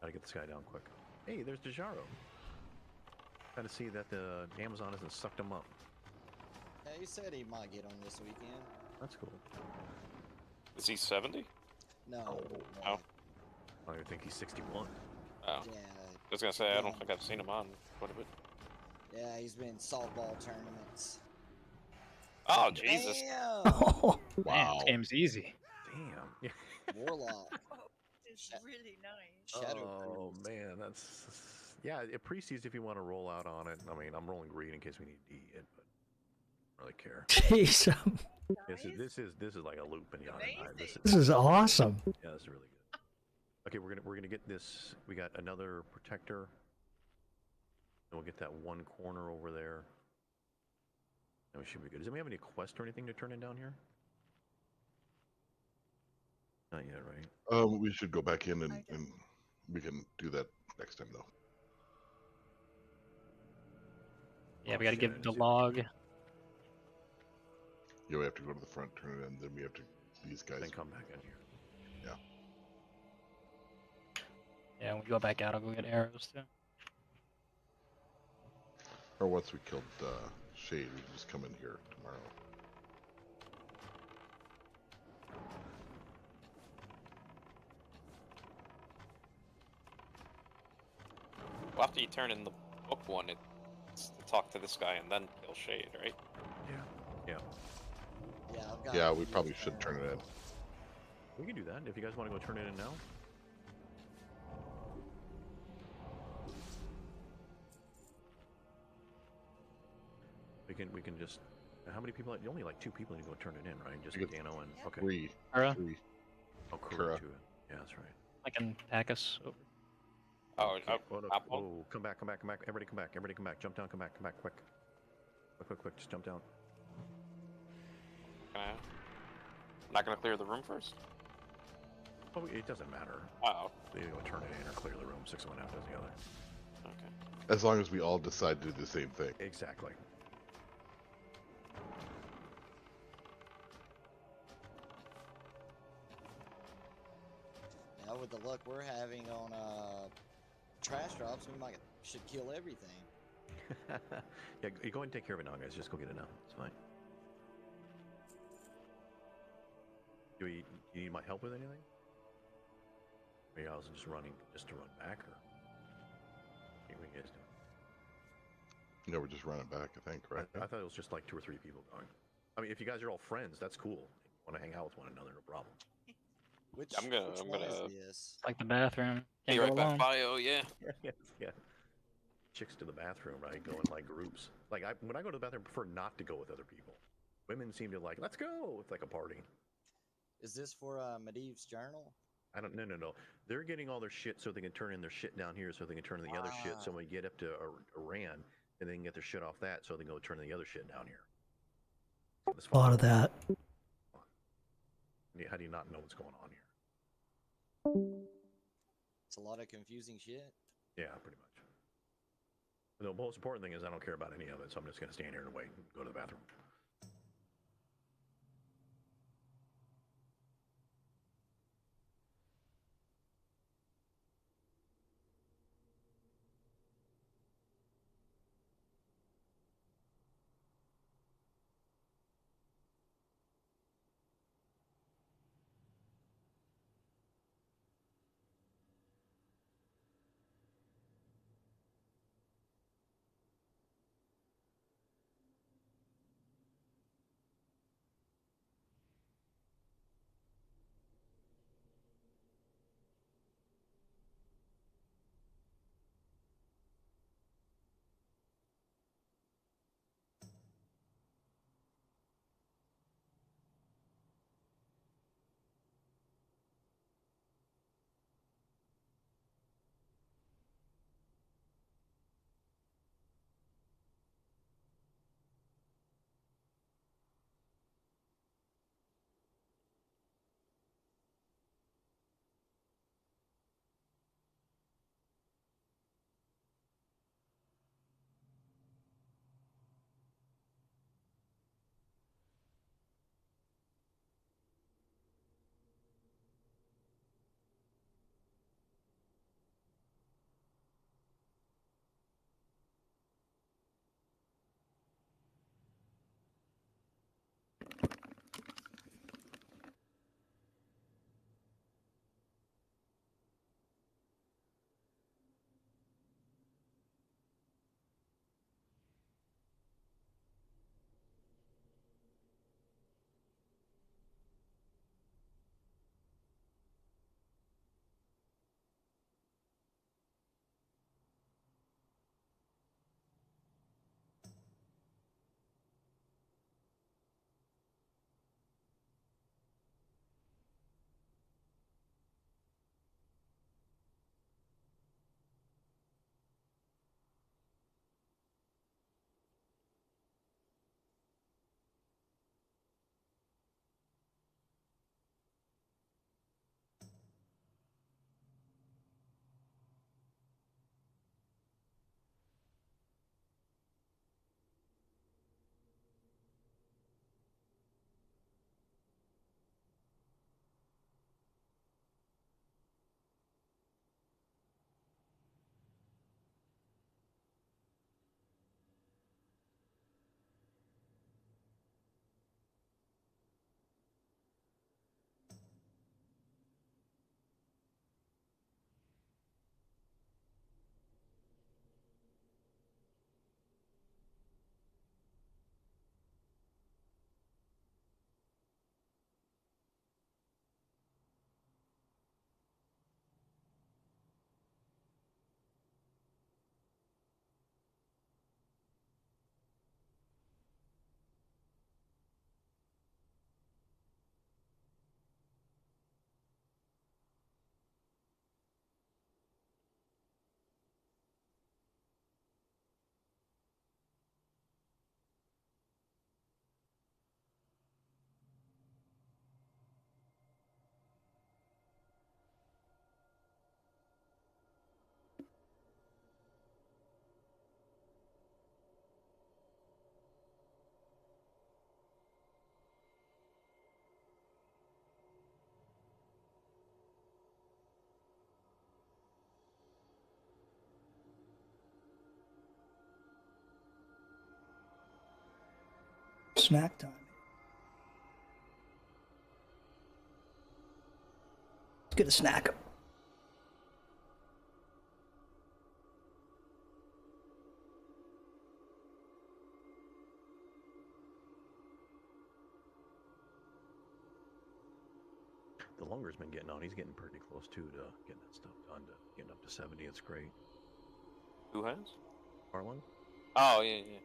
Gotta get this guy down quick. Hey, there's Dejaro. Gotta see that the Amazon hasn't sucked him up. Yeah, he said he might get on this weekend. That's cool. Is he 70? No. Oh. I don't think he's 61. Oh. Yeah. I was gonna say, I don't think I've seen him on quite a bit. Yeah, he's been softball tournaments. Oh, Jesus. Damn! Oh, Man, this game's easy. Damn. Warlock. It's really nice. Shadow Oh, Priest. man, that's... Yeah, it pre-sees if you want to roll out on it. I mean, I'm rolling green in case we need to eat it, but I don't really care. jeez. This is like a loop in the other night. This is awesome. Yeah, this is really good. Okay, we're gonna get this. We got another protector. And we'll get that one corner over there. And we should be good. Does anybody have any quest or anything to turn in down here? Not yet, right? We should go back in and we can do that next time though. Yeah, we gotta give the log. Yeah, we have to go to the front, turn it in, then we have to these guys. Then come back in here. Yeah. Yeah, when we go back out, I'll go get arrows too. Or once we killed Shade, we can just come in here tomorrow. Well, after you turn in the book one, it's to talk to this guy and then kill Shade, right? Yeah. Yeah, I've got Yeah, we probably should turn it in. We can do that if you guys want to go turn it in now. We can just. How many people? Only like 2 people need to go turn it in, right? Just Dano and okay. 3. Kura? 3. Oh, Kura. Kura too. Yeah, that's right. I can pack us over. Oh, Oh, come back. Everybody come back. Jump down, come back, quick. Quick, just jump down. Can I? I'm not gonna clear the room first? Oh, it doesn't matter. Uh-oh. They go turn it in or clear the room. 6 of one, half does the other. Okay. As long as we all decide to do the same thing. Exactly. Now with the luck we're having on trash drops, we should kill everything. Yeah, you go ahead and take care of it now, guys. Just go get it now. It's fine. Do you need my help with anything? Or you guys just running just to run back, or what are you guys doing? No, we're just running back, I think, right? I thought it was just like 2 or 3 people going. I mean, if you guys are all friends, that's cool. Want to hang out with one another, no problem. Which I'm gonna is this? Like the bathroom. be Can't right go back alone. bio, yeah. Yeah. Chicks to the bathroom, right? Go in like groups. Like when I go to the bathroom, I prefer not to go with other people. Women seem to like, let's go. It's like a party. Is this for Medivh's journal? I don't. No. They're getting all their shit so they can turn in their shit down here, so they can turn in the other shit. So when we get up to Iran, and they can get their shit off that, so they can go turn in the other shit down here. A lot of that. How do you not know what's going on here? It's a lot of confusing shit. Yeah, pretty much. The most important thing is I don't care about any of it, so I'm just gonna stand here and wait and go to the bathroom. snack time. Let's get a snack. The longer's been getting on. He's getting pretty close too to getting that stuff done. To getting up to 70, it's great. Who has? Harlan? Oh, yeah, yeah.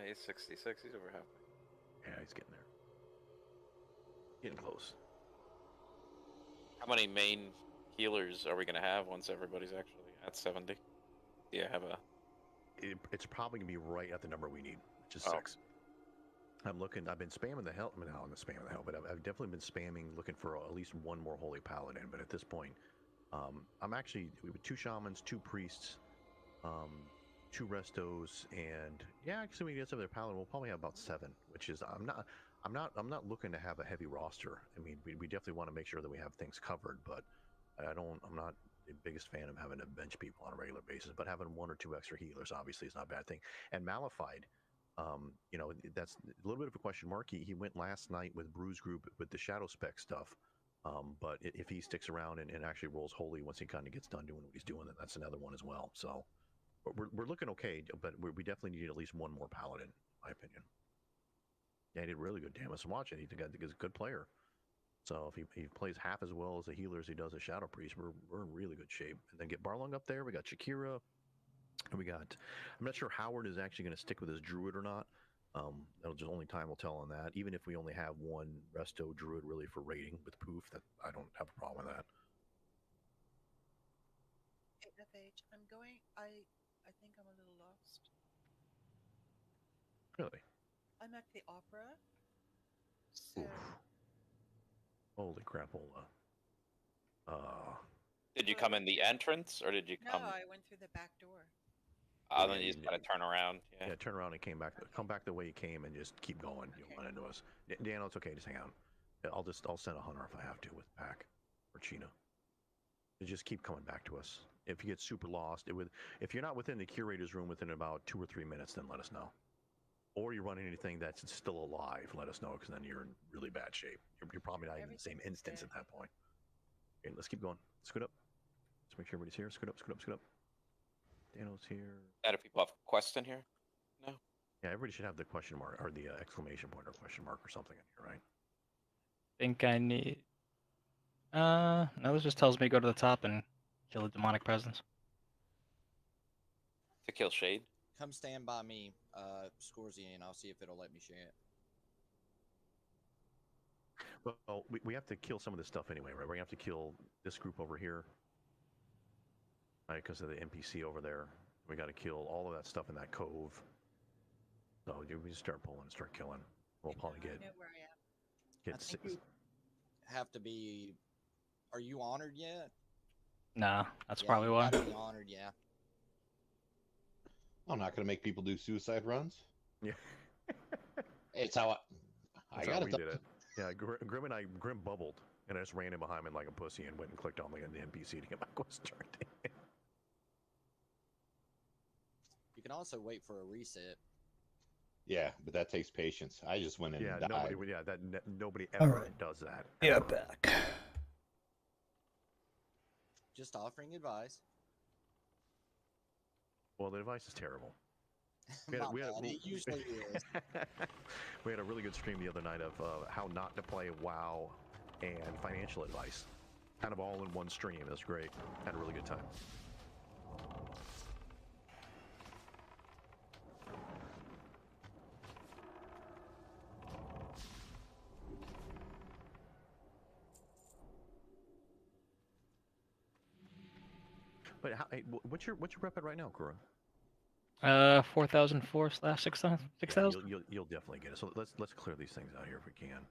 He's 66. He's over halfway. Yeah, he's getting there. Getting close. How many main healers are we going to have once everybody's actually at 70? Do you have a... It's probably going to be right at the number we need, which is 6. I'm looking. I've been spamming the hell. I mean, I'm not spamming the hell, but I've definitely been spamming, looking for at least one more holy paladin. But at this point, I'm actually we have 2 shamans, 2 priests, 2 restos, and yeah, actually, when we get some of their paladin, we'll probably have about 7. Which is I'm not looking to have a heavy roster. I mean, we definitely want to make sure that we have things covered, but I'm not the biggest fan of having to bench people on a regular basis. But having 1 or 2 extra healers obviously is not a bad thing. And Malified. You know, that's a little bit of a question mark. He went last night with Bruise Group with the Shadow Spec stuff. But if he sticks around and actually rolls Holy once he kind of gets done doing what he's doing, then that's another one as well. So we're looking okay, but we definitely need at least 1 more Paladin, in my opinion. Yeah, he did really good damage. Watching, he's a good player. So if he plays half as well as a healer as he does a Shadow Priest, we're in really good shape. And then get Barlong up there. We got Shakira. And we got, I'm not sure Howard is actually going to stick with his druid or not. That'll just only time will tell on that. Even if we only have 1 resto druid really for raiding with poof, that I don't have a problem with that. Hey, FH, I think I'm a little lost. Really? I'm at the opera. So. Oof. Holy crapola. Did you come in the entrance or did you come? No, I went through the back door. Then you just gotta turn around. Yeah. Yeah, turn around and come back the way you came and just keep going. You'll run into us. Daniel, it's okay. Just hang on. I'll send a hunter if I have to with Pack or Chino. Just keep coming back to us. If you get super lost, if you're not within the curator's room within about 2 or 3 minutes, then let us know. Or you run anything that's still alive, let us know, because then you're in really bad shape. You're probably not even in the same instance at that point. Okay, let's keep going. Scoot up. Let's make sure everybody's here. Scoot up, scoot up, scoot up. Dano's here. Do people have quests in here? No. Yeah, everybody should have the question mark or the exclamation point or question mark or something in here, right? Think I need. No, this just tells me go to the top and kill the demonic presence. To kill Shade? Come stand by me, Scorzy, and I'll see if it'll let me share it. Well, we have to kill some of this stuff anyway, right? We're going to have to kill this group over here. Right, because of the NPC over there. We got to kill all of that stuff in that cove. So we just start pulling and start killing. We'll probably get... I know where I am. I think you have to be... Are you honored yet? Nah, that's Yeah, probably you why. gotta be honored, yeah. I'm not going to make people do suicide runs. Yeah. It's how That's how we did it. Yeah, Grim bubbled, and I just ran in behind him like a pussy and went and clicked on the NPC to get my quest turned in. You can also wait for a reset. Yeah, but that takes patience. I just went in and died. Nobody ever does that. Yeah, back. Just offering advice. Well, the advice is terrible. It usually is. We had a really good stream the other night of how not to play WoW and financial advice. Kind of all in one stream. It was great. Had a really good time. But what's your rep at right now, Kura? 4,004/6,000. You'll definitely get it. So let's clear these things out here if we can,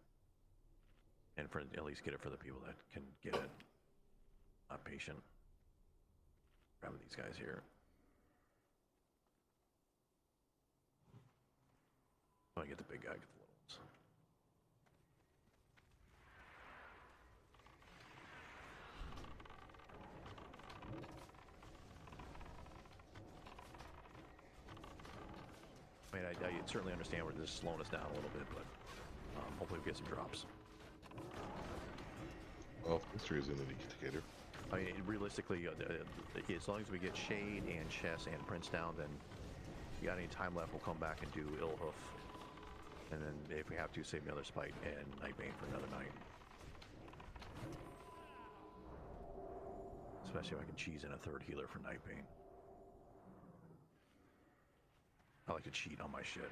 and for at least get it for the people that can get it. Not patient. Grabbing these guys here. Oh, I get the big guy, get the little ones. I mean, I certainly understand where this is slowing us down a little bit, but hopefully we get some drops. Well, history is an indicator. I mean, realistically, as long as we get Shade and Chess and Prince down, then if we got any time left, we'll come back and do Illhoof. And then if we have to, save another Spite and Nightbane for another night. Especially if I can cheese in a third healer for Nightbane. I like to cheat on my shit.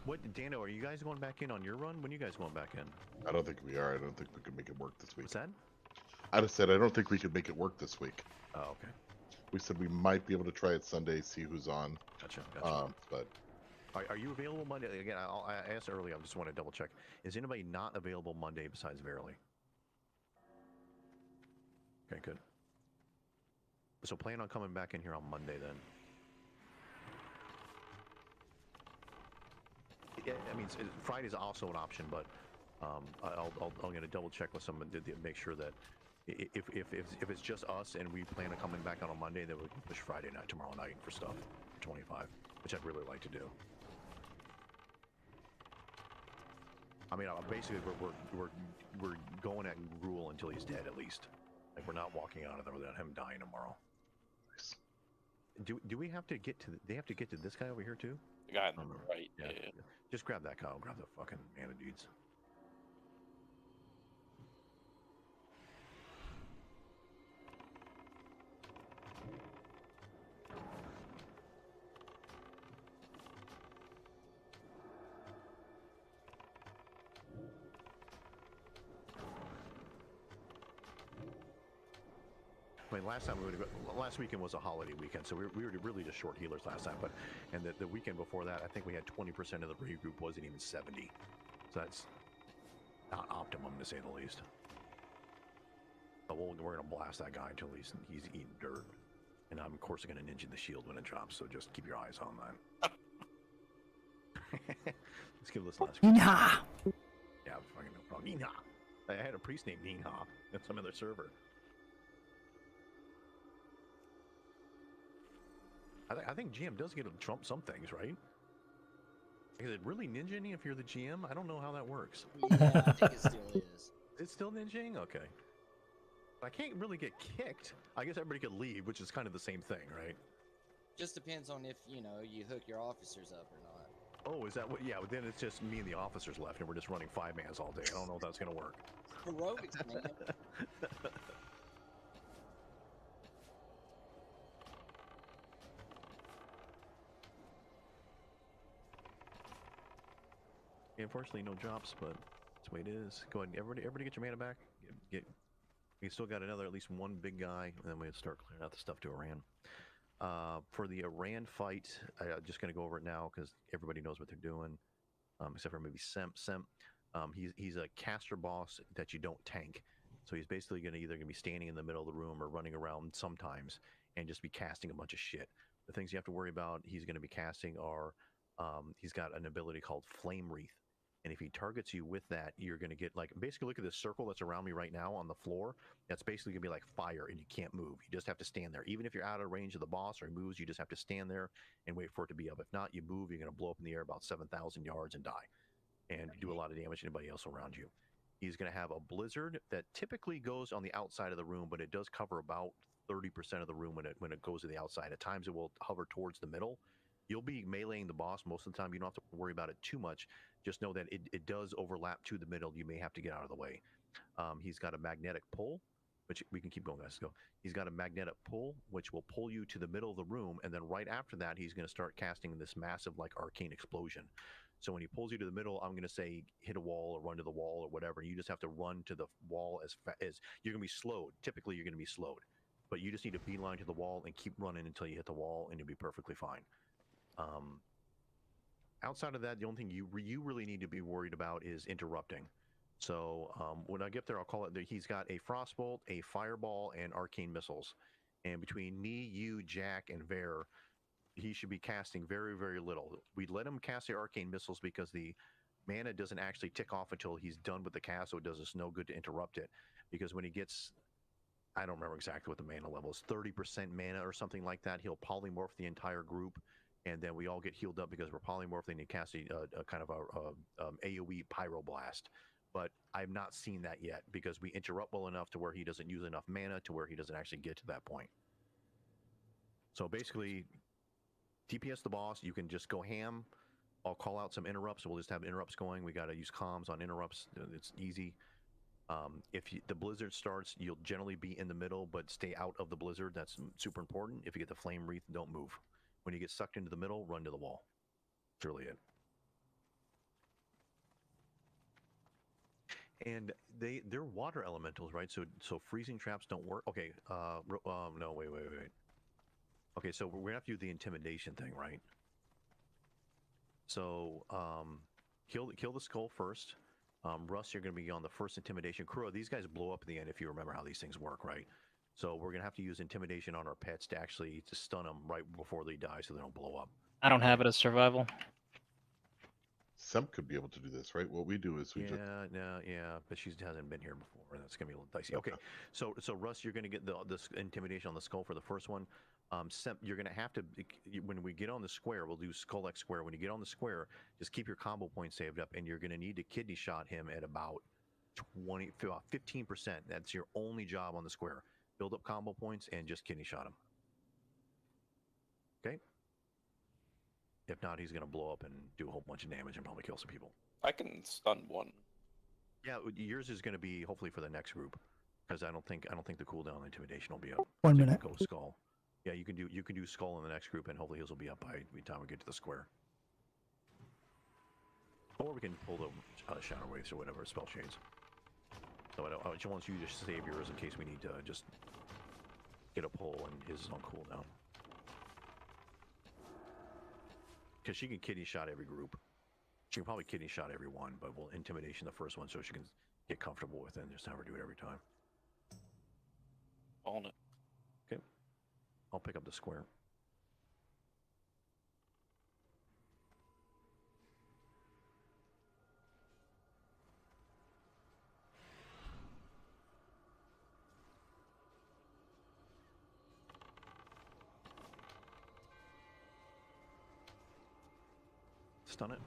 What, Dano, are you guys going back in on your run? When are you guys going back in? I don't think we are. I don't think we can make it work this week. What's that? I just said I don't think we could make it work this week. Oh, okay. We said we might be able to try it Sunday, see who's on. Gotcha. But are you available Monday? Again, I asked earlier. I just want to double check. Is anybody not available Monday besides Verily? Okay, good. So plan on coming back in here on Monday then. Yeah, I mean, Friday's also an option, but I'm going to double check with someone to make sure that if it's just us and we plan on coming back on a Monday, then we can push Friday night, tomorrow night for stuff for 25, which I'd really like to do. I mean, basically we're going at Gruul until he's dead, at least. Like, we're not walking out of there without him dying tomorrow. Nice. Do we have to get to? They have to get to this guy over here too? The guy on the right. Yeah. Just grab that cow. Grab the fucking mana dudes. I mean, last weekend was a holiday weekend, so we were really just short healers last time. But the weekend before that, I think we had 20% of the raid group wasn't even 70, so that's not optimum to say the least. But we're gonna blast that guy until he's eating dirt, and I'm of course gonna ninja the shield when it drops. So just keep your eyes on that. Let's give this last. Nah. Yeah, fucking no problem. Nina. I had a priest named Nina at some other server. I think GM does get to trump some things, right? Is it really ninjing if you're the GM? I don't know how that works. Yeah, I think it still is. It's still ninjing? Okay. I can't really get kicked. I guess everybody could leave, which is kind of the same thing, right? Just depends on if, you know, you hook your officers up or not. Oh, is that what? Yeah, but then it's just me and the officers left, and we're just running 5-mans all day. I don't know if that's going to work. Heroics, man. Unfortunately, no drops, but that's the way it is. Go ahead, everybody get your mana back. We still got at least one big guy, and then we start clearing out the stuff to Iran. For the Iran fight, I'm just going to go over it now because everybody knows what they're doing, except for maybe Semp. He's a caster boss that you don't tank, so he's basically either going to be standing in the middle of the room or running around sometimes and just be casting a bunch of shit. The things you have to worry about he's going to be casting are he's got an ability called Flame Wreath. And if he targets you with that, you're going to get, like, basically look at this circle that's around me right now on the floor. That's basically going to be like fire, and you can't move. You just have to stand there. Even if you're out of range of the boss or he moves, you just have to stand there and wait for it to be up. If not, you move, you're going to blow up in the air about 7,000 yards and die and do a lot of damage to anybody else around you. He's going to have a blizzard that typically goes on the outside of the room, but it does cover about 30% of the room when it goes to the outside. At times, it will hover towards the middle. You'll be meleeing the boss most of the time. You don't have to worry about it too much. Just know that it does overlap to the middle. You may have to get out of the way. He's got a magnetic pull, which we can keep going, guys. Go. He's got a magnetic pull, which will pull you to the middle of the room. And then right after that, he's going to start casting this massive, like, arcane explosion. So when he pulls you to the middle, I'm going to say hit a wall or run to the wall or whatever. You just have to run to the wall as you're going to be slowed. Typically, you're going to be slowed. But you just need to beeline to the wall and keep running until you hit the wall, and you'll be perfectly fine. Outside of that, the only thing you really need to be worried about is interrupting. So when I get there, I'll call it. He's got a Frostbolt, a Fireball, and Arcane Missiles. And between me, you, Jack, and Ver, he should be casting very, very little. We let him cast the Arcane Missiles because the mana doesn't actually tick off until he's done with the cast, so it does us no good to interrupt it. Because when he gets I don't remember exactly what the mana level is, 30% mana or something like that. He'll polymorph the entire group, and then we all get healed up because we're polymorphing and casting a kind of a AoE pyroblast. But I've not seen that yet because we interrupt well enough to where he doesn't use enough mana to where he doesn't actually get to that point. So basically, DPS the boss, you can just go ham. I'll call out some interrupts. We'll just have interrupts going. We got to use comms on interrupts. It's easy. If the blizzard starts, you'll generally be in the middle, but stay out of the blizzard. That's super important. If you get the flame wreath, don't move. When you get sucked into the middle, run to the wall. That's really it. And they're water elementals, right? So freezing traps don't work. Okay. No, wait. Okay, so we're gonna have to do the intimidation thing, right? So kill the skull first. Russ, you're going to be on the first intimidation. Kuro, these guys blow up at the end if you remember how these things work, right? So we're going to have to use intimidation on our pets to actually stun them right before they die so they don't blow up. I don't have it as survival. Semp could be able to do this, right? What we do is we just... Yeah, but she hasn't been here before, and that's going to be a little dicey. Okay, so Russ, you're going to get this intimidation on the skull for the first one. Semp, you're going to have to, when we get on the square, we'll do Skull X square. When you get on the square, just keep your combo points saved up, and you're going to need to kidney shot him at about 15%. That's your only job on the square. Build up combo points and just kidney shot him. Okay? If not, he's going to blow up and do a whole bunch of damage and probably kill some people. I can stun one. Yeah, yours is going to be hopefully for the next group, because I don't think the cooldown intimidation will be up. 1 So minute. Go skull. Yeah, you can do skull in the next group, and hopefully his will be up by the time we get to the square. Or we can pull the shadow waves or whatever spell shades. So I just want you to save yours in case we need to just get a pull and his is on cooldown. Because she can kidney shot every group. She can probably kidney shot every one, but we'll intimidation the first one so she can get comfortable with it and just have her do it every time. On it. Okay. I'll pick up the square. Stun it.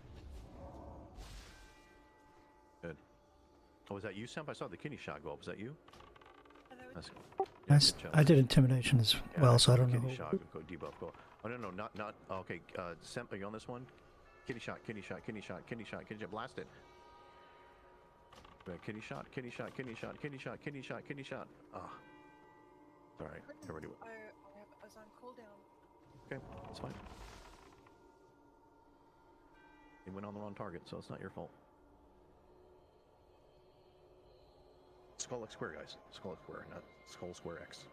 Good. Oh, was that you, Semp? I saw the kidney shot go up. Was that you? That's cool. Yeah, good job. I did intimidation as well, so I don't know. Kidney shot, go debuff, go. Oh no, not. Okay, Semp, are you on this one? Kidney shot, blast it. Kidney shot. Ah. All right, everybody. I was on cooldown. Okay, that's fine. You went on the wrong target, so it's not your fault. Skull X square, guys. Skull X square, not Skull Square X.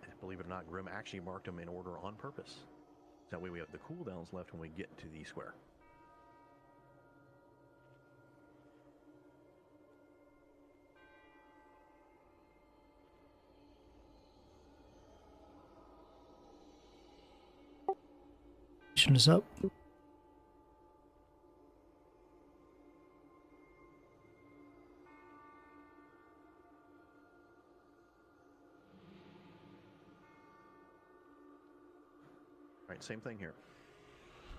And believe it or not, Grim actually marked them in order on purpose. That way we have the cooldowns left when we get to the square. Is up. Alright, same thing here.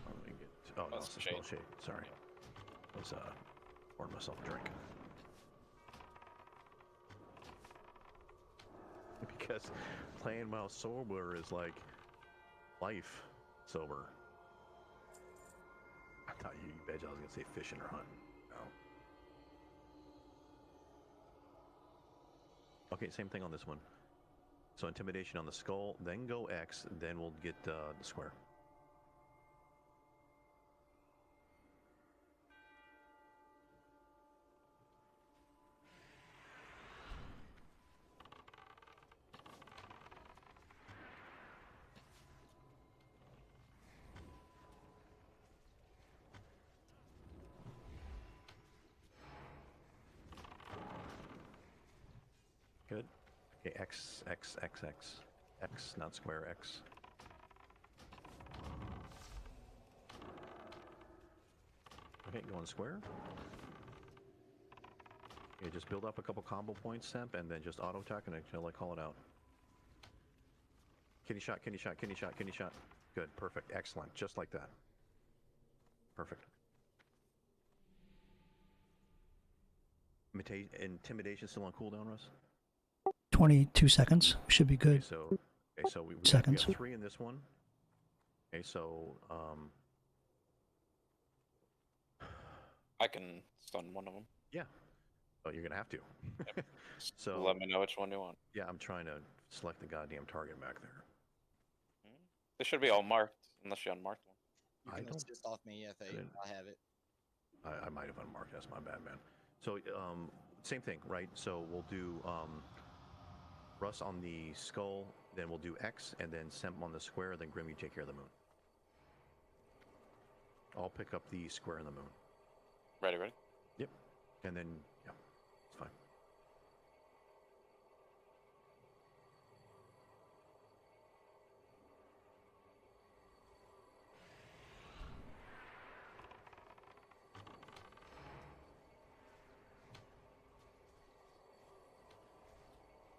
Let me get, oh no, it's a spell shade. Sorry. I was pouring myself a drink. Because playing while sober is like life sober. I thought you bet I was gonna say fishing or hunting. No. Okay, same thing on this one. So intimidation on the skull, then go X, then we'll get the square. Good. Okay, X, not square, X. Okay, go on square. Yeah, just build up a couple combo points, Semp, and then just auto attack until I call it out. Kitty shot, kitty shot, kitty shot, kitty shot. Good, perfect, excellent, just like that. Perfect. Intimidation still on cooldown, Russ? 22 seconds. Should be good. Okay, so we Seconds. got 3 in this one. Okay, so I can stun one of them. yeah. Oh, you're gonna have to. Yep. So let me know which one you want. Yeah, I'm trying to select the goddamn target back there. They should be all marked, unless you unmarked one. You can assist off me if I have it. I might have unmarked. That's my bad, man. So same thing, right? So we'll do Russ on the skull, then we'll do X, and then Semp on the square, then Grim, you take care of the moon. I'll pick up the square and the moon. Ready? Yep. And then, yeah, it's fine.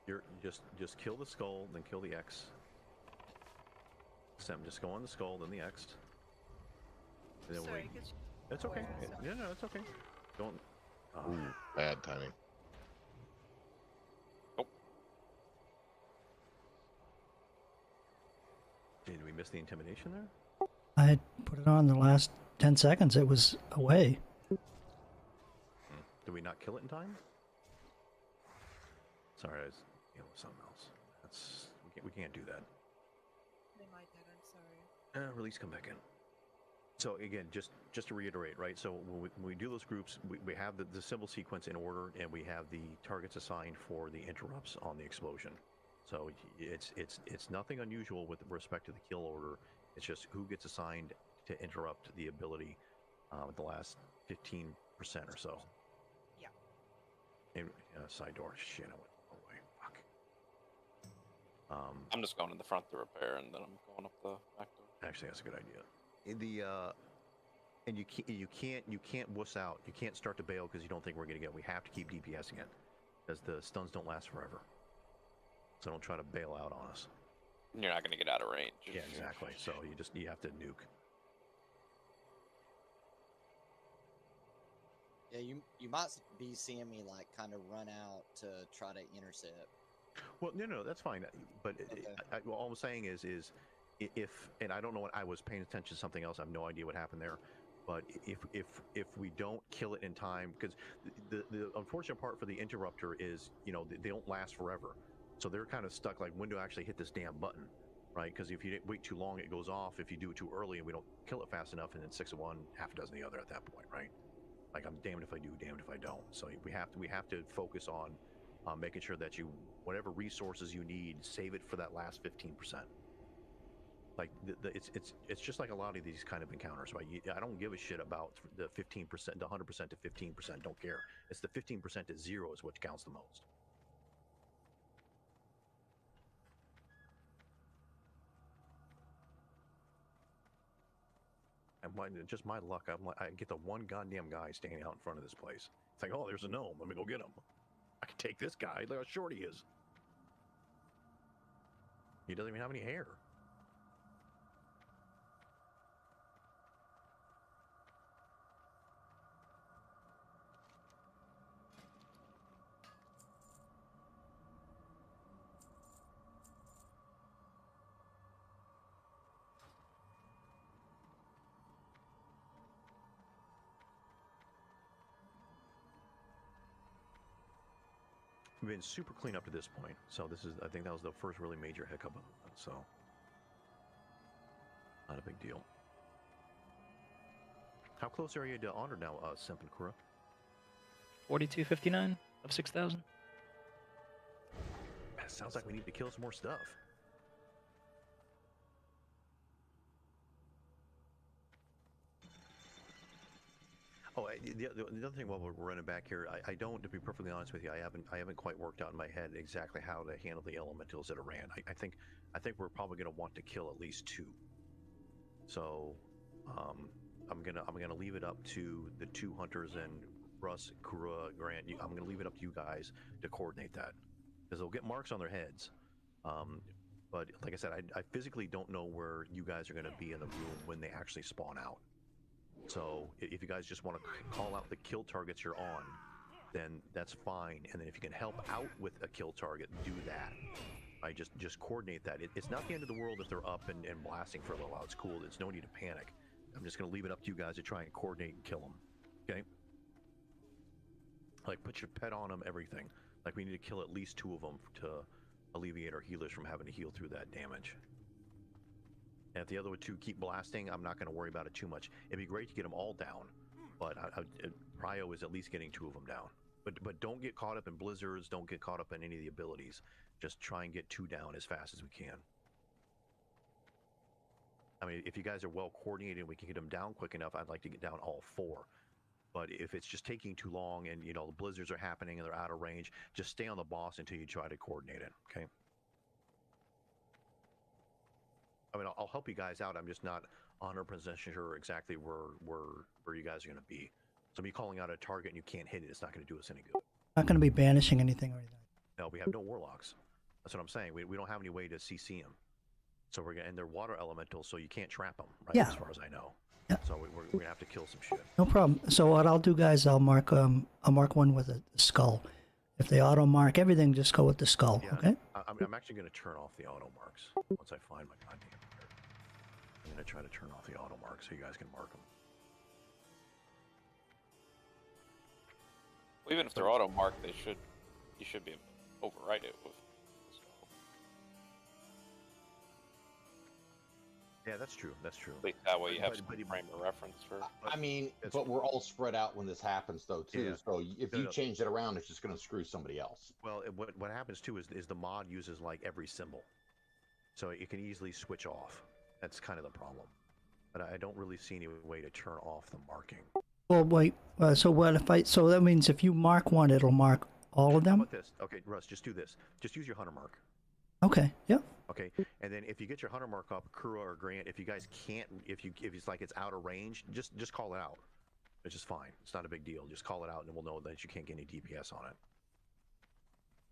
You're just kill the skull, then kill the X. Sem, just go on the skull, then the X. And then Sorry, wait. It's okay. No, it's okay. Don't. Ooh, bad timing. Oh. Did we miss the intimidation there? I had put it on the last 10 seconds. It was away. Did we not kill it in time? Sorry, I was dealing with something else. We can't do that. They might have. I'm sorry. Release, come back in. So again, just to reiterate, right? So when we do those groups, we have the symbol sequence in order, and we have the targets assigned for the interrupts on the explosion. So it's nothing unusual with respect to the kill order. It's just who gets assigned to interrupt the ability with the last 15% or so. Yeah. And, side door. Shit, I went the wrong way. Fuck. I'm just going in the front to repair, and then I'm going up the back door. Actually, that's a good idea. And you can't wuss out. You can't start to bail because you don't think we're gonna get. We have to keep DPSing it because the stuns don't last forever. So don't try to bail out on us. You're not gonna get out of range. Yeah, exactly. So you have to nuke. Yeah, you might be seeing me like kind of run out to try to intercept. Well, no, that's fine. But Okay. all I'm saying is if, and I don't know what, I was paying attention to something else. I have no idea what happened there. But if we don't kill it in time, because the unfortunate part for the interrupter is, they don't last forever. So they're kind of stuck, like, when do I actually hit this damn button, right? Because if you wait too long, it goes off. If you do it too early and we don't kill it fast enough, and then 6 of one, half a dozen the other at that point, right? Like, I'm damned if I do, damned if I don't. So we have to focus on making sure that whatever resources you need, save it for that last 15%. Like it's just like a lot of these kind of encounters, right? I don't give a shit about the 15%, the 100% to 15%. Don't care. It's the 15% to 0 is what counts the most. And just my luck, I get the one goddamn guy standing out in front of this place. It's like, oh, there's a gnome. Let me go get him. I can take this guy. Look how short he is. He doesn't even have any hair. We've been super clean up to this point, so I think that was the first really major hiccup, so not a big deal. How close are you to honor now, Semp and Kura? 4259 of 6,000. Sounds like we need to kill some more stuff. Oh, the other thing while we're running back here, I don't, to be perfectly honest with you, I haven't quite worked out in my head exactly how to handle the elementals that are ran. I think we're probably going to want to kill at least 2. So I'm gonna leave it up to the 2 hunters and Russ, Kura, Grant, I'm going to leave it up to you guys to coordinate that, because they'll get marks on their heads. But like I said, I physically don't know where you guys are going to be in the room when they actually spawn out. So if you guys just want to call out the kill targets you're on, then that's fine. And then if you can help out with a kill target, do that. I just coordinate that. It's not the end of the world if they're up and blasting for a little while. It's cool. There's no need to panic. I'm just going to leave it up to you guys to try and coordinate and kill them. Okay? Like, put your pet on them, everything. Like, we need to kill at least 2 of them to alleviate our healers from having to heal through that damage. And if the other 2 keep blasting, I'm not going to worry about it too much. It'd be great to get them all down, but prio is at least getting 2 of them down. But don't get caught up in blizzards. Don't get caught up in any of the abilities. Just try and get 2 down as fast as we can. I mean, if you guys are well coordinated and we can get them down quick enough, I'd like to get down all 4. But if it's just taking too long and, you know, the blizzards are happening and they're out of range, just stay on the boss until you try to coordinate it, okay? I mean, I'll help you guys out. I'm just not 100% sure exactly where you guys are going to be. So me calling out a target and you can't hit it, it's not going to do us any good. Not going to be banishing anything or anything. No, we have no warlocks. That's what I'm saying. We don't have any way to CC them. So we're gonna, and they're water elementals, so you can't trap them, right? Yeah. As far as I know. Yeah. So we're gonna have to kill some shit. No problem. So what I'll do, guys, I'll mark one with a skull. If they auto mark everything, just go with the skull. Yeah, Okay. I'm actually gonna turn off the auto marks once I find my goddamn card. I'm gonna try to turn off the auto marks so you guys can mark them. Well, even if they're auto marked, you should be able to overwrite it with. Yeah, that's true. That's true. At least that way you have some But- frame of reference for. I mean, but we're all spread out when this happens, though, too. Yeah. So if you No. change it around, it's just going to screw somebody else. Well, what happens too is the mod uses like every symbol, so it can easily switch off. That's kind of the problem. But I don't really see any way to turn off the marking. Well, wait. So what if I? So that means if you mark one, it'll mark all of How them. about this? Okay, Russ, just do this. Just use your hunter mark. Okay. Yep. Okay, and then if you get your hunter mark up, Kura or Grant, if you guys can't, if it's like it's out of range, just call it out. It's just fine. It's not a big deal. Just call it out, and we'll know that you can't get any DPS on it.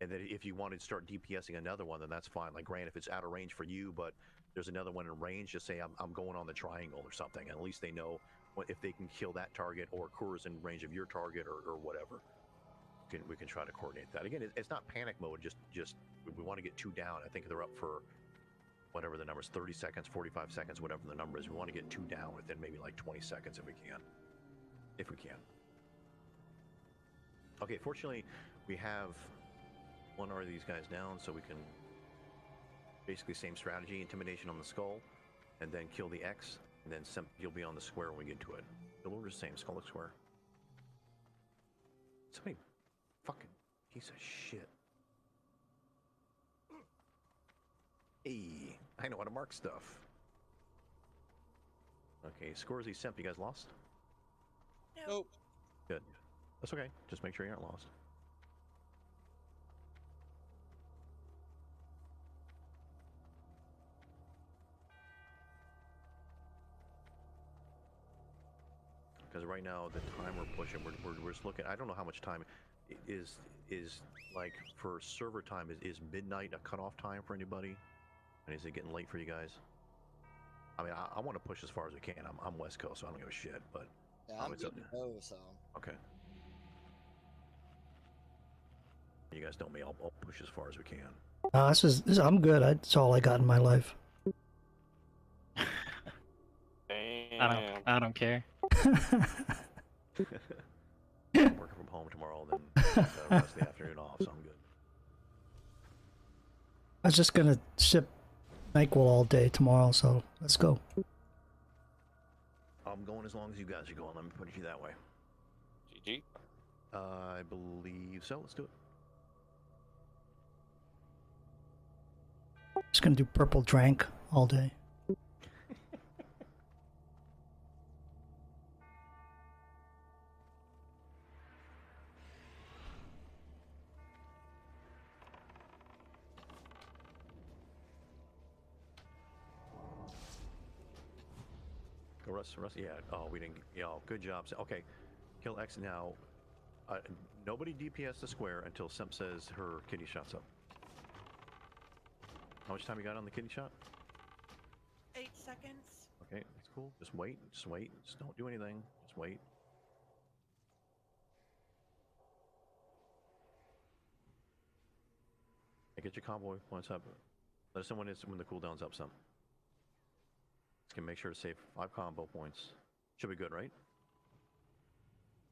And then if you want to start DPSing another one, then that's fine. Like Grant, if it's out of range for you, but there's another one in range, just say I'm going on the triangle or something, and at least they know if they can kill that target, or Kura's in range of your target, or whatever. We can try to coordinate that. Again, it's not panic mode. Just we want to get 2 down. I think they're up for whatever the number is, 30 seconds, 45 seconds, whatever the number is. We want to get 2 down within maybe like 20 seconds if we can. If we can. Okay, fortunately, we have 1 of these guys down, so we can basically same strategy: intimidation on the skull, and then kill the X, and then you'll be on the square when we get to it. The order's the same: skull looks square. Somebody fucking piece of shit. Hey, I know how to mark stuff. Okay, Scorzy Simp, you guys lost? Nope. Good. That's okay. Just make sure you aren't lost. Because right now, the time we're pushing, we're just looking. I don't know how much time is like for server time. Is midnight a cutoff time for anybody? And is it getting late for you guys? I mean, I want to push as far as we can. I'm West Coast, so I don't give a shit. But Yeah, I'm it's good up to to- go, so. Okay. You guys know me. I'll push as far as we can. I'm good. That's all I got in my life. Damn. I don't care. I'm working from home tomorrow, then the rest of the afternoon off, so I'm good. I was just gonna sip NyQuil all day tomorrow, so let's go. I'm going as long as you guys are going. Let me put it to you that way. GG. I believe so. Let's do it. Just gonna do purple drank all day. Russ, yeah. Oh, we didn't. Yeah, good job. Okay, kill X now. Nobody DPS the square until Semp says her kidney shot's up. How much time you got on the kidney shot? 8 seconds. Okay, that's cool. Just wait. Just wait. Just don't do anything. Just wait. Hey, get your combo points up. Let us know when the cooldown's up some. Just gonna make sure to save 5 combo points. Should be good, right?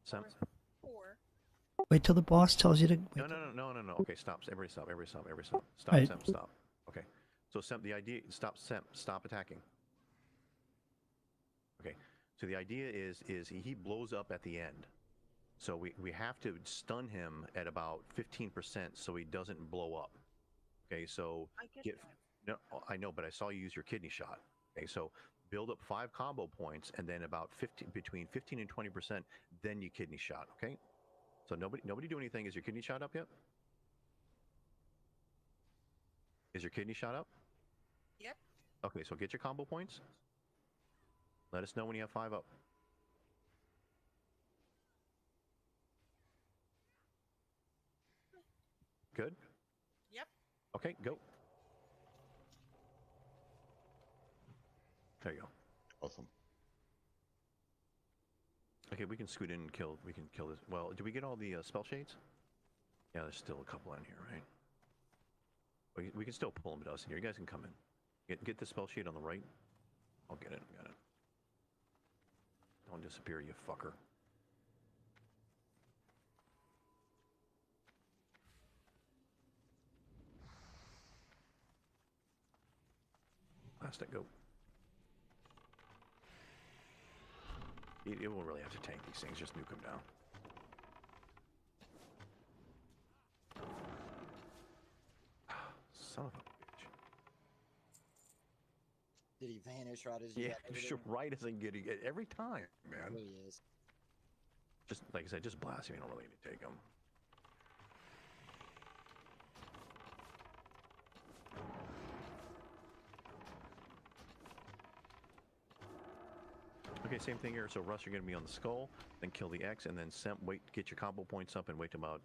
Semp? 4. Wait till the boss tells you to. No. Okay, stop. Everybody stop. Stop, Right. Semp, stop. Okay. So Semp, the idea, stop attacking. Okay. So the idea is he blows up at the end. So we have to stun him at about 15% so he doesn't blow up. Okay, so I get that. no, I know, but I saw you use your kidney shot. Okay, so build up 5 combo points and then about between 15 and 20%, then you kidney shot. Okay. So nobody do anything. Is your kidney shot up yet? Is your kidney shot up? Yep. Okay, so get your combo points. Let us know when you have 5 up. Good? Yep. Okay, go. There you go. Awesome. Okay, we can scoot in and kill. We can kill this. Well, do we get all the spell shades? Yeah, there's still a couple in here, right? We can still pull them to us in here. You guys can come in. Get the spell shade on the right. I'll get it. Got it. Don't disappear, you fucker. Plastic, go. It won't really have to tank these things, just nuke them down. Son of a bitch. Did he vanish right as you Yeah, got over sure, there? right as I'm getting it every time, man. There he is. Just like I said, just blast him. You don't really need to take him. Okay, same thing here. So Russ, you're gonna be on the skull, then kill the X, and then wait, get your combo points up, and wait about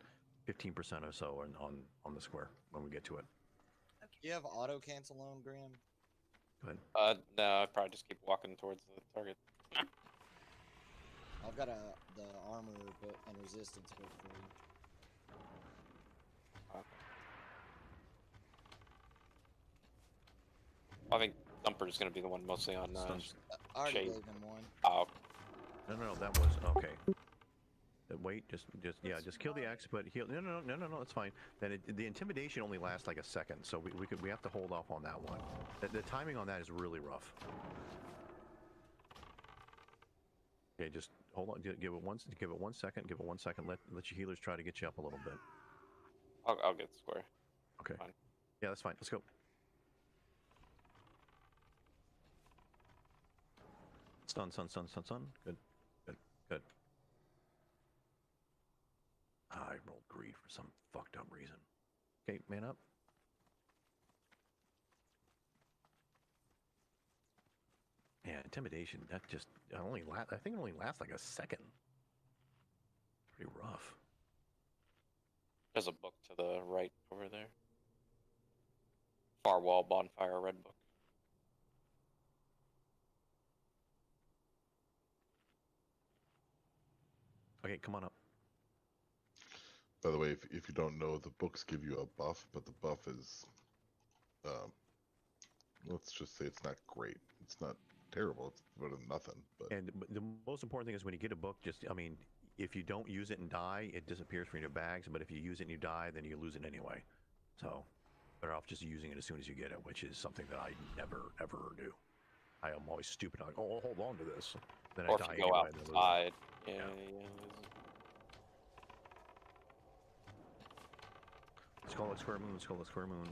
15% or so on the square when we get to it. Do you have auto cancel on, Graham? Go ahead. No, I'd probably just keep walking towards the target. I've got the armor book and resistance book for you. I think Thumper's gonna be the one mostly on I already shade. gave him one. Oh, No, that was okay. Wait, just kill the X, but heal. No, that's fine. Then the intimidation only lasts like a second, so we have to hold off on that one. The timing on that is really rough. Okay, just hold on. Give it 1 second. Give it 1 second. Let your healers try to get you up a little bit. I'll get the square. Okay. Fine. Yeah, that's fine. Let's go. Stun. Good. I rolled greed for some fucked up reason. Okay, man up. Yeah, intimidation. That just I think it only lasts like a second. Pretty rough. There's a book to the right over there. Far wall bonfire red book. Okay, come on up. By the way, if you don't know, the books give you a buff, but the buff is, let's just say it's not great. It's not terrible. It's better than nothing. But The most important thing is when you get a book, if you don't use it and die, it disappears from your bags. But if you use it and you die, then you lose it anyway. So better off just using it as soon as you get it, which is something that I never ever do. I am always stupid. I'm like, oh, I'll hold on to this. Then Or I if die you go anyway. and then lose it. outside. Yeah. Let's call it square moon.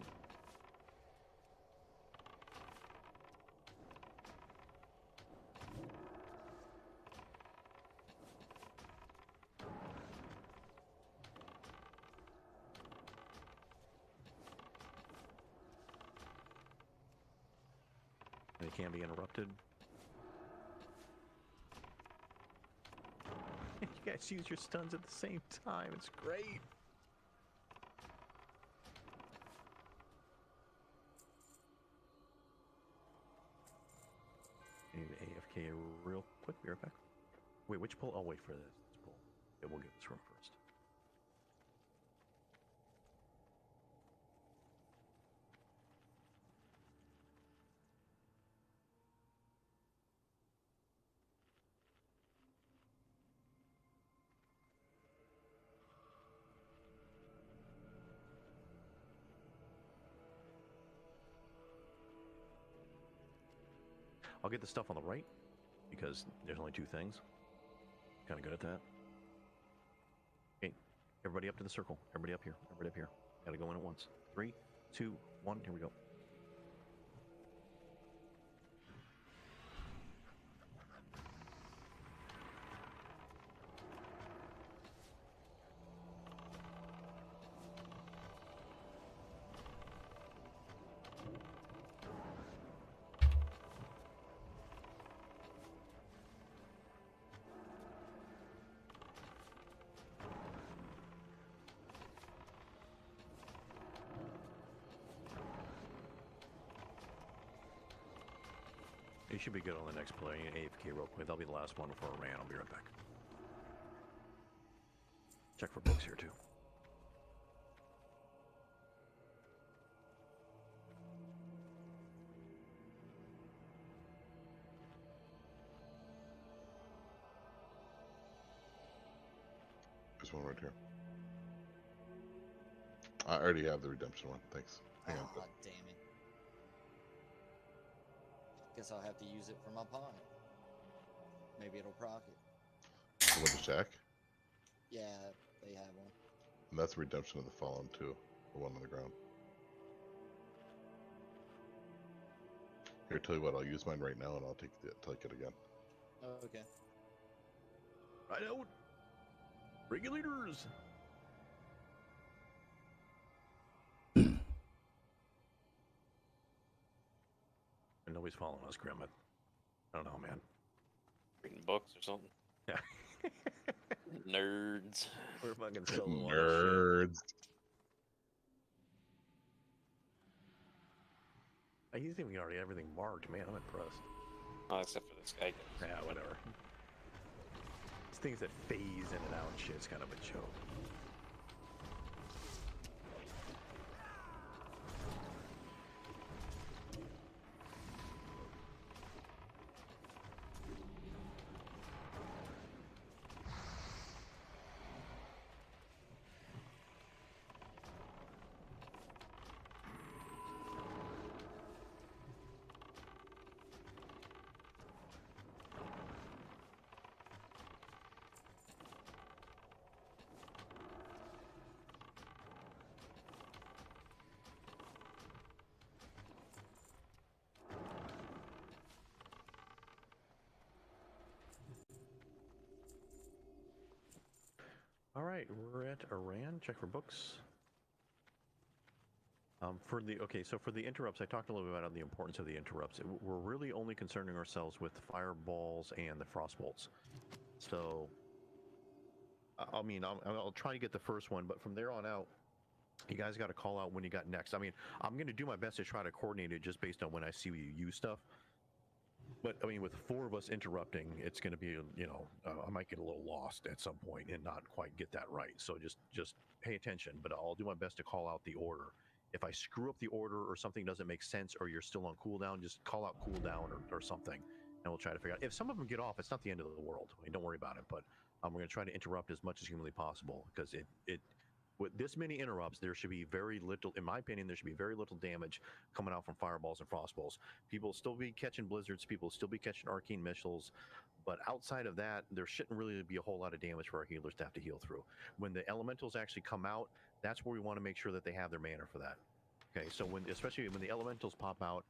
They can't be interrupted. You guys use your stuns at the same time. It's great. Need an AFK real quick. Be right back. Wait, which pull? I'll wait for this. Let's pull. Yeah, we'll get this room first. I'll get the stuff on the right because there's only two things. Kind of good at that. Okay, everybody up to the circle. Everybody up here. Everybody up here. Gotta go in at once. 3, 2, 1. Here we go. You should be good on the next play. AFK real quick. That'll be the last one before I ran. I'll be right back. Check for books here too. There's one right here. I already have the redemption one. Thanks. Hang on. God damn it. Guess I'll have to use it for my opponent. Maybe it'll proc it. So what, the Shack? Yeah, they have one. And that's redemption of the Fallen too. The one on the ground. Here, tell you what, I'll use mine right now and I'll take it again. Oh, okay. Right out. Regulators. And nobody's following us, Grim. I don't know, man. Reading books or something. Yeah. Nerds. We're fucking solo. Nerds. He's even already everything marked, man. I'm impressed. Oh, except for this guy. Yeah, whatever. These things that phase in and out and shit's kind of a joke. All right, we're at Iran. Check for books. For the interrupts, I talked a little bit about the importance of the interrupts. We're really only concerning ourselves with fireballs and the frostbolts. So, I mean, I'll try to get the first one, but from there on out, you guys got to call out when you got next. I mean, I'm going to do my best to try to coordinate it just based on when I see you use stuff. But, I mean, with 4 of us interrupting, it's going to be, I might get a little lost at some point and not quite get that right. So just pay attention, but I'll do my best to call out the order. If I screw up the order or something doesn't make sense or you're still on cooldown, just call out cooldown or something, and we'll try to figure out. If some of them get off, it's not the end of the world. I mean, don't worry about it, but we're going to try to interrupt as much as humanly possible because with this many interrupts, there should be very little, in my opinion, there should be very little damage coming out from fireballs and frostballs. People will still be catching blizzards, people will still be catching arcane missiles, but outside of that, there shouldn't really be a whole lot of damage for our healers to have to heal through. When the elementals actually come out, that's where we want to make sure that they have their mana for that. Okay, so especially when the elementals pop out,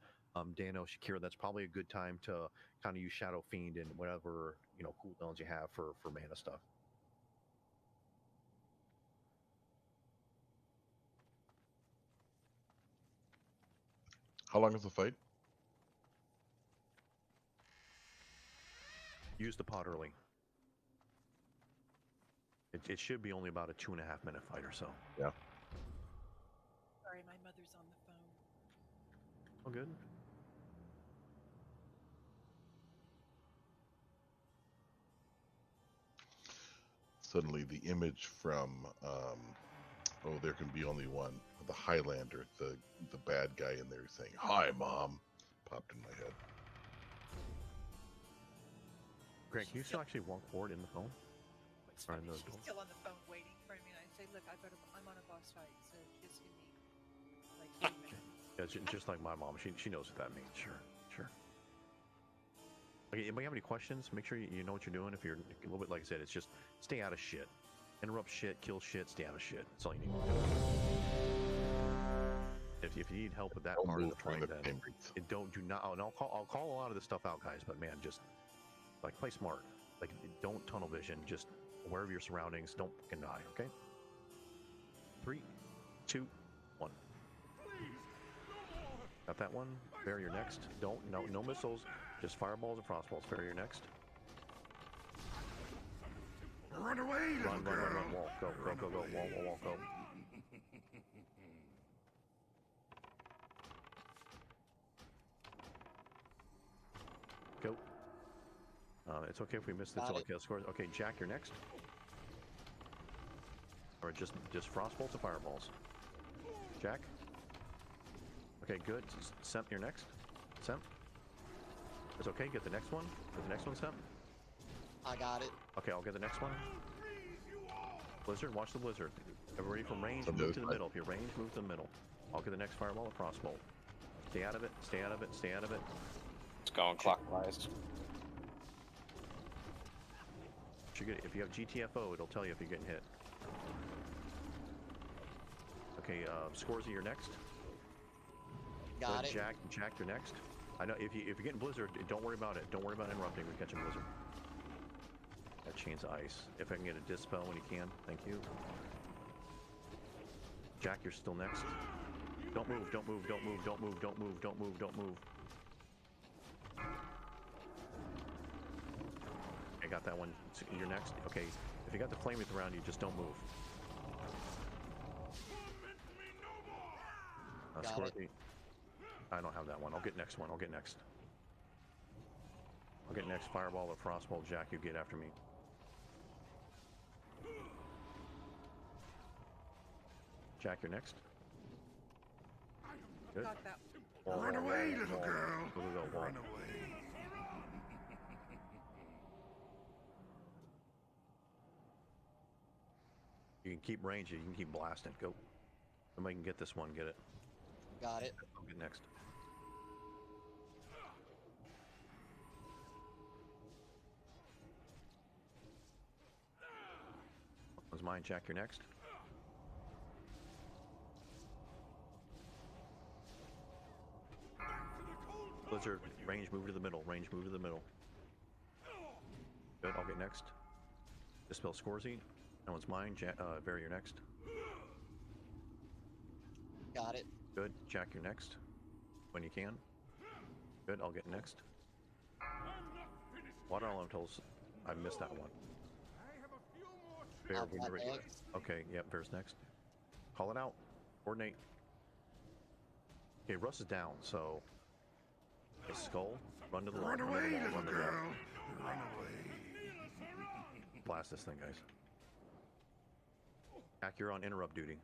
Dano, Shakira, that's probably a good time to kind of use Shadow Fiend and whatever, cooldowns you have for mana stuff. How long is the fight? Use the pot early. It should be only about a 2.5 minute fight or so. Yeah. Sorry, my mother's on the phone. Oh, good. Suddenly, the image from oh, there can be only one. The Highlander, the bad guy in there saying "Hi, Mom," popped in my head. Greg, can you still actually walk forward in the phone? What's Or funny, in the she's door? still on the phone waiting for me, and I say, "Look, I'm on a boss fight, so just give me like 3 minutes." Yeah, just like my mom. She knows what that means. Sure, sure. Okay, anybody have any questions? Make sure you know what you're doing. If you're a little bit, like I said, it's just stay out of shit. Interrupt shit, kill shit, stay out of shit. That's all you need to do. If you need help with that Don't part of move the during fight, the then time reads. do not. Oh, and I'll call a lot of this stuff out, guys. But man, just like play smart. Like don't tunnel vision. Just aware of your surroundings. Don't fucking die. Okay. 3, 2, 1. Got that one. Barrier next. No missiles. Just fireballs and frostballs. Barrier next. Run away, little girl. Run. Wall. Go. Wall. Go. Go. It's okay if we miss the kill scores. Okay, Jack, you're next. Or just frostbolts and fireballs. Jack. Okay, good. Semp, you're next. Semp. It's okay. Get the next one. Get the next one, Semp. I got it. Okay, I'll get the next one. Blizzard, watch the blizzard. Everybody from range, From the move other to the side. middle. If you're range, move to the middle. I'll get the next fireball or crossbow. Stay out of it. Stay out of it. Stay out of it. It's going clockwise. If you have GTFO, it'll tell you if you're getting hit. Okay, Scorzy, you're next. Got Good. it. Jack, you're next. I know if you're getting blizzard, don't worry about it. Don't worry about interrupting. We're catching blizzard. That chain's ice. If I can get a dispel when you can, thank you. Jack, you're still next. Don't move. I got that one. You're next. Okay, if you got the flamethrower around you, just don't move. Scorpion. I don't have that one. I'll get next one. I'll get next fireball or frostball. Jack, you get after me. Jack, you're next. Good. Got that. Run away, little girl. Go. Wall. Run away. You can keep range. You can keep blasting. Go. Somebody can get this one. Get it. Got it. I'll get next. One's mine. Jack, you're next. Blizzard, range, move to the middle. Range, move to the middle. Good, I'll get next. Dispel Scorzy. That one's mine. Barry, you're next. Got it. Good. Jack, you're next. When you can. Good, I'll get next. Water elementals. I missed that one. Bear, when you're ready. Okay, yep, Bear's next. Call it out. Coordinate. Okay, Russ is down, so... Okay, Skull, run to the wall. Run away, little Run to the girl. wall. Run away. Blast this thing, guys. Jack, you're on interrupt duty.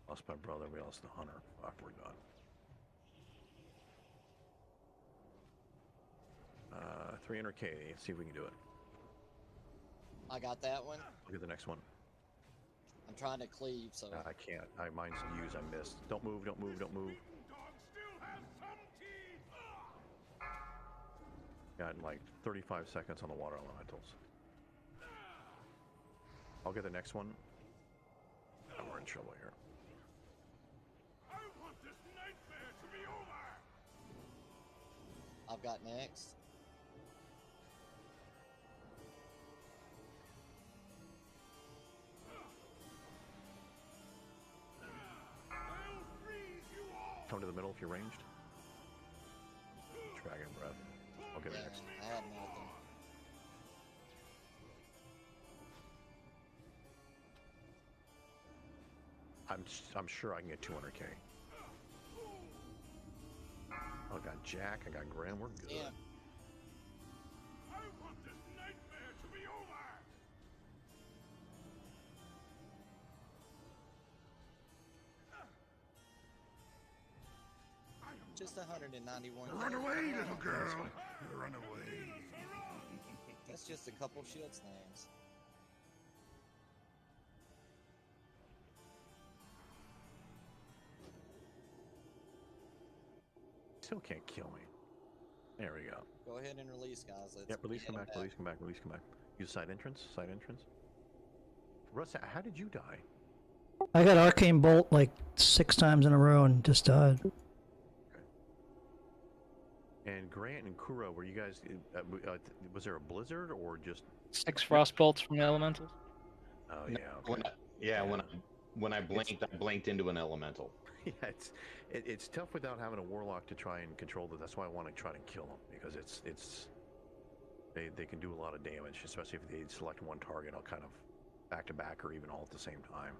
Lost my brother, we lost the hunter. Fuck, we're done. 300k, see if we can do it. I got that one. Look at the next one. I'm trying to cleave, so. I can't. Mine's used, I missed. Don't move. Got like 35 seconds on the water elementals. I'll get the next one. We're in trouble here. I want this nightmare to be over. I've got next. Come to the middle if you're ranged. Dragon Breath. Okay, Yeah, next. I had nothing. I'm sure I can get 200k. I got Jack, I got Grim, we're good. Yeah. I want this nightmare to be over. Just 191. Run away, little girl. Run away. That's just a couple shield snags. Still can't kill me. There we go. Go ahead and release, guys. Let's Yep, release, get come him back, release, come back, release, come back. Use side entrance, side entrance. Russ, how did you die? I got Arcane Bolt like 6 times in a row and just died. And Grant and Kuro, were you guys, was there a blizzard or just... 6 frost bolts from the elementals. Oh, No, yeah, okay. When I blinked, I blinked into an elemental. Yeah, it's tough without having a warlock to try and control it. That's why I want to try to kill them, because they can do a lot of damage, especially if they select one target, kind of back to back or even all at the same time.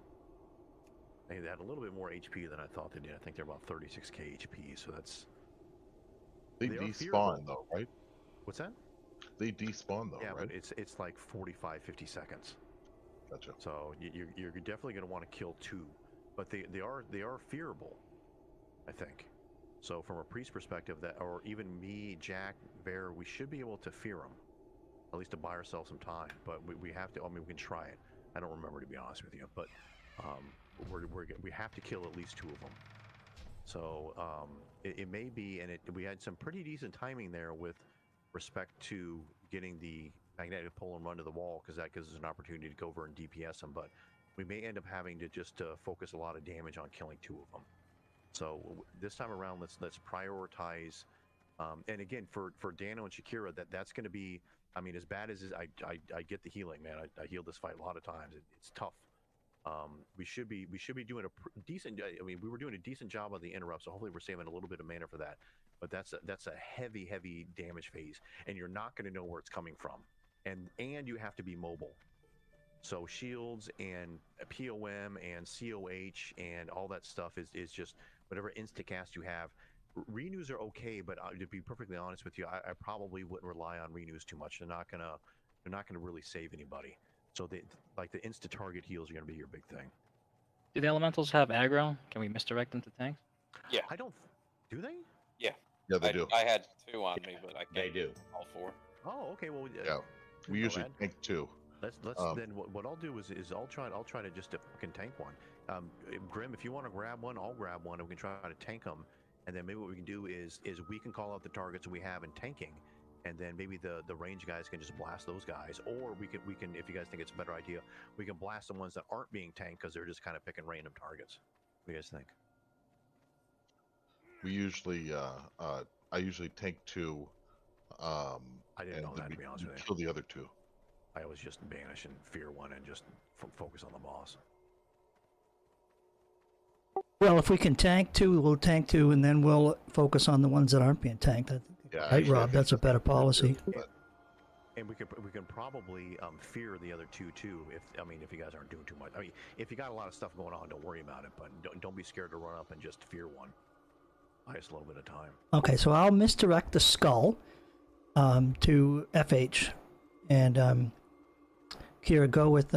They had a little bit more HP than I thought they did. I think they're about 36k HP, so that's... They despawn though, right? What's that? They despawn though, yeah, right? but it's like 45-50 seconds. Gotcha. So you're definitely going to want to kill 2, but they are fearable, I think. So from a priest perspective, or even me, Jack, Bear, we should be able to fear them, at least to buy ourselves some time. But we have to. I mean, we can try it. I don't remember, to be honest with you, but we have to kill at least 2 of them. So it may be, and we had some pretty decent timing there with respect to getting the magnetic pole and run to the wall, because that gives us an opportunity to go over and DPS them. But we may end up having to just focus a lot of damage on killing 2 of them. So this time around, let's prioritize. And again, for Dano and Shakira, that's going to be. I mean, as bad as I get the healing, man. I healed this fight a lot of times. It's tough. We should be doing a decent. I mean, we were doing a decent job on the interrupt, so hopefully we're saving a little bit of mana for that. But that's a heavy damage phase, and you're not going to know where it's coming from, and you have to be mobile. So shields and POM and COH and all that stuff is just whatever instacast you have. Renews are okay, but to be perfectly honest with you, I probably wouldn't rely on renews too much. They're not gonna really save anybody. So like the insta target heals are gonna be your big thing. Do the elementals have aggro? Can we misdirect them to tanks? Yeah. I don't. Do they? Yeah. Yeah, they do. I had 2 on me, but I can't. They do. All 4. Oh, okay. Well, Yeah, we usually tank 2. Let's then what I'll do is I'll try to just fucking tank one. Grim, if you want to grab one, I'll grab one, and we can try to tank them. And then maybe what we can do is we can call out the targets we have in tanking, and then maybe the range guys can just blast those guys, or we can if you guys think it's a better idea, we can blast the ones that aren't being tanked because they're just kind of picking random targets. What do you guys think? We usually I usually tank 2. I didn't know that, to be honest with you. Kill the other 2. I always just banish and fear one and just focus on the boss. Well, if we can tank 2, we'll tank 2, and then we'll focus on the ones that aren't being tanked. Yeah, right, Rob? That's a better policy. And we can probably fear the other 2 too. If you guys aren't doing too much. I mean, if you got a lot of stuff going on, don't worry about it. But don't be scared to run up and just fear one. Buy us a little bit of time. Okay, so I'll misdirect the skull to FH, and Kira, go with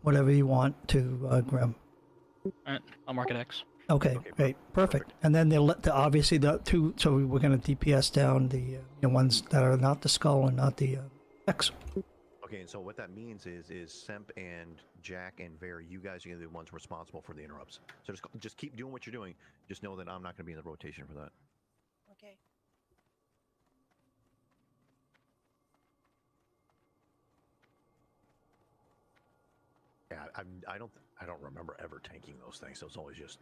whatever you want to Grim. Alright, I'll mark it X. Okay, great, perfect. And then they'll let obviously the 2. So we're going to DPS down the ones that are not the skull and not the X. Okay, and so what that means is Semp and Jack and Ver, you guys are the ones responsible for the interrupts. So just keep doing what you're doing. Just know that I'm not going to be in the rotation for that. Okay. Yeah, I don't remember ever tanking those things. So it's always just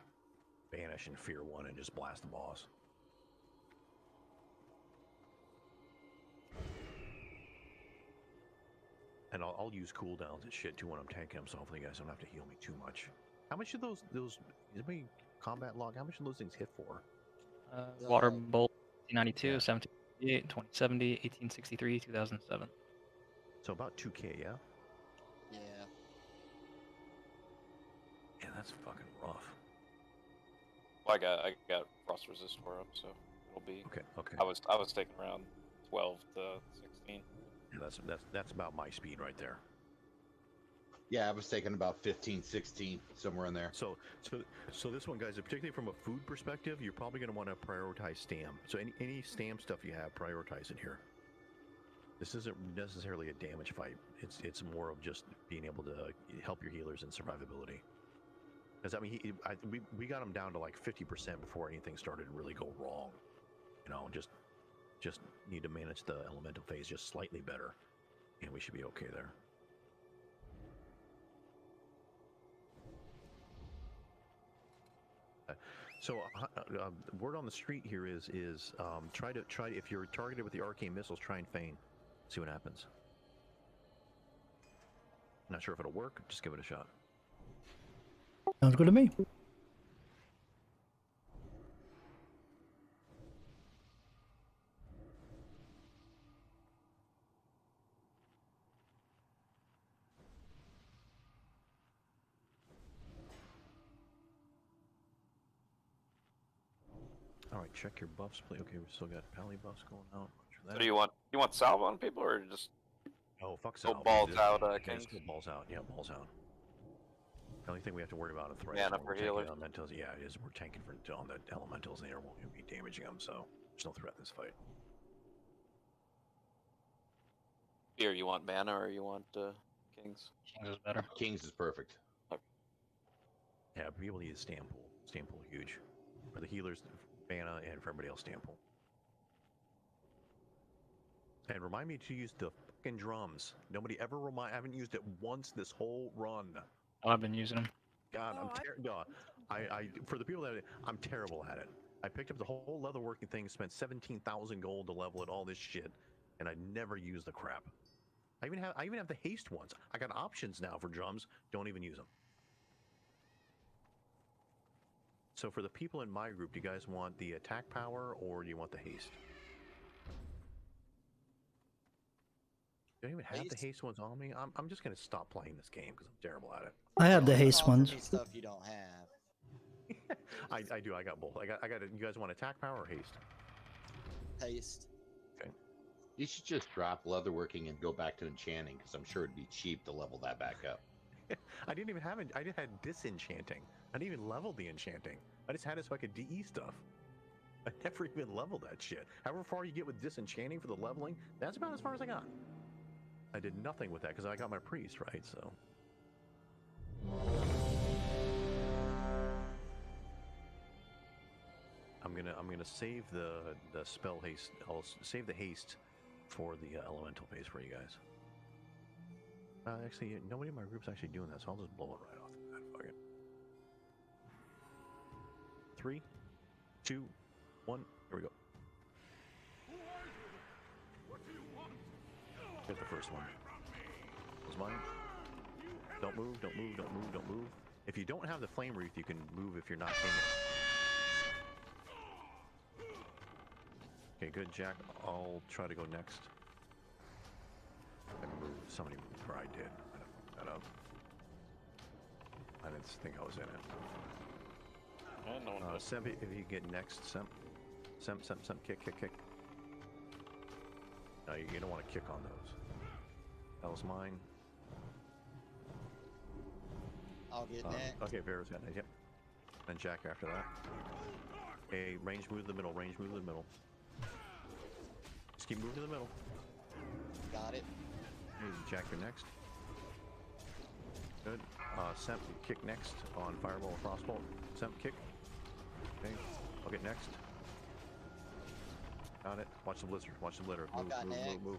banish and fear one and just blast the boss. And I'll use cooldowns and shit too when I'm tanking them, so hopefully you guys don't have to heal me too much. How much do those is anybody combat log? How much do those things hit for? Water bolt 92, Yeah. 17. 2070, 1863, 2007. So about 2K, yeah? Yeah. Yeah, that's fucking rough. Well, I got frost resist for him, so it'll be. Okay, okay. I was taking around 12 to 16. Yeah, that's about my speed right there. Yeah, I was taking about 15, 16, somewhere in there. So this one, guys, particularly from a food perspective, you're probably going to want to prioritize stam. So any stam stuff you have, prioritize it here. This isn't necessarily a damage fight. It's more of just being able to help your healers in survivability. Because I mean, we got him down to like 50% before anything started to really go wrong. You know, just need to manage the elemental phase just slightly better, and we should be okay there. So word on the street here is try to if you're targeted with the arcane missiles, try and feign, see what happens. Not sure if it'll work. Just give it a shot. Sounds good to me. All right, check your buffs, please. Okay, we still got pally buffs going out. So do you want salve on people or just? Oh, fuck go salve. balls out, Kings. Kings. Go balls out. Yeah, balls out. The only thing we have to worry about in threats Mana when for we're tanking healers. elementals, yeah, is we're tanking on the elementals and they won't be damaging them, so there's no threat in this fight. Here, you want mana or you want Kings? Kings is better. Kings is perfect. Yeah, people need a stam pool. Stam pool huge. For the healers, mana, and for everybody else, stam pool. And remind me to use the fucking drums. Nobody ever I haven't used it once this whole run. Oh, I've been using them. God, I for the people that I'm terrible at it. I picked up the whole leatherworking thing, spent 17,000 gold to level it, all this shit, and I never use the crap. I even have the haste ones. I got options now for drums. Don't even use them. So for the people in my group, do you guys want the attack power or do you want the haste? I don't even have the haste ones on me. I'm just gonna stop playing this game because I'm terrible at it. I have the haste Offer ones. me stuff you don't have. I do. I got both. I got. You guys want attack power or haste? Haste. Okay. You should just drop leatherworking and go back to enchanting, because I'm sure it'd be cheap to level that back up. I didn't even have it. I just had disenchanting. I didn't even level the enchanting. I just had it so I could DE stuff. I never even leveled that shit. However far you get with disenchanting for the leveling, that's about as far as I got. I did nothing with that because I got my priest, right? So. I'm gonna save the spell haste. I'll save the haste for the elemental phase for you guys. Actually, nobody in my group's actually doing that, so I'll just blow it right off the bat. Fuck it. 3, 2, 1. Here we go. Here's the first one. Was mine. Don't move. Don't move. Don't move. Don't move. If you don't have the flame wreath, you can move if you're not king. Okay, good, Jack. I'll try to go next. I moved. Somebody moved where I did. I fucked that up. I didn't think I was in it. No one does. Semp, if you get next, Semp, kick. No, you don't want to kick on those. That was mine. I'll get next. Okay, Vera's got it. Yep. And Jack after that. Okay, range move to the middle. Range move to the middle. Just keep moving to the middle. Got it. Hey, Jack, you're next. Good. Semp, kick next on Fireball or Frostbolt. Semp, kick. Okay. I'll get next. Got it. Watch the blizzard. Watch the blizzard. Move.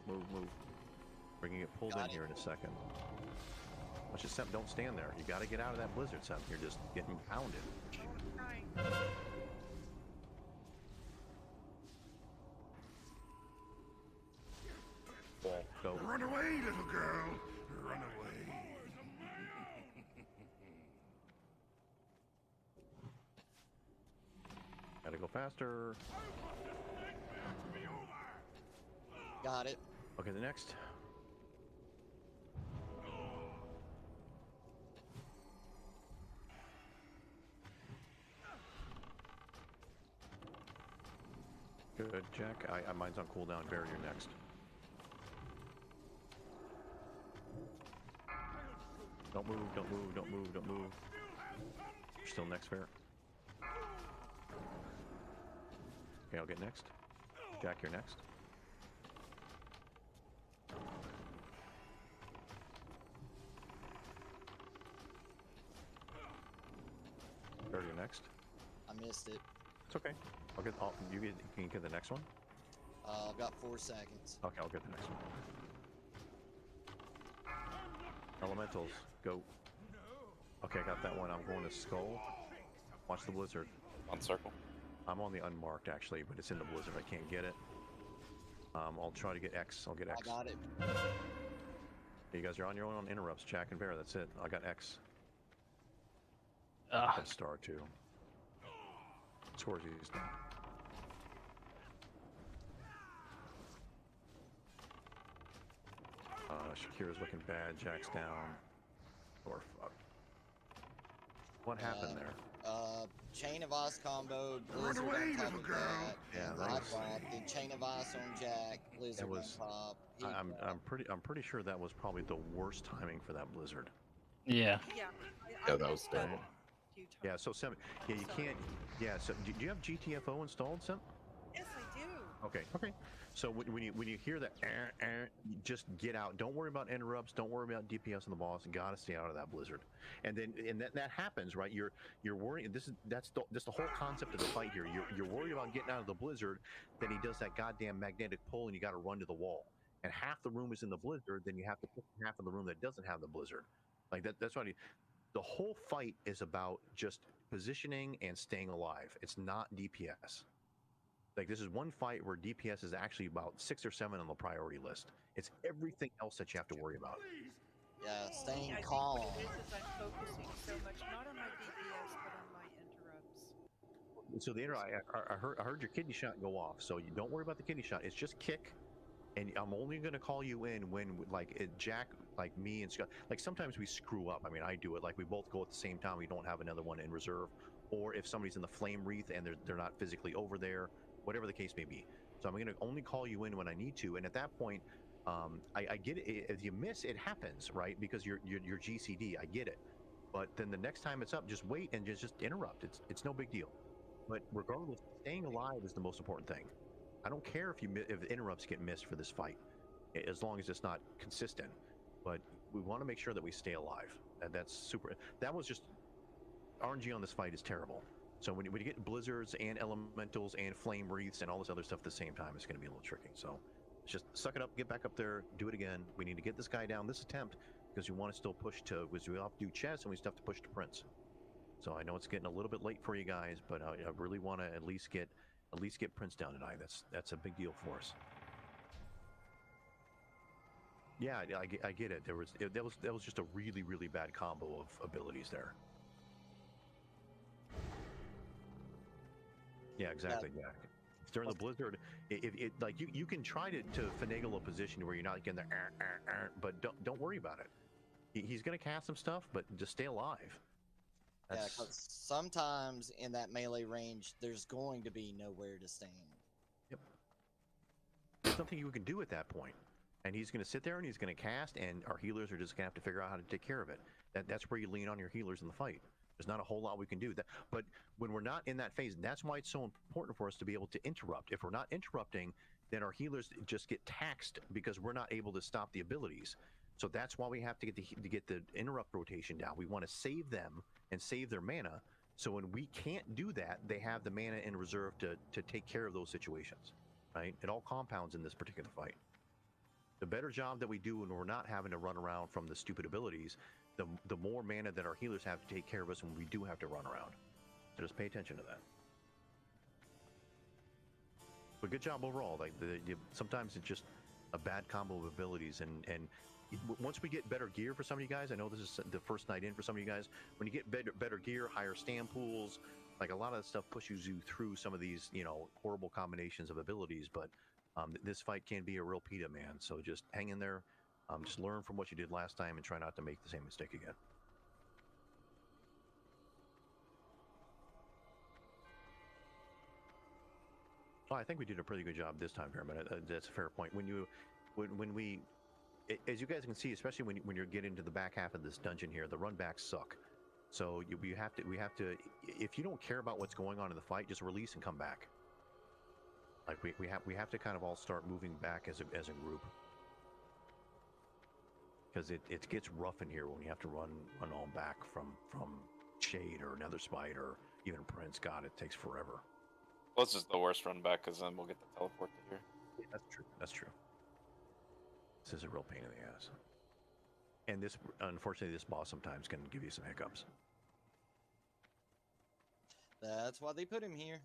Bringing it pulled in here in a second. Watch it, Semp. Don't stand there. You got to get out of that blizzard, Semp. You're just getting pounded. Go. Run away, little girl. Run away. Gotta go faster. Got it. Okay, the next. Good, Jack. Mine's on cooldown. Barrier next. Don't move, don't move, don't move, don't move. You're still next, Fair. Okay, I'll get next. Jack, you're next. Barrier next. I missed it. It's okay. I'll get. Can you get the next one? I've got 4 seconds. Okay, I'll get the next one. Elementals, go. Okay, I got that one. I'm going to Skull. Watch the blizzard. On circle. I'm on the unmarked actually, but it's in the blizzard. I can't get it. I'll try to get X. I'll get X. I got it. You guys are on your own on interrupts. Jack and Bear. That's it. I got X. Ah. Got star too. Scores used down. Shakira's looking bad. Jack's down. Or fuck. What happened there? Chain of Ice combo, Blizzard on top of that. Yeah, and that I was. dropped, then Chain of Ice on Jack, Blizzard That was. on top. He I'm pretty sure that was probably the worst timing for that blizzard. Yeah. Yeah. Yeah, that was done. terrible. Yeah, so Sim, yeah, you can't. Yeah, so do you have GTFO installed, Sim? Yes, I do. Okay. Okay. So when you hear that, you just get out. Don't worry about interrupts. Don't worry about DPS on the boss. You gotta stay out of that blizzard. And that happens, right? You're worrying. That's the whole concept of the fight here. You're worried about getting out of the blizzard. Then he does that goddamn magnetic pull, and you got to run to the wall. And half the room is in the blizzard. Then you have to pick half of the room that doesn't have the blizzard. Like that. That's why the whole fight is about just positioning and staying alive. It's not DPS. Like this is one fight where DPS is actually about 6 or 7 on the priority list. It's everything else that you have to worry about. Yeah, staying I think calm. what it is I'm focusing so much not on my DPS but on my interrupts. So I heard your kidney shot go off. So you don't worry about the kidney shot. It's just kick. And I'm only going to call you in when, Jack, like me and Scott, like sometimes we screw up. I mean, I do it. Like we both go at the same time. We don't have another one in reserve. Or if somebody's in the flame wreath and they're not physically over there, whatever the case may be. So I'm going to only call you in when I need to. And at that point, I get it. If you miss, it happens, right? Because you're GCD. I get it. But then the next time it's up, just wait and just interrupt. It's no big deal. But regardless, staying alive is the most important thing. I don't care if interrupts get missed for this fight, as long as it's not consistent. But we want to make sure that we stay alive. And that's super. That was just RNG on this fight is terrible. So when you get blizzards and elementals and flame wreaths and all this other stuff at the same time, it's going to be a little tricky. So just suck it up, get back up there, do it again. We need to get this guy down this attempt because we want to still push to. Because we have to do chess and we still have to push to Prince. So I know it's getting a little bit late for you guys, but I really want to at least get Prince down tonight. That's a big deal for us. Yeah, I get it. That was just a really, really bad combo of abilities there. Yeah, exactly. Yeah. During the blizzard, if like you can try to finagle a position where you're not getting the, but don't worry about it. He's gonna cast some stuff, but just stay alive. Yeah, because sometimes in that melee range, there's going to be nowhere to stand. Yep. There's nothing you can do at that point. And he's going to sit there and he's going to cast, and our healers are just going to have to figure out how to take care of it. That's where you lean on your healers in the fight. There's not a whole lot we can do. But when we're not in that phase, that's why it's so important for us to be able to interrupt. If we're not interrupting, then our healers just get taxed because we're not able to stop the abilities. So that's why we have to get the interrupt rotation down. We want to save them and save their mana. So when we can't do that, they have the mana in reserve to take care of those situations. Right? It all compounds in this particular fight. The better job that we do when we're not having to run around from the stupid abilities, the more mana that our healers have to take care of us when we do have to run around. So just pay attention to that. But good job overall. Like sometimes it's just a bad combo of abilities, and once we get better gear for some of you guys, I know this is the first night in for some of you guys. When you get better gear, higher stand pools, like a lot of that stuff pushes you through some of these horrible combinations of abilities, but This fight can be a real PETA, man. So just hang in there. Just learn from what you did last time and try not to make the same mistake again. Well, I think we did a pretty good job this time, Fairman. That's a fair point. As you guys can see, especially when you get into the back half of this dungeon here, the runbacks suck. So we have to. If you don't care about what's going on in the fight, just release and come back. Like we have to kind of all start moving back as a group, because it gets rough in here when you have to run all back from Shade or Nether Spite or even Prince. God, it takes forever. Well, this is the worst run back, because then we'll get the teleport to here. Yeah, that's true. That's true. This is a real pain in the ass. And this, unfortunately, this boss sometimes can give you some hiccups. That's why they put him here.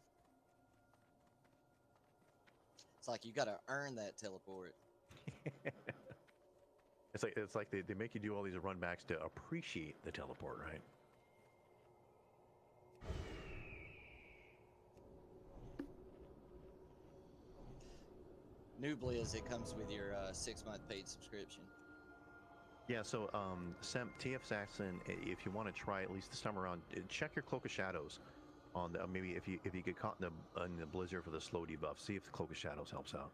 It's like you gotta earn that teleport. It's like they make you do all these run backs to appreciate the teleport, right? New Blizz, it comes with your 6-month paid subscription. Yeah, so TF Saxon, if you want to try at least this time around, check your Cloak of Shadows on the, maybe if you get caught in the blizzard for the slow debuff, see if the Cloak of Shadows helps out.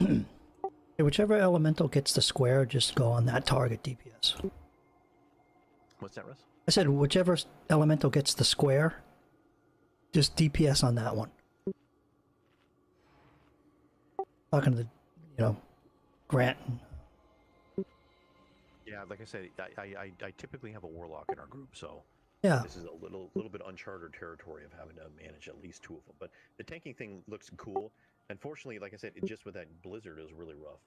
Okay. Whichever elemental gets the square, just go on that target DPS. What's that, Russ? I said whichever elemental gets the square, just DPS on that one. Talking to the, Grant. Yeah, like I said, I typically have a warlock in our group, so yeah, this is a little bit uncharted territory of having to manage at least 2 of them. But the tanking thing looks cool. Unfortunately, like I said, just with that blizzard, it was really rough.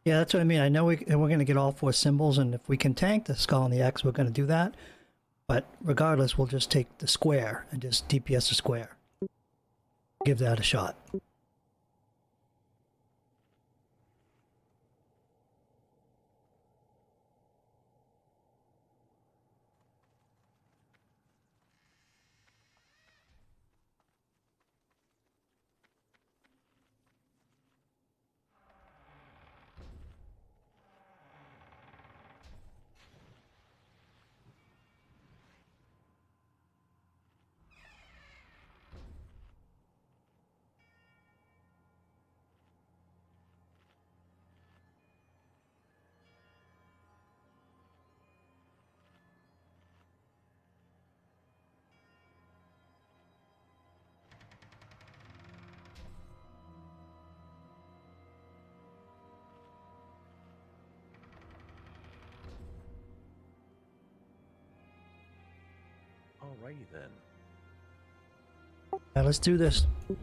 Yeah, that's what I mean. I know we're going to get all 4 symbols, and if we can tank the skull and the X, we're going to do that. But regardless, we'll just take the square and just DPS the square. Give that a shot. Alrighty then. Now let's do this. When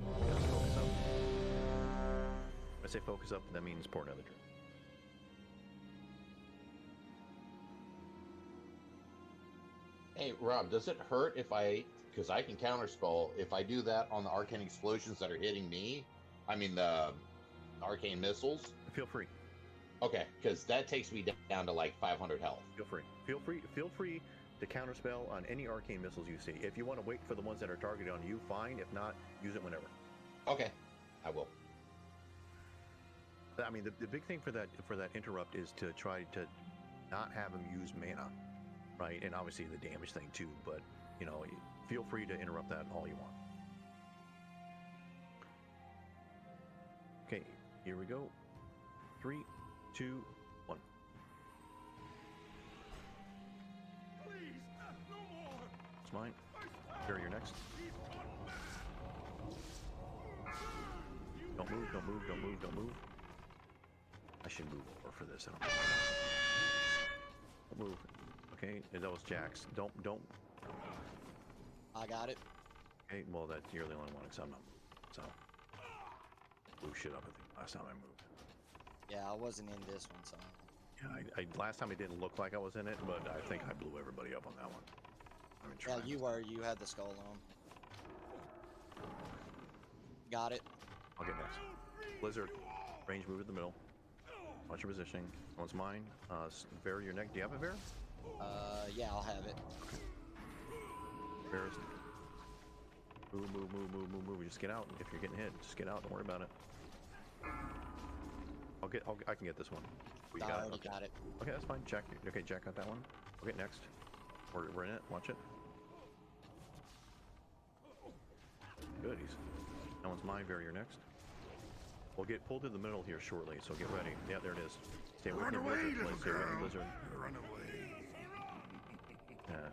I say focus up, that means pour another drink. Hey, Rob, does it hurt if because I can counterspell, if I do that on the arcane explosions that are hitting me? I mean, the arcane missiles? Feel free. Okay, because that takes me down to like 500 health. Feel free to counterspell on any arcane missiles you see. If you want to wait for the ones that are targeted on you, fine. If not, use it whenever. Okay, I will. I mean, the big thing for that interrupt is to try to not have them use mana, right? And obviously the damage thing too. But feel free to interrupt that all you want. Okay, here we go. 3, 2, 1. It's mine. Barry, you're next. Don't move, don't move, don't move, don't move. I should move over for this. I don't know. move. Okay, and that was Jack's. Don't. I got it. Okay, well, you're the only one except I'm not moving. So, blew shit up, I think, last time I moved. Yeah, I wasn't in this one, so. Yeah, last time it didn't look like I was in it, but I think I blew everybody up on that one. I mean, Yeah, you were. You had the skull on. Got it. I'll get next. Blizzard, range move in the middle. Watch your positioning. One's mine. Bear your neck. Do you have a bear? Yeah, I'll have it. Bears. Move. Just get out. If you're getting hit, just get out. Don't worry about it. I can get this one. We I got already it. Okay. got it. Okay, that's fine. Jack. Okay, Jack got that one. Okay, next. We're in it. Watch it. Good. That one's mine. Barrier next. We'll get pulled in the middle here shortly, so get ready. Yeah, there it is. Stay away from the blizzard. Stay away from the blizzard. Run away. Yeah.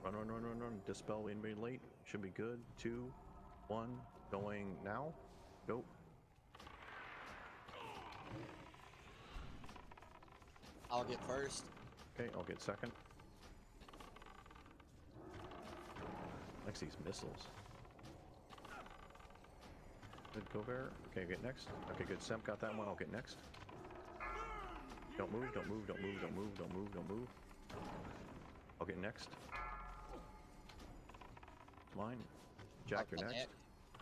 Run. Dispel invade late. Should be good. 2, 1. Going now. Go. I'll get first. Okay, I'll get second. Next, these missiles. Good, go bear. Okay, get next. Okay, good. Semp got that one. I'll get next. Don't move. I'll get next. Mine. Jack, you're next.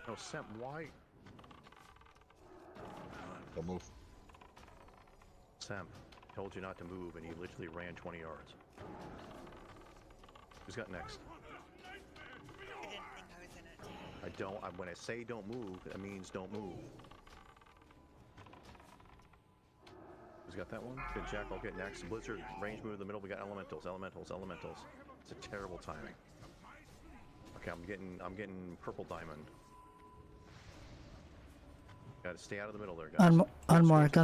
No, Semp, why? Don't move. Semp, told you not to move, and he literally ran 20 yards. Who's got next? I didn't think I was in it. When I say don't move, that means don't move. Who's got that one? Good, Jack, I'll get next. Blizzard, range move in the middle. We got elementals. It's a terrible timing. Okay, I'm getting purple diamond. Gotta stay out of the middle there, guys. Unmarked.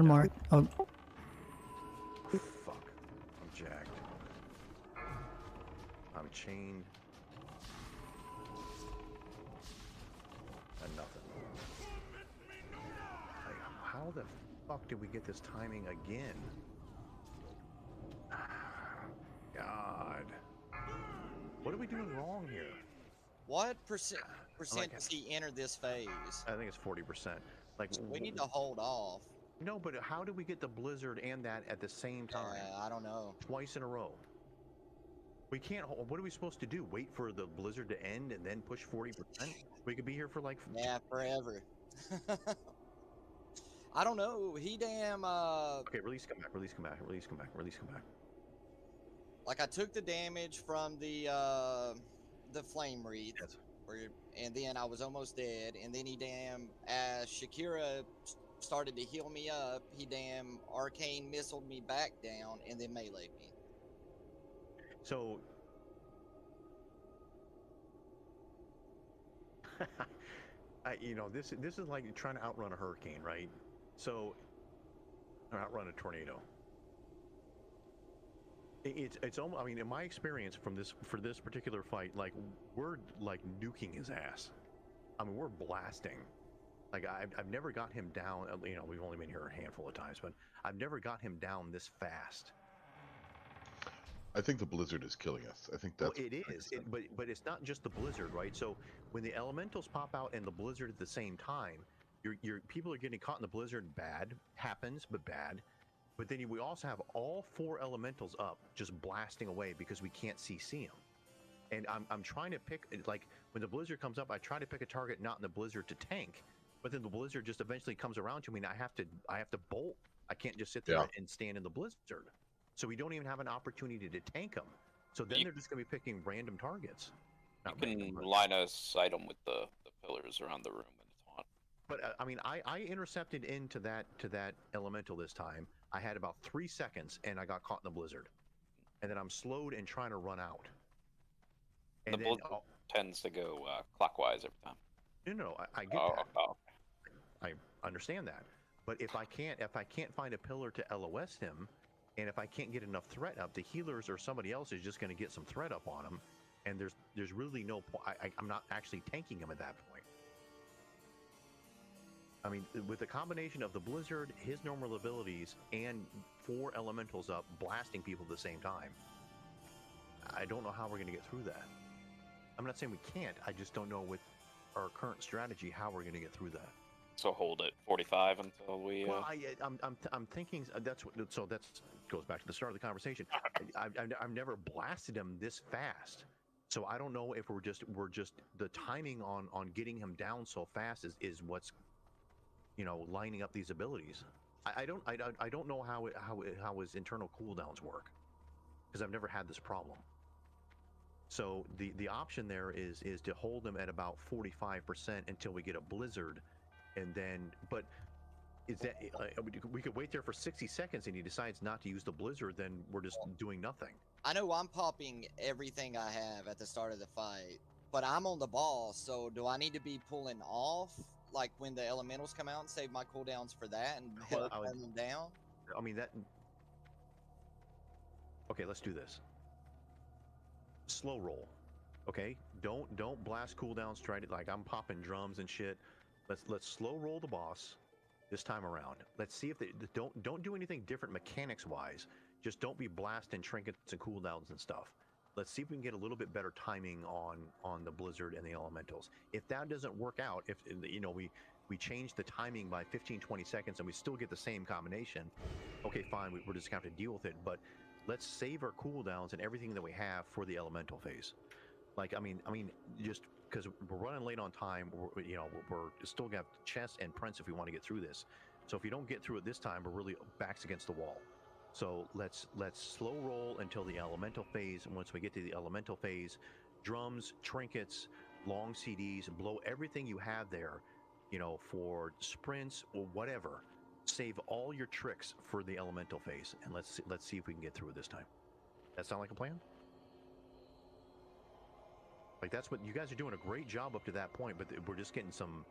Oh. Fuck. I'm jacked. I'm chained. And nothing. Like, how the fuck did we get this timing again? God. What are we doing wrong here? What percent does he enter this phase? I think it's 40%. Like, we need to hold off. No, but how do we get the blizzard and that at the same time? I don't know. Twice in a row. We can't. What are we supposed to do? Wait for the blizzard to end and then push 40%? We could be here for like. Yeah, forever. I don't know. He damn. Okay, release, come back. Like I took the damage from the flame wreath, yes. And then I was almost dead. And then he damn, as Shakira started to heal me up, he damn arcane missiled me back down and then meleeed me. So. This is like trying to outrun a hurricane, right? So, or outrun a tornado. It's almost, I mean, in my experience for this particular fight, like we're like nuking his ass. I mean, we're blasting. Like I've never got him down. We've only been here a handful of times, but I've never got him down this fast. I think the blizzard is killing us. I think that's. Well, it is, but it's not just the blizzard, right? So when the elementals pop out and the blizzard at the same time, your people are getting caught in the blizzard. Bad happens, but bad. But then we also have all 4 elementals up, just blasting away because we can't CC them. And I'm trying to pick, like when the blizzard comes up, I try to pick a target not in the blizzard to tank, but then the blizzard just eventually comes around to me, and I have to bolt. I can't just sit there and stand in the blizzard. So we don't even have an opportunity to tank them. So then they're just going to be picking random targets. You can line a sight them with the pillars around the room when it's on. But I mean, I intercepted into that elemental this time. I had about 3 seconds, and I got caught in the blizzard. And then I'm slowed and trying to run out. And the blizzard tends to go clockwise every time. No, I get that. I understand that. But if I can't find a pillar to LOS him, and if I can't get enough threat up, the healers or somebody else is just going to get some threat up on him, and there's really no point. I'm not actually tanking him at that point. I mean, with the combination of the blizzard, his normal abilities, and 4 elementals up blasting people at the same time, I don't know how we're going to get through that. I'm not saying we can't. I just don't know with our current strategy how we're going to get through that. So hold it 45 until we. Well, I'm thinking that's what. So that's goes back to the start of the conversation. I've never blasted him this fast, so I don't know if we're just the timing on getting him down so fast is what's, you know, lining up these abilities. I don't know how his internal cooldowns work, because I've never had this problem. So the option there is to hold him at about 45% until we get a blizzard, and then is that we could wait there for 60 seconds and he decides not to use the blizzard, then we're just doing nothing. I know I'm popping everything I have at the start of the fight, but I'm on the boss, so do I need to be pulling off like when the elementals come out and save my cooldowns for that and help turn them down? I mean that. Okay, let's do this. Slow roll. Okay, don't blast cooldowns. Try to, like, I'm popping drums and shit. Let's slow roll the boss this time around. Let's see if they don't do anything different mechanics wise. Just don't be blasting trinkets and cooldowns and stuff. Let's see if we can get a little bit better timing on the blizzard and the elementals. If that doesn't work out, if you know we change the timing by 15-20 seconds and we still get the same combination, okay, fine, we're just gonna have to deal with it. But let's save our cooldowns and everything that we have for the elemental phase. Like, I mean, just because we're running late on time, we're still gonna have chess and prince if we want to get through this. So if you don't get through it this time, we're really backs against the wall. So let's slow roll until the elemental phase. And once we get to the elemental phase, drums, trinkets, long CDs, blow everything you have there, you know, for sprints or whatever. Save all your tricks for the elemental phase, and let's see if we can get through it this time. That sound like a plan? Like, that's what you guys are doing, a great job up to that point, but we're just getting some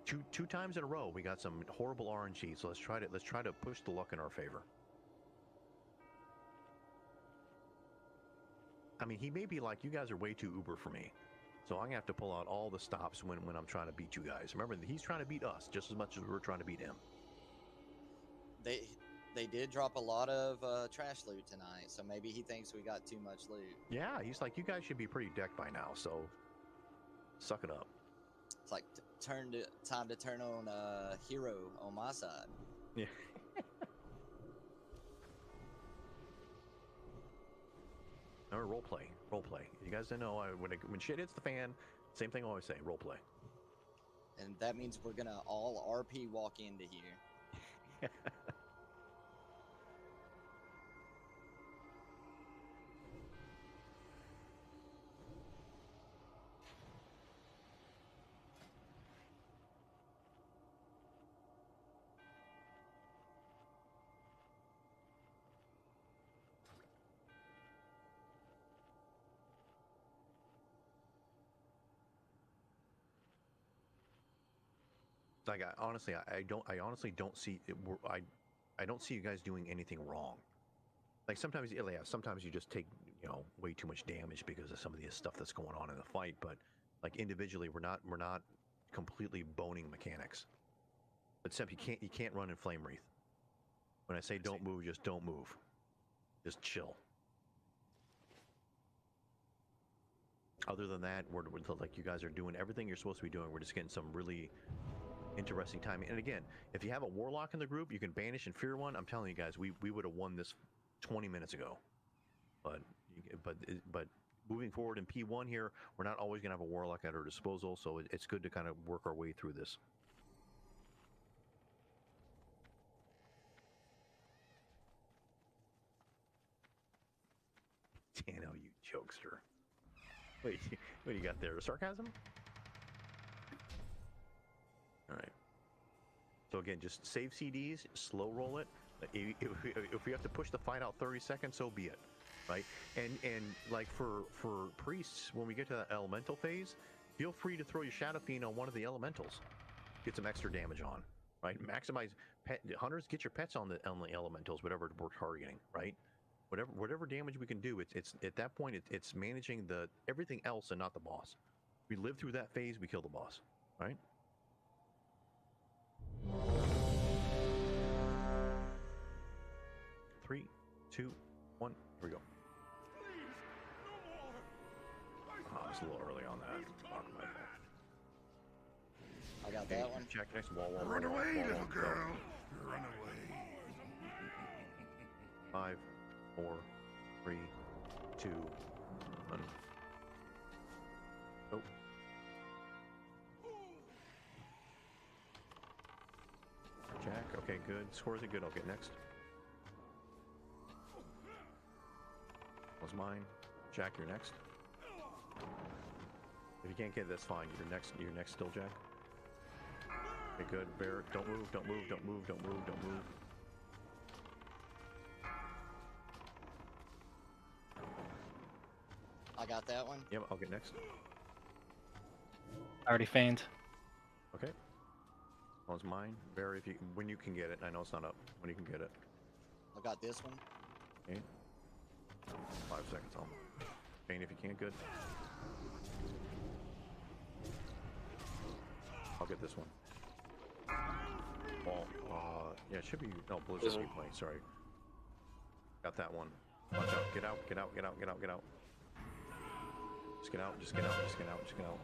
two times in a row we got some horrible RNG. So let's try to push the luck in our favor. I mean, he may be like, you guys are way too uber for me, so I'm gonna have to pull out all the stops when I'm trying to beat you guys. Remember, he's trying to beat us just as much as we're trying to beat him. They did drop a lot of trash loot tonight, so maybe he thinks we got too much loot. Yeah, he's like, you guys should be pretty decked by now, so suck it up. It's like time to turn on hero on my side. Yeah. Or role play. You guys don't know, when shit hits the fan, same thing I always say, role play. And that means we're gonna all RP walk into here. Like, I honestly don't see it. I don't see you guys doing anything wrong. Like, sometimes you just take, you know, way too much damage because of some of the stuff that's going on in the fight. But like, individually, we're not completely boning mechanics. But Semp, you can't run in Flame Wreath. When I say don't move, just don't move. Just chill. Other than that, we're like, you guys are doing everything you're supposed to be doing. We're just getting some really interesting timing. And again, if you have a warlock in the group, you can banish and fear one. I'm telling you guys, we would have won this 20 minutes ago. But moving forward in P1 here, we're not always going to have a warlock at our disposal, so it's good to kind of work our way through this. Dano, you jokester. Wait, what do you got there? Sarcasm? All right. So again, just save CDs, slow roll it. If we have to push the fight out 30 seconds, so be it, right? And like for priests, when we get to that elemental phase, feel free to throw your Shadow Fiend on one of the elementals. Get some extra damage on, right? Maximize hunters. Get your pets on the elementals, whatever we're targeting, right? Whatever damage we can do. It's at that point it's managing everything else and not the boss. We live through that phase, we kill the boss, right? Three, two, one, here we go. Please, was a little early on that. Fuck my fault. I got Okay, that one. check next wall. Run away, wall, little go. girl. Run away. 5, 4, 3, 2, 1. Oh. Jack, okay, good. Scores it good. I'll get next. Was mine. Jack, you're next. If you can't get it, that's fine. You're next. You're next still, Jack. Okay, good. Bear, don't move. Don't move. Don't move. Don't move. Don't move. I got that one. Yep, I'll get next. I already feigned. Okay. That was mine. Bear, if you when you can get it. I know it's not up. When you can get it. I got this one. Okay. 5 seconds on. Bane, if you can't, good. I'll get this one. Ball. Yeah, it should be. No, Blizzard should be playing. Sorry. Got that one. Watch out. Get out. Get out. Get out. Get out. Get out. Just get out. Just get out. Just get out. Just get out.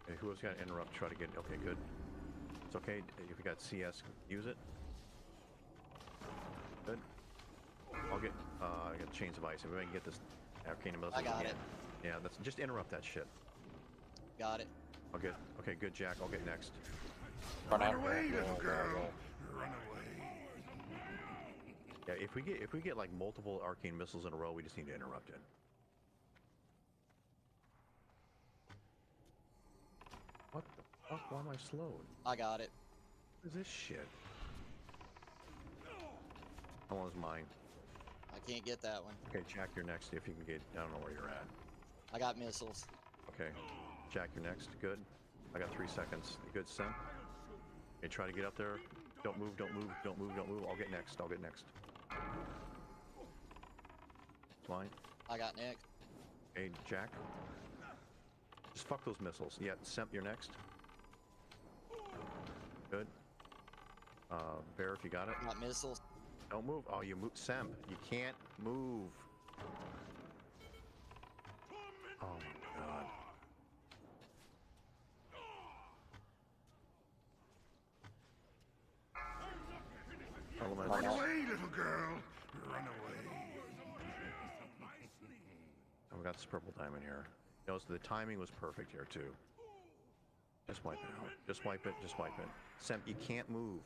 Okay, who else got to interrupt? Try to get. Okay, good. It's okay. If you got CS, use it. Good. I'll get. I got chains of ice. If I can get this arcane missile. I got it. Yeah, that's just interrupt that shit. Got it. I'll get. Okay, good, Jack. I'll get next. Run away, little girl. Run away. Yeah, if we get like multiple arcane missiles in a row, we just need to interrupt it. What the fuck? Why am I slowed? I got it. What is this shit? That one's mine. I can't get that one. Okay, Jack, you're next. If you can get, I don't know where you're at. I got missiles. Okay, Jack, you're next. Good. I got 3 seconds. Good, Sim. Okay, try to get up there. Don't move. Don't move. Don't move. Don't move. I'll get next. I'll get next. Fine. I got next. Hey, Jack. Just fuck those missiles. Yeah, Semp, you're next. Good. Bear, if you got it. Got missiles. Don't move. Oh, you move. Semp, you can't move. Oh my god. Run away, little girl. Run away. Oh, we got this purple diamond here. You know, so the timing was perfect here too. Just wipe it out. Just wipe it. Just wipe it. Semp, you can't move.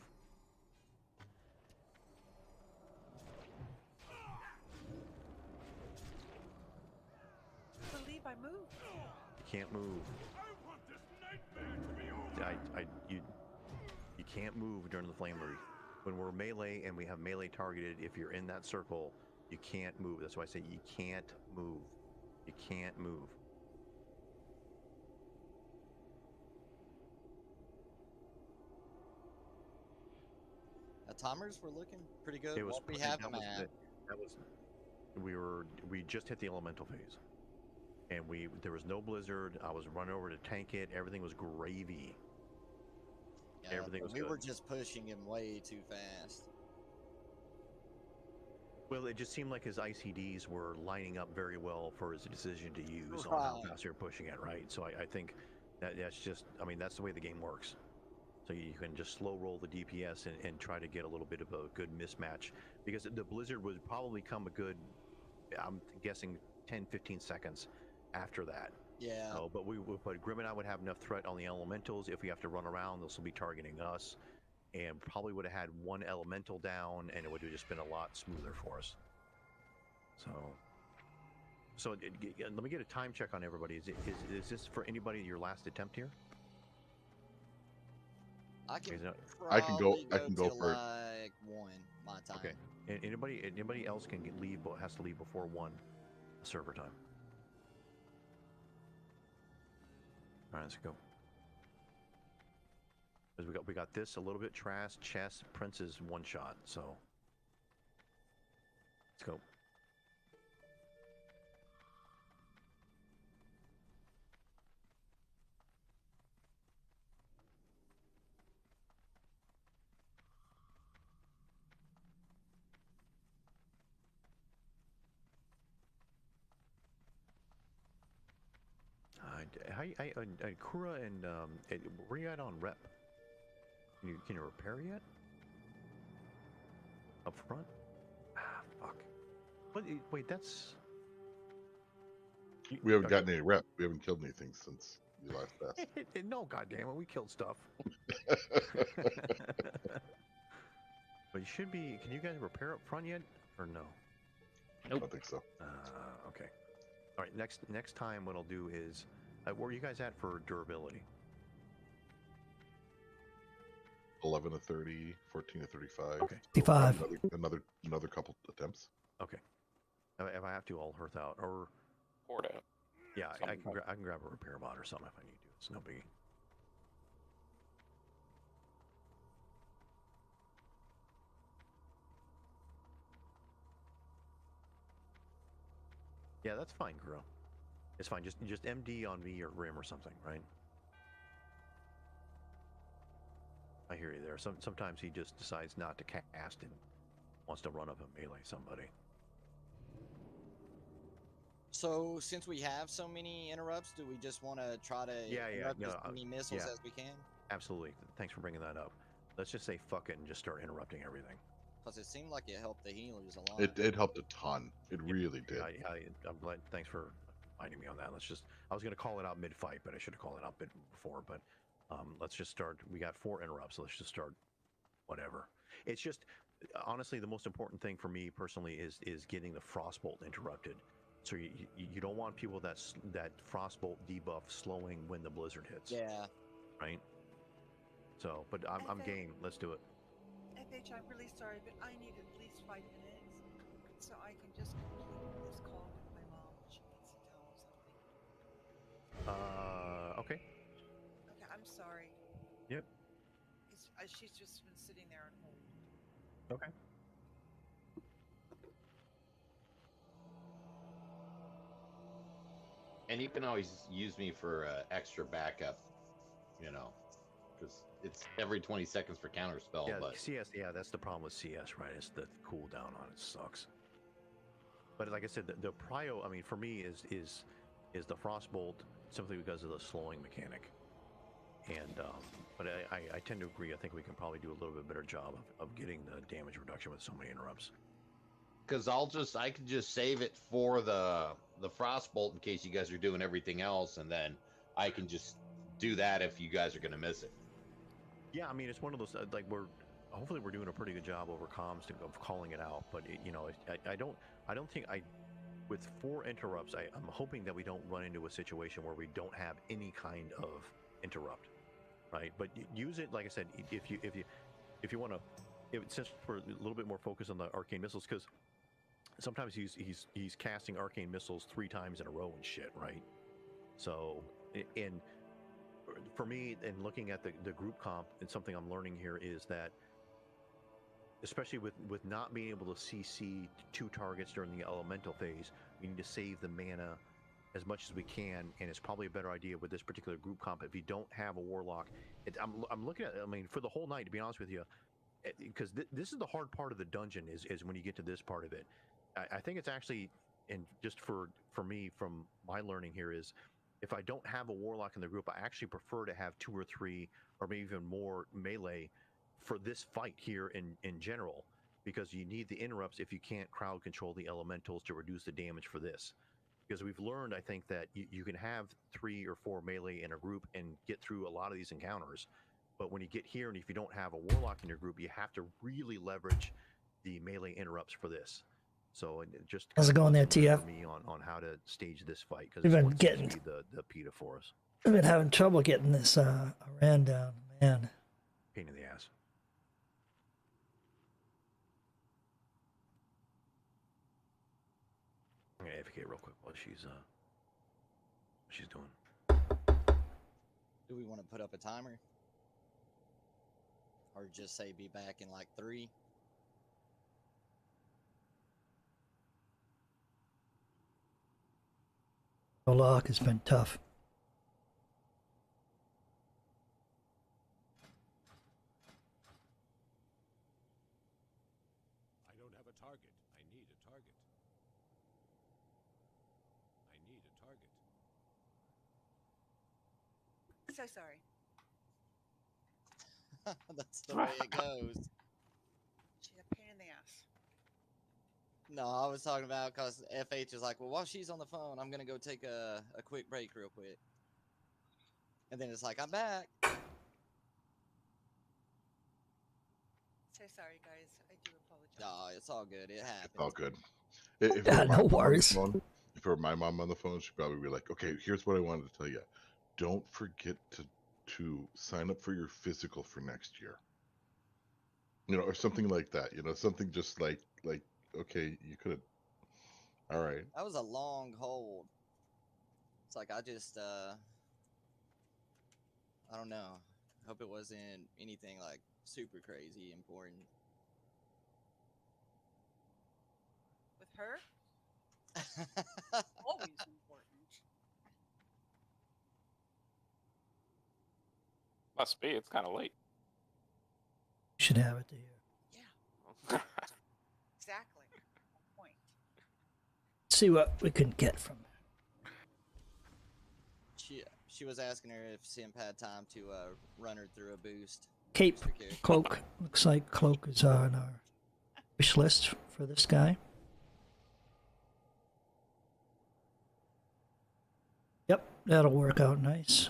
I believe I moved. You can't move. You can't move during the flame read. When we're melee and we have melee targeted, if you're in that circle, you can't move. That's why I say you can't move. You can't move. The timers were looking pretty good. It was. What we have them at. That was. We just hit the elemental phase, and there was no blizzard. I was running over to tank it. Everything was gravy. Yeah, Everything was we good. were just pushing him way too fast. Well, it just seemed like his ICDs were lining up very well for his decision to use on how Right. fast you're pushing it, right? So I think that's just, I mean, that's the way the game works. So you can just slow roll the DPS and try to get a little bit of a good mismatch. Because the blizzard would probably come a good, I'm guessing, 10, 15 seconds after that. Yeah. But Grim and I would have enough threat on the elementals. If we have to run around, they'll still be targeting us. And probably would have had one elemental down, and it would have just been a lot smoother for us. So let me get a time check on everybody. Is this for anybody your last attempt here? I can. I can go. probably I can go till, for it. like 1 my time. Okay. And anybody else can leave, but has to leave before 1 server time. All right, let's go. Because we got this a little bit. Trash, chess, Prince is 1 shot. So let's go. Kura and where you at on rep? Can you repair yet? Up front? Ah, fuck. What? Wait, that's. We haven't gotten any rep. We haven't killed anything since you last passed. No, goddamn it, we killed stuff. But you should be. Can you guys repair up front yet, or no? I don't think so. Okay. All right. Next time, what I'll do is, where are you guys at for durability? 11 to 30, 14 to 35. Okay. 55. Another couple attempts. Okay. If I have to, I'll hearth out or Port out. yeah, I can grab a repair bot or something if I need to. It's no biggie. Yeah, that's fine, Kuro. It's fine. Just MD on me or Rim or something, right? I hear you there. Sometimes he just decides not to cast and wants to run up and melee somebody. So, since we have so many interrupts, do we just want to try to interrupt as many missiles as we can? Absolutely. Thanks for bringing that up. Let's just say fuck it and just start interrupting everything. Because it seemed like it helped the healers a lot. It helped a ton. It really did. I'm glad. Thanks for reminding me on that. I was going to call it out mid-fight, but I should have called it out before. But let's just start. We got 4 interrupts, so let's just start whatever. It's just, honestly, the most important thing for me personally is getting the Frostbolt interrupted. So you don't want people that Frostbolt debuff slowing when the blizzard hits. Yeah. Right? So, but I'm game. Let's do it. FH, I'm really sorry, but I need at least 5 minutes so I can just complete this call with my mom. She needs to tell me something. Okay. Okay, I'm sorry. Yep. She's just been sitting there on hold. Okay. And you can always use me for extra backup, because it's every 20 seconds for counterspell. Yeah, but CS. Yeah, that's the problem with CS, right? It's the cooldown on it sucks. But like I said, the prio. I mean, for me is the Frostbolt simply because of the slowing mechanic. And but I tend to agree. I think we can probably do a little bit better job of getting the damage reduction with so many interrupts. Because I could just save it for the Frostbolt in case you guys are doing everything else, and then I can just do that if you guys are going to miss it. Yeah, I mean, it's one of those like hopefully we're doing a pretty good job over comms of calling it out. But I don't think with 4 interrupts, I'm hoping that we don't run into a situation where we don't have any kind of interrupt, right? But use it, like I said, if you want to, since we're a little bit more focused on the arcane missiles, because sometimes he's casting arcane missiles 3 times in a row and shit, right? So, and for me, and looking at the group comp, and something I'm learning here is that, especially with not being able to CC 2 targets during the elemental phase, we need to save the mana as much as we can, and it's probably a better idea with this particular group comp. If you don't have a warlock, I'm looking at, I mean, for the whole night, to be honest with you, because this is the hard part of the dungeon is when you get to this part of it. I think it's actually, and just for me, from my learning here, is if I don't have a warlock in the group, I actually prefer to have 2 or 3 or maybe even more melee for this fight here in general, because you need the interrupts if you can't crowd control the elementals to reduce the damage for this. Because we've learned, I think, that you can have 3 or 4 melee in a group and get through a lot of these encounters. But when you get here, and if you don't have a warlock in your group, you have to really leverage the melee interrupts for this. So just how's it going there, TF? For me on how to stage this fight, because We've been it's getting to be the PETA for us. I've been having trouble getting this Iran down, man. Pain in the ass. I'm gonna advocate real quick while she's doing. Do we want to put up a timer? Or just say be back in like 3? Warlock has been tough. I don't have a target. I need a target. I need a target. So sorry. That's the way it goes. She's a pain in the ass. No, I was talking about because FH is like, well, while she's on the phone, I'm gonna go take a quick break real quick. And then it's like, I'm back. So sorry, guys. I do apologize. No, it's all good. It happens. It's all good. If Yeah, it were no my mom on the worries. phone, if it were my mom on the phone, she'd probably be like, "Okay, here's what I wanted to tell you. Don't forget to sign up for your physical for next year." You know, or something like that. You know, something just like okay, you could have. All right. That was a long hold. It's like I just I don't know. Hope it wasn't anything like super crazy important. With her, always important. Must be. It's kind of late. You should have it to hear. Yeah. Exactly. Point. See what we can get from it. She was asking her if Simp had time to run her through a boost. Cape, boost her character. cloak. Looks like cloak is on our wish list for this guy. Yep, that'll work out nice.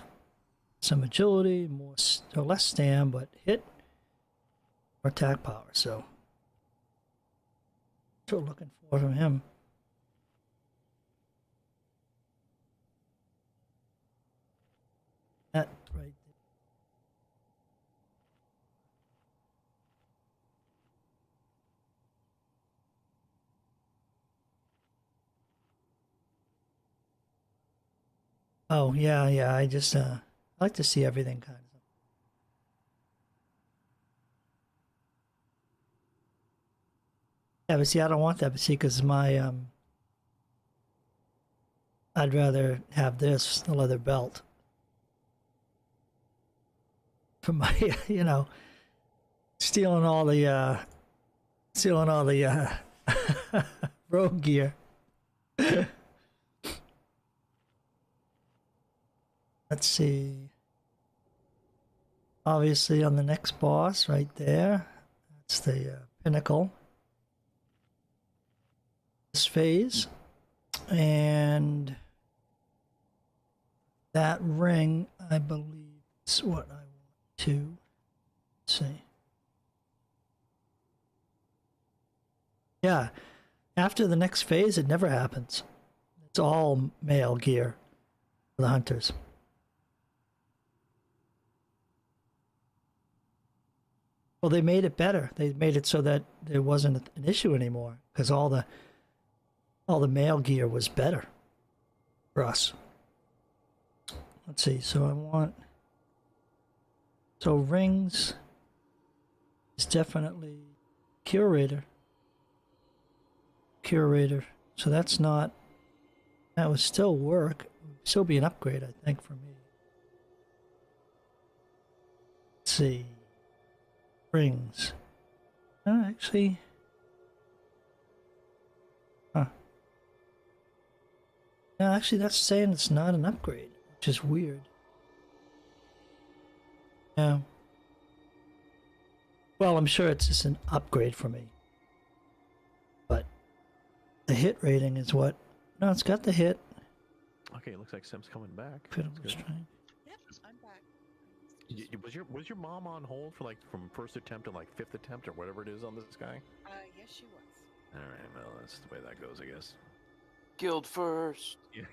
Some agility, more or less stam, but hit or attack power. So, that's what we're looking for from him. That right there. Oh yeah. I just I like to see everything kind of. Yeah, but see, I don't want that. But see, because my I'd rather have this, the leather belt, for my, stealing all the rogue gear. Let's see. Obviously, on the next boss, right there, that's the pinnacle. This phase, and that ring, I believe, is what I want to see. Yeah, after the next phase, it never happens. It's all male gear for the hunters. Well, they made it better. They made it so that there wasn't an issue anymore because all the male gear was better for us. Let's see. So I want. So rings is definitely curator. So that's not. That would still work. It would still be an upgrade, I think, for me. Let's see. Rings. Actually. Huh. No, actually, that's saying it's not an upgrade, which is weird. Yeah. Well, I'm sure it's just an upgrade for me. But the hit rating is what? No, it's got the hit. Okay, it looks like Sim's coming back. Critical That's good. strength. Yep, I'm back. Was your mom on hold for like from first attempt to like fifth attempt or whatever it is on this guy? Yes, she was. All right, well that's the way that goes, I guess. Guild first. Yeah.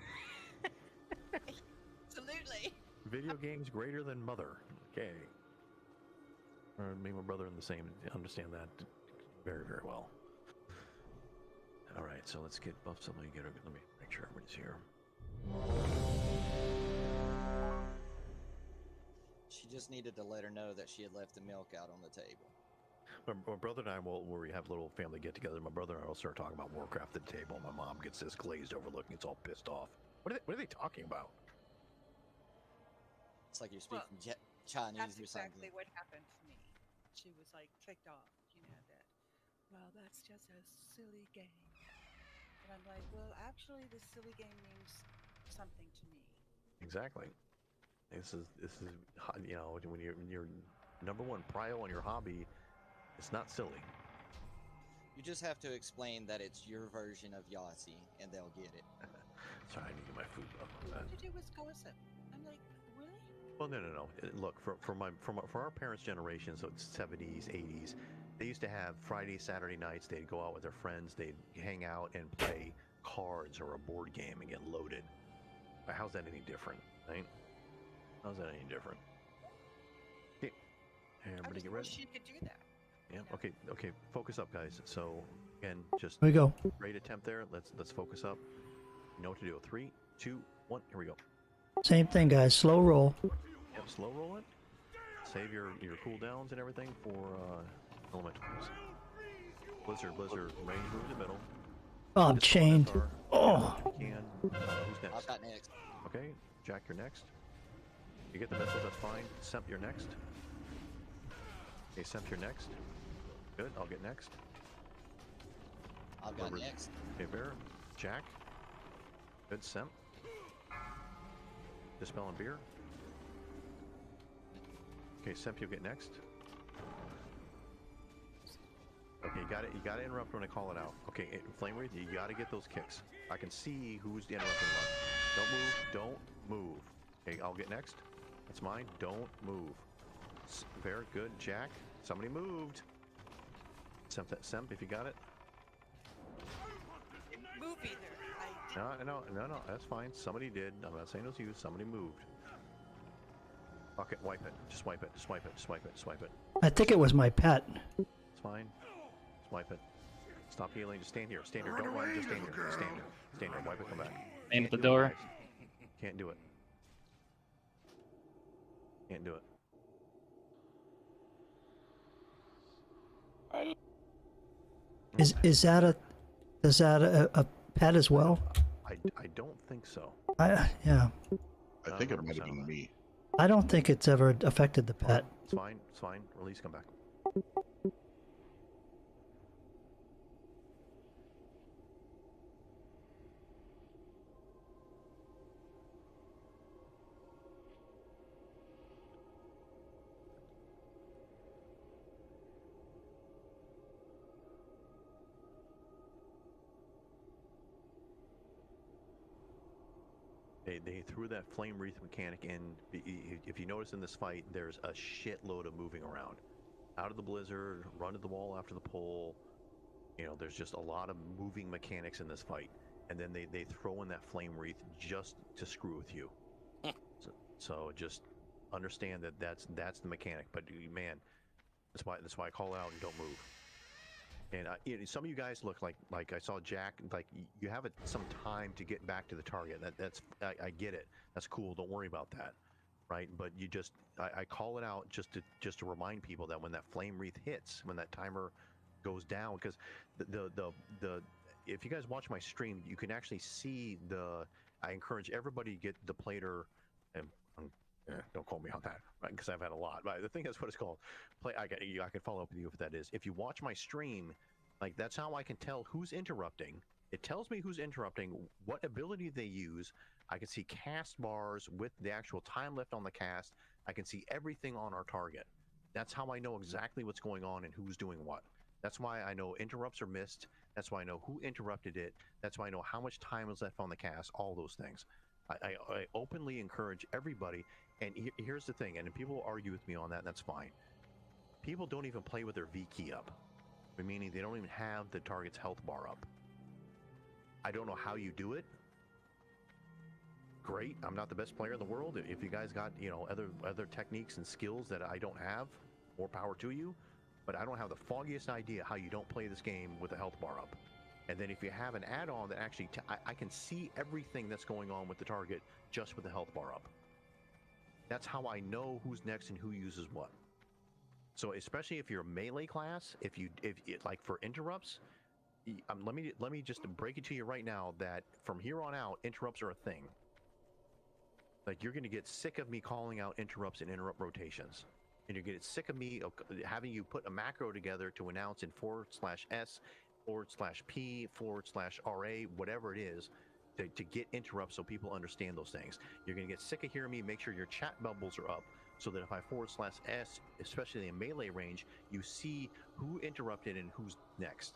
Absolutely. Video games greater than mother. Okay. Me and my brother in the same. Understand that very, very well. All right, so let's get buff somebody. Let me make sure everybody's here. She just needed to let her know that she had left the milk out on the table. My brother and I will, where we have little family get-together. My brother and I will start talking about Warcraft at the table. My mom gets this glazed over look and gets all pissed off. What are they talking about? It's like you're speaking Chinese That's or exactly something. what happened to me. She was like ticked off, that. Well, that's just a silly game. And I'm like, well, actually, this silly game means something to me. Exactly. This is you know, when you're number one prio on your hobby, it's not silly. You just have to explain that it's your version of Yahtzee, and they'll get it. Sorry, I need to get my food up. What did you do with gossip? I'm like, really? Well, no. Look, for our parents' generation, so it's 70s, 80s, they used to have Friday, Saturday nights. They'd go out with their friends. They'd hang out and play cards or a board game and get loaded. How's that any different, right? How's that any different? Okay, everybody get ready. I wish you could do that. Yeah. Okay. Focus up, guys. So again, just Here we go. great attempt there. Let's focus up. You know what to do. 3, 2, 1. Here we go. Same thing, guys. Slow roll. Yep. Slow roll it. Save your cooldowns and everything for elementals. Blizzard. Range move in the middle. Oh, I'm chained. Oh. Can. Who's next? I've got next. Okay. Jack, you're next. You get the missiles. That's fine. Semp, you're next. Okay, Semp, you're next. Good. I'll get next. I've got next. Okay, Bear. Jack. Good. Semp. Dispel and Beer. Okay, Semp, you'll get next. Okay, you got to interrupt when I call it out. Okay, Flame Wraith, you got to get those kicks. I can see who's the interrupting one. Don't move. Okay, I'll get next. That's mine. Don't move. Very good. Jack, somebody moved. Semp, if you got it. Move either. No, that's fine. Somebody did. I'm not saying it was you. Somebody moved. Okay, wipe it. Just wipe it. Just wipe it. I think it was my pet. It's fine. Just wipe it. Stop healing. Just stand here. Don't run. Just stand here. Stand here. Wipe it. Come back. Aim at the door. Can't do it. Can't do it. Is that a pet as well? I don't think so. Yeah. I think it might have been me. I don't think it's ever affected the pet. It's fine. Release, come back. They threw that flame wreath mechanic in. If you notice in this fight, there's a shitload of moving around. Out of the blizzard, run to the wall after the pole. You know, there's just a lot of moving mechanics in this fight. And then they throw in that flame wreath just to screw with you. So just understand that that's the mechanic. But man, that's why I call out and don't move. And some of you guys look like I saw Jack. Like you have some time to get back to the target. I get it. That's cool. Don't worry about that, right? But you just I call it out just to remind people that when that flame wreath hits, when that timer goes down, because the if you guys watch my stream, you can actually see I encourage everybody to get the plater. And don't call me on that, right? Because I've had a lot. But the thing is, what it's called. I can follow up with you if that is. If you watch my stream, like that's how I can tell who's interrupting. It tells me who's interrupting, what ability they use. I can see cast bars with the actual time left on the cast. I can see everything on our target. That's how I know exactly what's going on and who's doing what. That's why I know interrupts are missed. That's why I know who interrupted it. That's why I know how much time is left on the cast. All those things. I openly encourage everybody. And here's the thing, and people argue with me on that, and that's fine. People don't even play with their V key up, meaning they don't even have the target's health bar up. I don't know how you do it. Great, I'm not the best player in the world. If you guys got other techniques and skills that I don't have, more power to you. But I don't have the foggiest idea how you don't play this game with the health bar up. And then if you have an add-on that actually, I can see everything that's going on with the target just with the health bar up. That's how I know who's next and who uses what. So especially if you're a melee class, if like for interrupts, let me just break it to you right now that from here on out, interrupts are a thing. Like you're going to get sick of me calling out interrupts and interrupt rotations, and you're going to get sick of me having you put a macro together to announce in /S/P/RA, whatever it is, to get interrupts so people understand those things. You're going to get sick of hearing me. Make sure your chat bubbles are up so that if I /S, especially in melee range, you see who interrupted and who's next.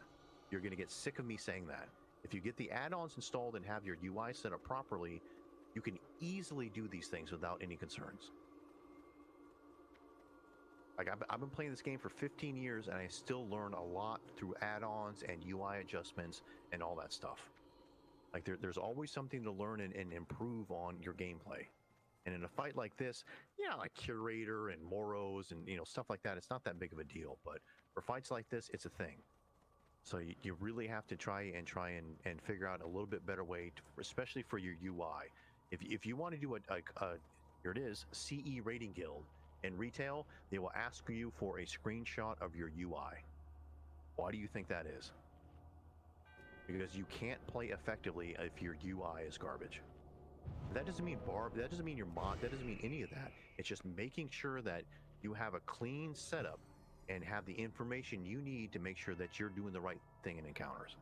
You're going to get sick of me saying that. If you get the add-ons installed and have your UI set up properly, you can easily do these things without any concerns. Like I've been playing this game for 15 years and I still learn a lot through add-ons and UI adjustments and all that stuff. Like there's always something to learn and improve on your gameplay. And in a fight like this, yeah, like Curator and Moros and stuff like that, it's not that big of a deal. But for fights like this, it's a thing. So you really have to try and figure out a little bit better way, especially for your UI. If you want to do here it is, CE rating guild. In retail, they will ask you for a screenshot of your UI. Why do you think that is? Because you can't play effectively if your UI is garbage. That doesn't mean that doesn't mean your mod, that doesn't mean any of that. It's just making sure that you have a clean setup and have the information you need to make sure that you're doing the right thing in encounters.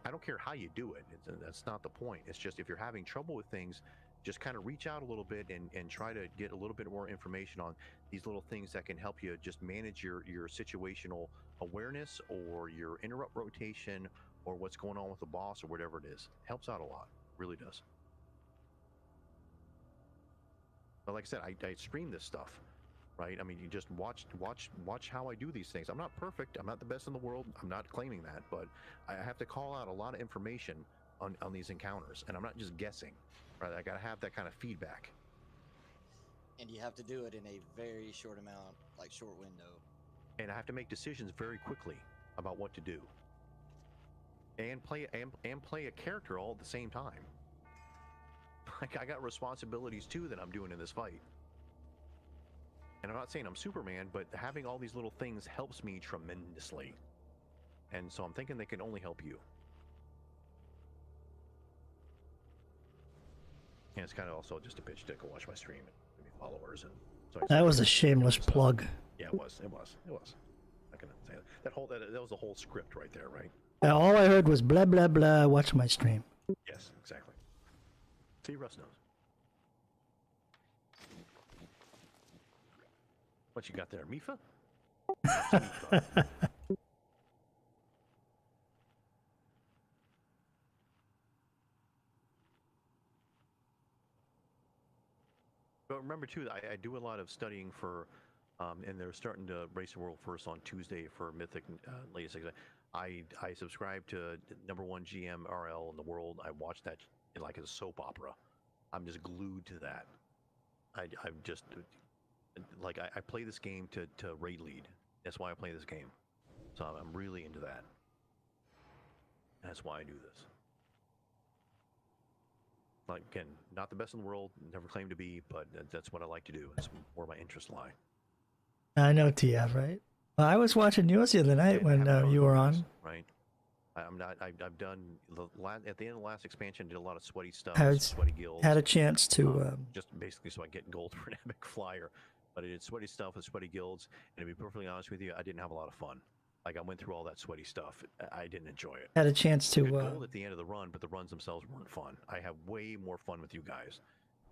I don't care how you do it. That's not the point. It's just if you're having trouble with things, just kind of reach out a little bit and try to get a little bit more information on these little things that can help you just manage your situational awareness or your interrupt rotation or what's going on with the boss or whatever it is. It helps out a lot. It really does. But like I said, I stream this stuff, right? I mean, you just watch how I do these things. I'm not perfect. I'm not the best in the world. I'm not claiming that, but I have to call out a lot of information on these encounters, and I'm not just guessing. Right, I gotta have that kind of feedback. And you have to do it in a very short amount, like short window. And I have to make decisions very quickly about what to do. And play a character all at the same time. Like I got responsibilities too that I'm doing in this fight. And I'm not saying I'm Superman, but having all these little things helps me tremendously. And so I'm thinking they can only help you. And it's kind of also just a pitch to go watch my stream and give me followers. And so that was a shameless plug. Yeah, it was. I can say that. That was the whole script right there, right? Yeah, all I heard was blah blah blah. Watch my stream. Yes, exactly. See, Russ knows. What you got there, Mifa? Mifa. But remember too, I do a lot of studying for, and they're starting to race the world first on Tuesday for Mythic latest. I subscribe to #1 GM RL in the world. I watch that like a soap opera. I'm just glued to that. I'm just like I play this game to raid lead. That's why I play this game. So I'm really into that. That's why I do this. Like, again, not the best in the world, never claimed to be, but that's what I like to do. It's where my interests lie. I know TF, right? Well, I was watching yours the other night when you were on. Right. I've done at the end of the last expansion, did a lot of sweaty stuff, sweaty guilds. Had a chance to just basically so I get gold for an epic flyer. But I did sweaty stuff with sweaty guilds, and to be perfectly honest with you, I didn't have a lot of fun. Like I went through all that sweaty stuff. I didn't enjoy it. Had a chance to gold at the end of the run, but the runs themselves weren't fun. I have way more fun with you guys,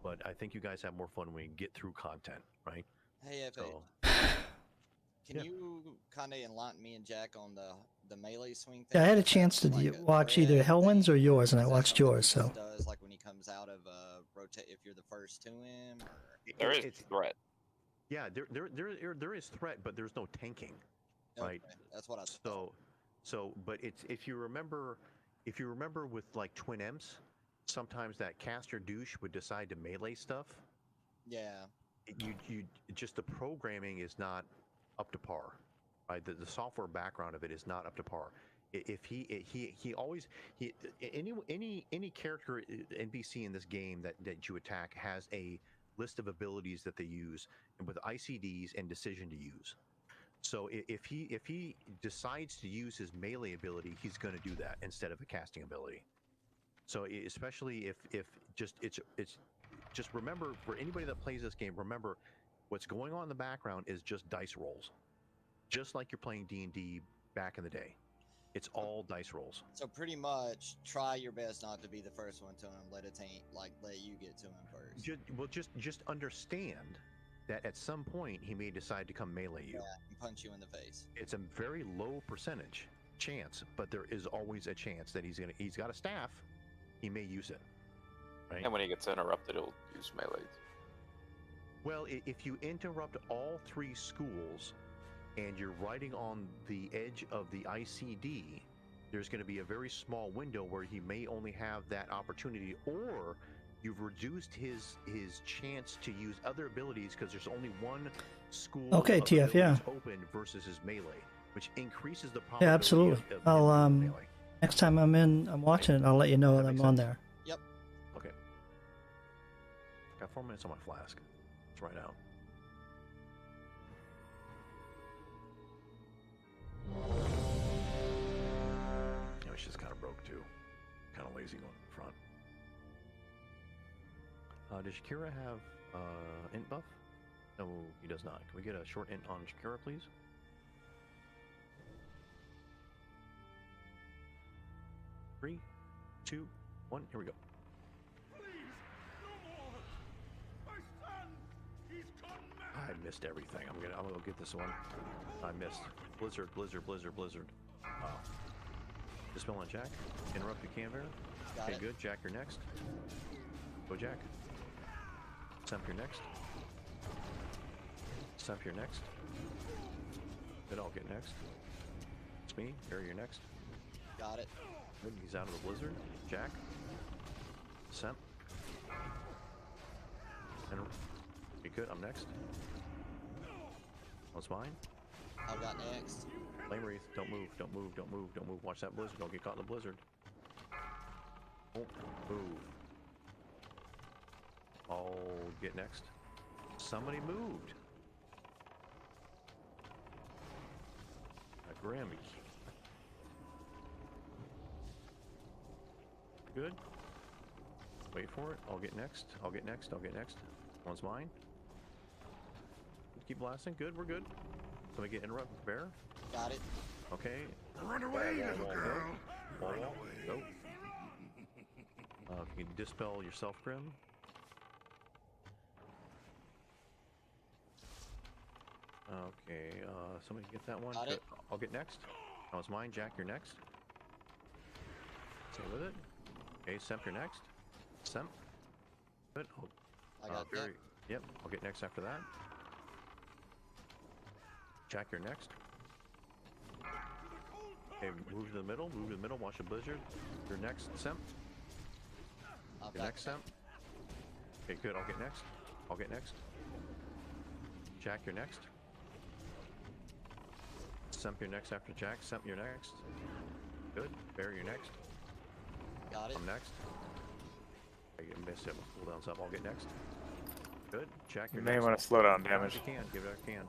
but I think you guys have more fun when you get through content, right? Hey, so, can you kind of enlighten me and Jack on the melee swing thing? Yeah, I had a chance to watch either Hellwinds or yours, and I watched yours. So does like when he comes out of rotate, if you're the first to him, or there is threat. Yeah, there is threat, but there's no tanking. Right, okay. That's what I thought. But it's if you remember with like Twin Imps, sometimes that caster douche would decide to melee stuff. Yeah. You just the programming is not up to par, right? The software background of it is not up to par. If any character NPC in this game that you attack has a list of abilities that they use, and with ICDs and decision to use. So if he decides to use his melee ability, he's going to do that instead of a casting ability. So especially if just remember, for anybody that plays this game, remember what's going on in the background is just dice rolls, just like you're playing D&D back in the day. It's all dice rolls. So pretty much, try your best not to be the first one to him. Let you get to him first. Just understand that at some point he may decide to come melee you. Yeah, and punch you in the face. It's a very low percentage chance, but there is always a chance that he's got a staff. He may use it. Right? And when he gets interrupted, he'll use melee. Well, if you interrupt all 3 schools and you're riding on the edge of the ICD, there's going to be a very small window where he may only have that opportunity, or you've reduced his chance to use other abilities because there's only one school TF, yeah. open versus his melee, which increases the probability. Yeah, absolutely. I'll next time I'm watching it, I'll let you know that I'm on there. Yep. Okay. Got 4 minutes on my flask. It's right out. It's just kind of broke too. Kind of lazy going in front. Does Shakira have int buff? No, he does not. Can we get a short int on Shakira, please? Three, 2, 1, here we go. I missed everything. I'm gonna go get this one. I missed. Blizzard. Dispel on Jack. Interrupt the canver. Okay, good. Jack, you're next. Go Jack. Semp, you're next. Semp, you're next. Good, I'll get next. It's me. Barry, you're next. Got it. Good, he's out of the blizzard. Jack. Semp. Be good, I'm next. What's mine? I've got next. Flame Wreath, don't move. Watch that blizzard, don't get caught in the blizzard. Don't move. I'll get next. Somebody moved. A Grammy. Good. Wait for it. I'll get next. One's mine. Keep blasting. Good, we're good. Somebody get interrupt with bear. Got it. Okay. Run away, little girl. Wall. Go. If you can dispel yourself, Grim. Okay, somebody get that one. Got it. I'll get next. That was mine. Jack, you're next. Stay with it. Okay, Semp, you're next. Semp. Good. I got that. Yep, I'll get next after that. Jack, you're next. Okay, move to the middle. Watch the blizzard. You're next, Semp. You're next, Semp. Okay, good. I'll get next. Jack, you're next. Semp, you're next after Jack. Semp, you're next. Good. Barry, you're next. Got it. I'm next. I get missed it with cooldowns up. I'll get next. Good. Jack, you're You may next. want to slow down damage. Give it a can. Give it a can.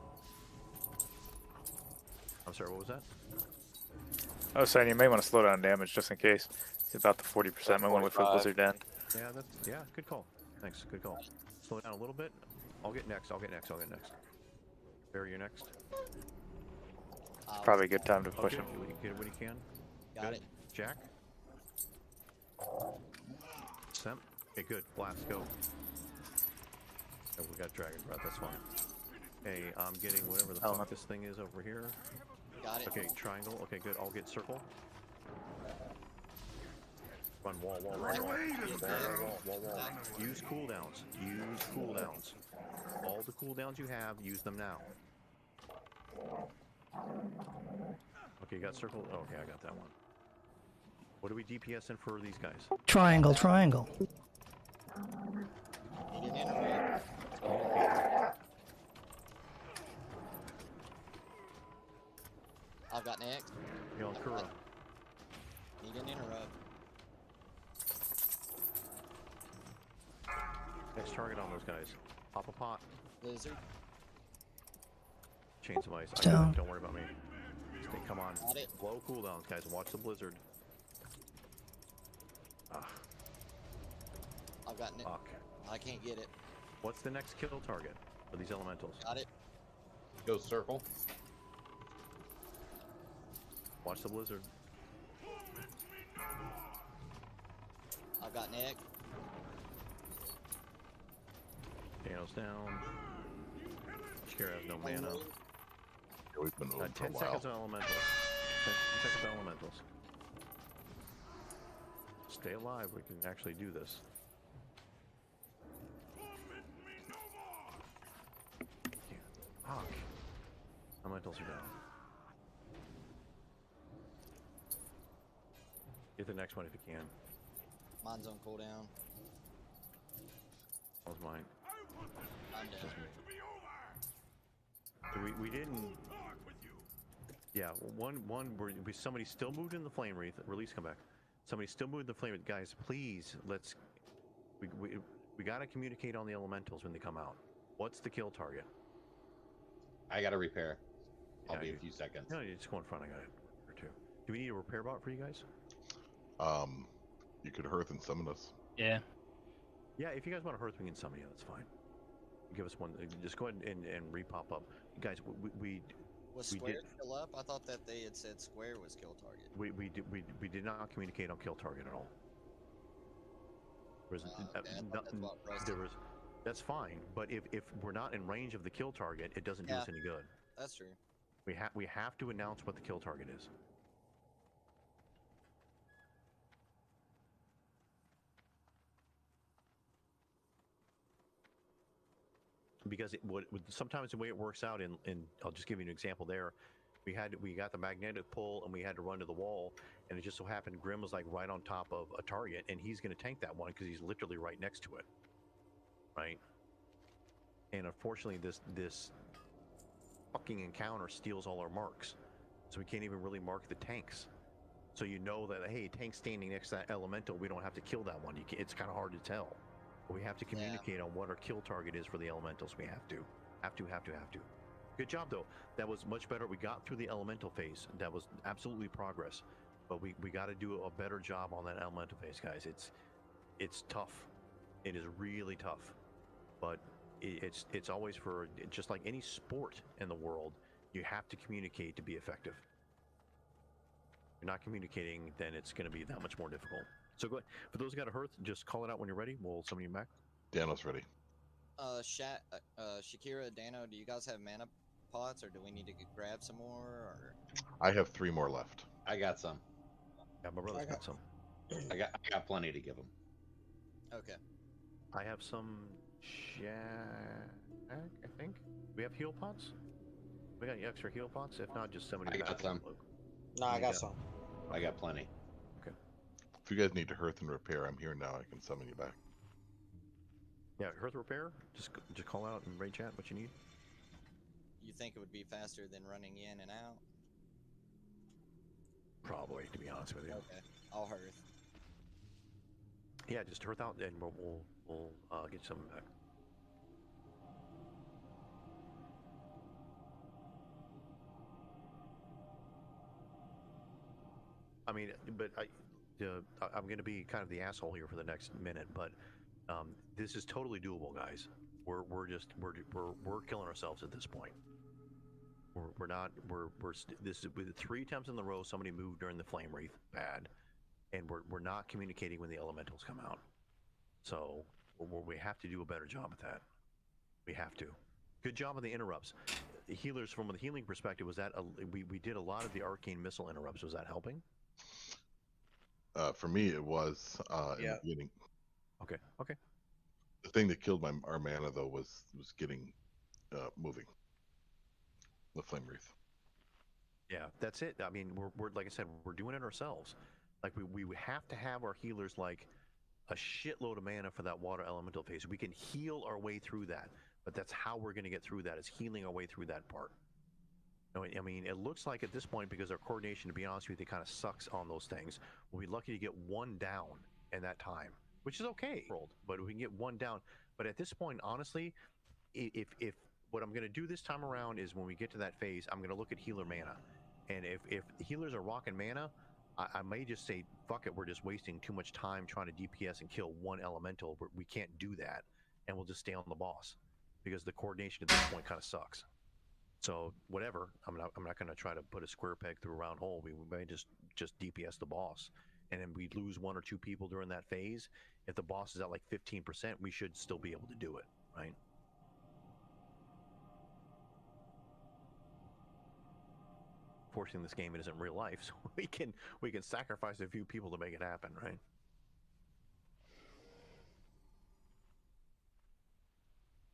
I'm sorry, what was that? I was saying you may want to slow down damage just in case. It's about the 40%. Might want to wait for the blizzard down. Yeah, good call. Thanks, good call. Slow it down a little bit. I'll get next. Barry, you're next. It's probably a good time to push him. Get it when you can. Got it. Jack. Semp. Okay, good. Blast, go. Oh, we got Dragon Breath, that's fine. Hey, I'm getting whatever the fuck this thing is over here. Got it. Okay, triangle. Okay, good. I'll get circle. Run wall. Use cooldowns. All the cooldowns you have, use them now. Okay, you got circle. Oh, okay, I got that one. What do we DPS in for these guys? Triangle. Need an interrupt. I've got next. You're on Kura. Need an interrupt. Next target on those guys. Pop a pot. Blizzard. Chains of ice. Down. Don't worry about me. Come on. Got it. Low cooldowns, guys. Watch the blizzard. I've got next. Fuck. I can't get it. What's the next kill target for these elementals? Got it. Go circle. Watch the blizzard. got Nick. Dano's down. Shakira has no mana. Yeah, we've been moving for a 10 while. seconds on elementals. 10 seconds on elementals. Stay alive. We can actually do this. Fuck. Elementals are down. Get the next one if you can. Mine's on cooldown. That was mine. I'm Just dead. me. We didn't. Yeah, one where somebody still moved in the flame wreath. Release, come back. Somebody still moved in the flame wreath. Guys, please, let's. We gotta communicate on the elementals when they come out. What's the kill target? I got to repair. I'll Yeah, be a few seconds. No, you just go in front. I got it. Or two. Do we need a repair bot for you guys? You could hearth and summon us. Yeah. Yeah, if you guys want to hearth, we can summon you. That's fine. Give us one. Just go ahead and repop up, guys. Was we square did- still up? I thought that they had said square was kill target. we did not communicate on kill target at all. Okay, I thought that's what Russ There did. was. That's fine, but if we're not in range of the kill target, it doesn't do us any good. That's true. We have to announce what the kill target is. Because sometimes the way it works out, and I'll just give you an example there. We got the magnetic pull and we had to run to the wall, and it just so happened Grim was like right on top of a target, and he's going to tank that one because he's literally right next to it, right? And unfortunately, this fucking encounter steals all our marks, so we can't even really mark the tanks. So you know that, hey, tank's standing next to that elemental, we don't have to kill that one. It's kind of hard to tell. But we have to communicate on what our kill target is for the elementals. We have to. Good job, though. That was much better. We got through the elemental phase. That was absolutely progress. But we got to do a better job on that elemental phase, guys. It's tough. It is really tough. But it's always just like any sport in the world, you have to communicate to be effective. If you're not communicating, then it's going to be that much more difficult. So go ahead. For those who got a hearth, just call it out when you're ready. We'll summon you back. Dano's ready. Shakira, Dano, do you guys have mana pots, or do we need to grab some more? Or I have 3 more left. I got some. Yeah, my brother's got some. I got plenty to give him. okay. I have some I think. We have heal pots? We got any extra heal pots? If not, just somebody I got some. No, I got some. I got plenty. Okay. If you guys need to hearth and repair, I'm here now. I can summon you back. Yeah, hearth repair. Just call out and raid chat what you need. You think it would be faster than running in and out? Probably, to be honest with you. Okay, I'll hearth. Yeah, just hearth out, and we'll get some back. I mean, but I'm going to be kind of the asshole here for the next minute, but this is totally doable, guys. We're killing ourselves at this point. This is with 3 attempts in the row. Somebody moved during the flame wreath, bad, and we're not communicating when the elementals come out. So we have to do a better job at that. We have to. Good job on the interrupts. The healers, from the healing perspective, was that we did a lot of the arcane missile interrupts. Was that helping? For me, it was in the beginning. Okay. The thing that killed our mana though was getting moving. The flame wreath. Yeah, that's it. I mean, we're like I said, we're doing it ourselves. Like we have to have our healers like a shitload of mana for that water elemental phase. We can heal our way through that, but that's how we're going to get through that, is healing our way through that part. I mean, it looks like at this point, because our coordination, to be honest with you, kind of sucks on those things. We'll be lucky to get 1 down in that time, which is okay, but we can get 1 down. But at this point, honestly, if what I'm going to do this time around is when we get to that phase, I'm going to look at healer mana. And if healers are rocking mana, I may just say, fuck it, we're just wasting too much time trying to DPS and kill 1 elemental. We can't do that, and we'll just stay on the boss, because the coordination at this point kind of sucks. So whatever, I'm not going to try to put a square peg through a round hole. We may just DPS the boss and then we lose 1 or 2 people during that phase, if the boss is at like 15%, we should still be able to do it, right? Fortunately, this game, it isn't real life, so we can sacrifice a few people to make it happen, right?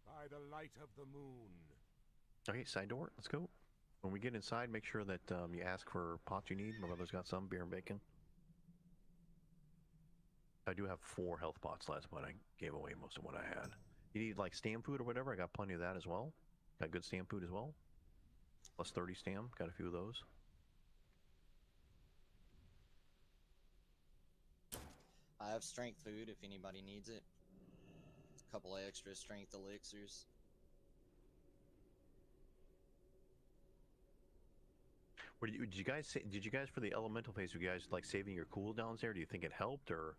By the light of the moon. Okay, side door, let's go. When we get inside, make sure that you ask for pots you need. My brother's got some, beer and bacon. I do have 4 health pots left, but I gave away most of what I had. You need like stam food or whatever? I got plenty of that as well. Got good stam food as well. Plus 30 stam, got a few of those. I have strength food if anybody needs it. A couple of extra strength elixirs. Did you guys for the elemental phase? Were you guys like saving your cooldowns there? Do you think it helped, or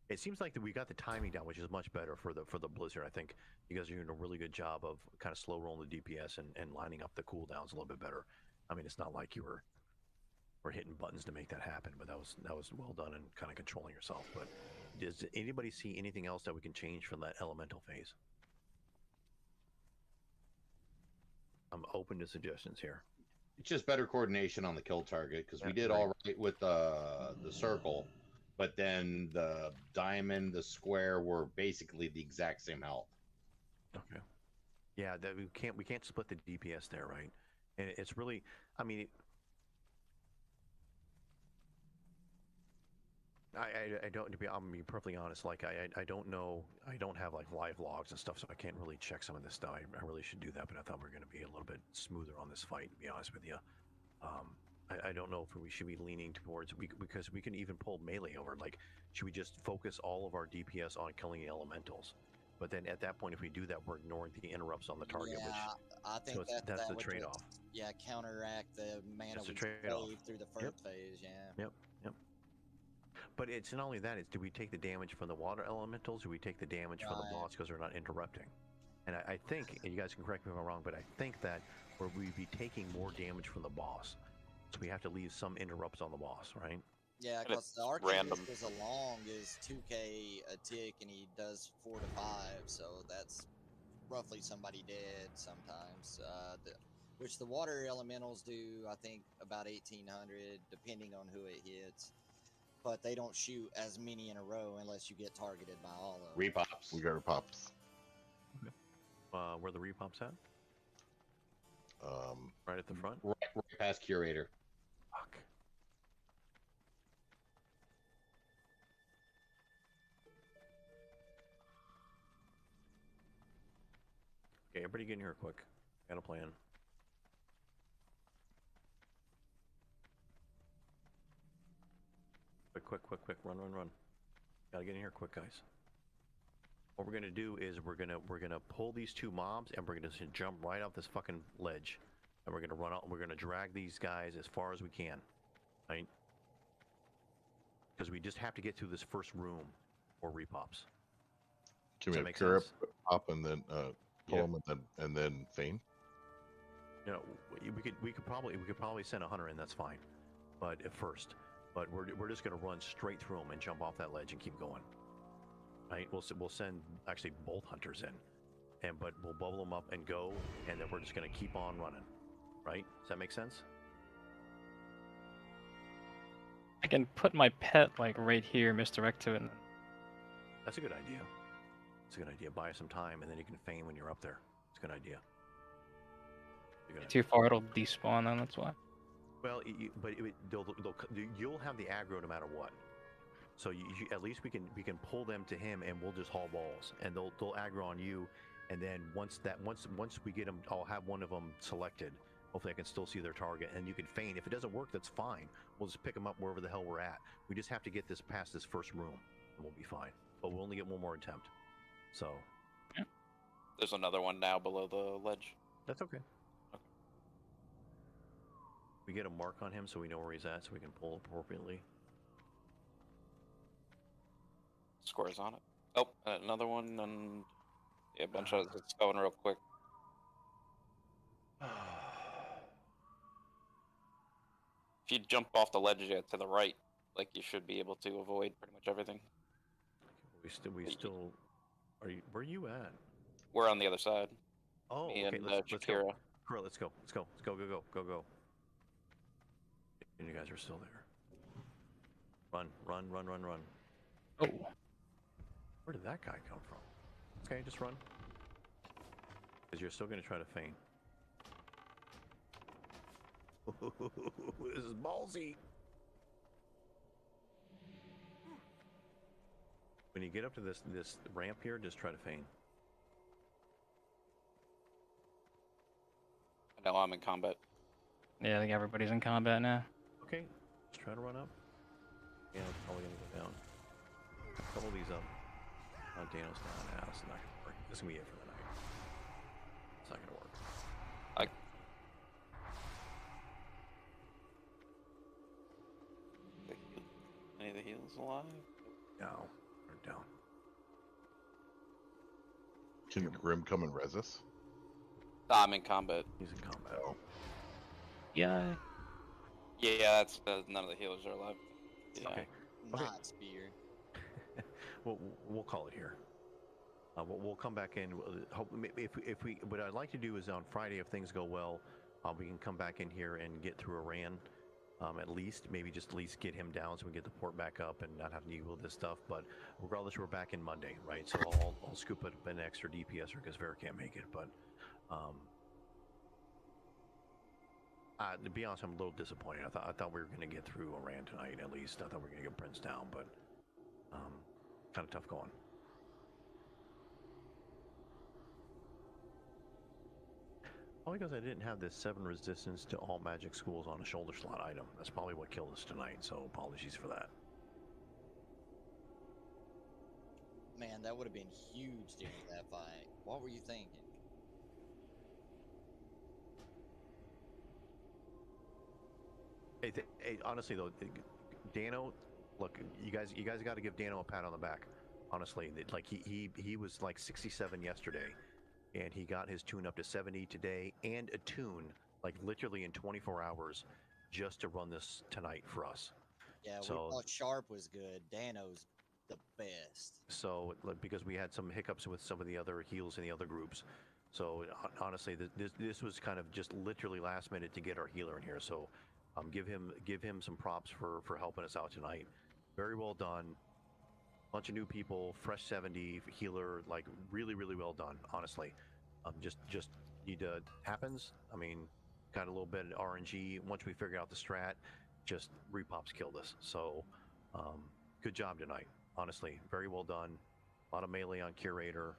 it seems like that we got the timing down, which is much better for the blizzard. I think you guys are doing a really good job of kind of slow rolling the DPS and lining up the cooldowns a little bit better. I mean, it's not like you were hitting buttons to make that happen, but that was well done and kind of controlling yourself. But does anybody see anything else that we can change from that elemental phase? I'm open to suggestions here. It's just better coordination on the kill target, because we did all right with the circle, but then the diamond, the square were basically the exact same health. Okay. Yeah, that we can't split the DPS there, right? And it's really, I mean, I don't, to be, I'm being perfectly honest, like I don't know, I don't have like live logs and stuff, so I can't really check some of this stuff. I really should do that, but I thought we were going to be a little bit smoother on this fight, to be honest with you. I don't know if we should be leaning towards, because we can even pull melee over. Like, should we just focus all of our DPS on killing elementals? But then at that point, if we do that, we're ignoring the interrupts on the target. Yeah, which, I think so that's the trade-off. Yeah, counteract the mana That's the we trade-off. saved through the first phase. Yeah. Yep. But it's not only that, it's do we take the damage from the water elementals, or do we take the damage from the boss because they're not interrupting? And I think, and you guys can correct me if I'm wrong, but I think that we'd be taking more damage from the boss. So we have to leave some interrupts on the boss, right? Yeah, because the arcane is along is 2k a tick, and he does 4 to 5, so that's roughly somebody dead sometimes. Which the water elementals do, I think, about 1800, depending on who it hits. But they don't shoot as many in a row unless you get targeted by all of them. Repops. We got our pops. Where the repops at? Right at the front? Right past Curator. Fuck. Okay, everybody get in here quick. Got a plan. Quick, run. Gotta get in here quick, guys. What we're gonna do is we're gonna pull these 2 mobs, and we're gonna jump right off this fucking ledge, and we're gonna run out, and we're gonna drag these guys as far as we can, right? Because we just have to get through this first room or repops. Can we have Kira pop and then pull them and then feign? You know, we could probably send a hunter in. That's fine, but at first. But we're just gonna run straight through them and jump off that ledge and keep going. Right? We'll send actually both hunters in, but we'll bubble them up and go, and then we're just gonna keep on running. Right? Does that make sense? I can put my pet like right here, misdirect to it. That's a good idea. It's a good idea. Buy some time, and then you can feign when you're up there. It's a good idea. Too far, it'll despawn. Then that's why. Well, you'll have the aggro no matter what. So at least we can pull them to him, and we'll just haul balls, and they'll aggro on you, and then once we get them, I'll have one of them selected. Hopefully, I can still see their target, and you can feign. If it doesn't work, that's fine. We'll just pick them up wherever the hell we're at. We just have to get this past this first room, and we'll be fine. But we'll only get one more attempt. So. Yeah. There's another one now below the ledge. That's okay. We get a mark on him so we know where he's at, so we can pull appropriately. Squares on it. Oh, another one, and yeah, a bunch of it's going real quick. If you jump off the ledge to the right, like you should be able to avoid pretty much everything. We still. Are you? Where are you at? We're on the other side. Oh, Me okay. and Let's go. Shakira. Girl, let's go. Let's go. Let's go. Go. Go. Go. Go. And you guys are still there. Run. Run. Run. Run. Run. Oh. Where did that guy come from? Okay, just run. Because you're still going to try to feign. This is ballsy. When you get up to this ramp here, just try to feign. I know I'm in combat. Yeah, I think everybody's in combat now. Okay, just try to run up. Yeah, it's probably going to go down. Couple these up. Oh, Dano's down now. It's not going to work. This is going to be it for the night. It's not going to work. Any of the heals alive? No, they're down. Can Grim come and res us? I'm in combat. He's in combat. Oh. Yeah. Yeah, that's none of the healers are alive. Yeah. Okay. Not spear. We'll call it here. We'll come back in. If we, what I'd like to do is on Friday, if things go well, we can come back in here and get through Iran. At least, maybe just at least get him down so we get the port back up and not have to deal with this stuff. But regardless, we're back in Monday, right? So I'll scoop up an extra DPS because Vera can't make it. But to be honest, I'm a little disappointed. I thought we were going to get through Iran tonight at least. I thought we were going to get Prince down, but kind of tough going. Probably because I didn't have this 7 resistance to all magic schools on a shoulder slot item. That's probably what killed us tonight, so apologies for that. Man, that would have been huge during that fight. What were you thinking? Hey, honestly though, Dano, look, you guys got to give Dano a pat on the back. Honestly, like he was like 67 yesterday, and he got his tune up to 70 today, and a tune like literally in 24 hours, just to run this tonight for us. Yeah, so, we thought Sharp was good. Dano's the best. So, because we had some hiccups with some of the other heals in the other groups, so honestly, this was kind of just literally last minute to get our healer in here. So, give him some props for helping us out tonight. Very well done. Bunch of new people, fresh 70 healer, like really well done. Honestly, just need to happens. I mean, got a little bit of RNG. Once we figure out the strat, just repops killed us. So, good job tonight. Honestly, very well done. A lot of melee on Curator.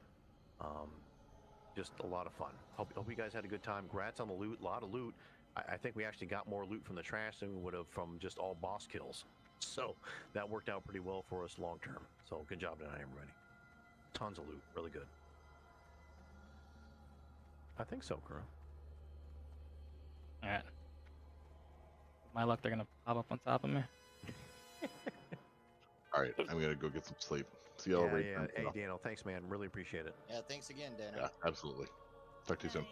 Just a lot of fun. Hope you guys had a good time. Grats on the loot. A lot of loot. I think we actually got more loot from the trash than we would have from just all boss kills. So that worked out pretty well for us long term. So good job tonight, everybody. Tons of loot. Really good. I think so, Kuro. Alright. My luck, they're gonna pop up on top of me. All right, I'm gonna go get some sleep. See y'all later. Yeah. Hey, Dano, thanks, man. Really appreciate it. Yeah, thanks again, Dano. Yeah, absolutely. Talk to you soon.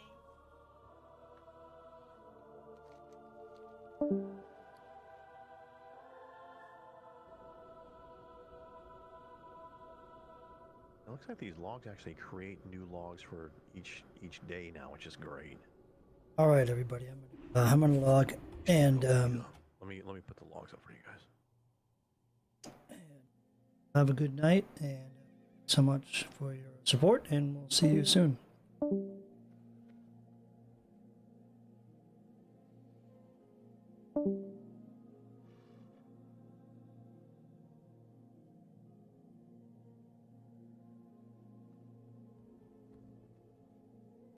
It looks like these logs actually create new logs for each day now, which is great. All right, everybody. I'm gonna log and let me put the logs up for you guys. have a good night and so much for your support, and we'll see you soon.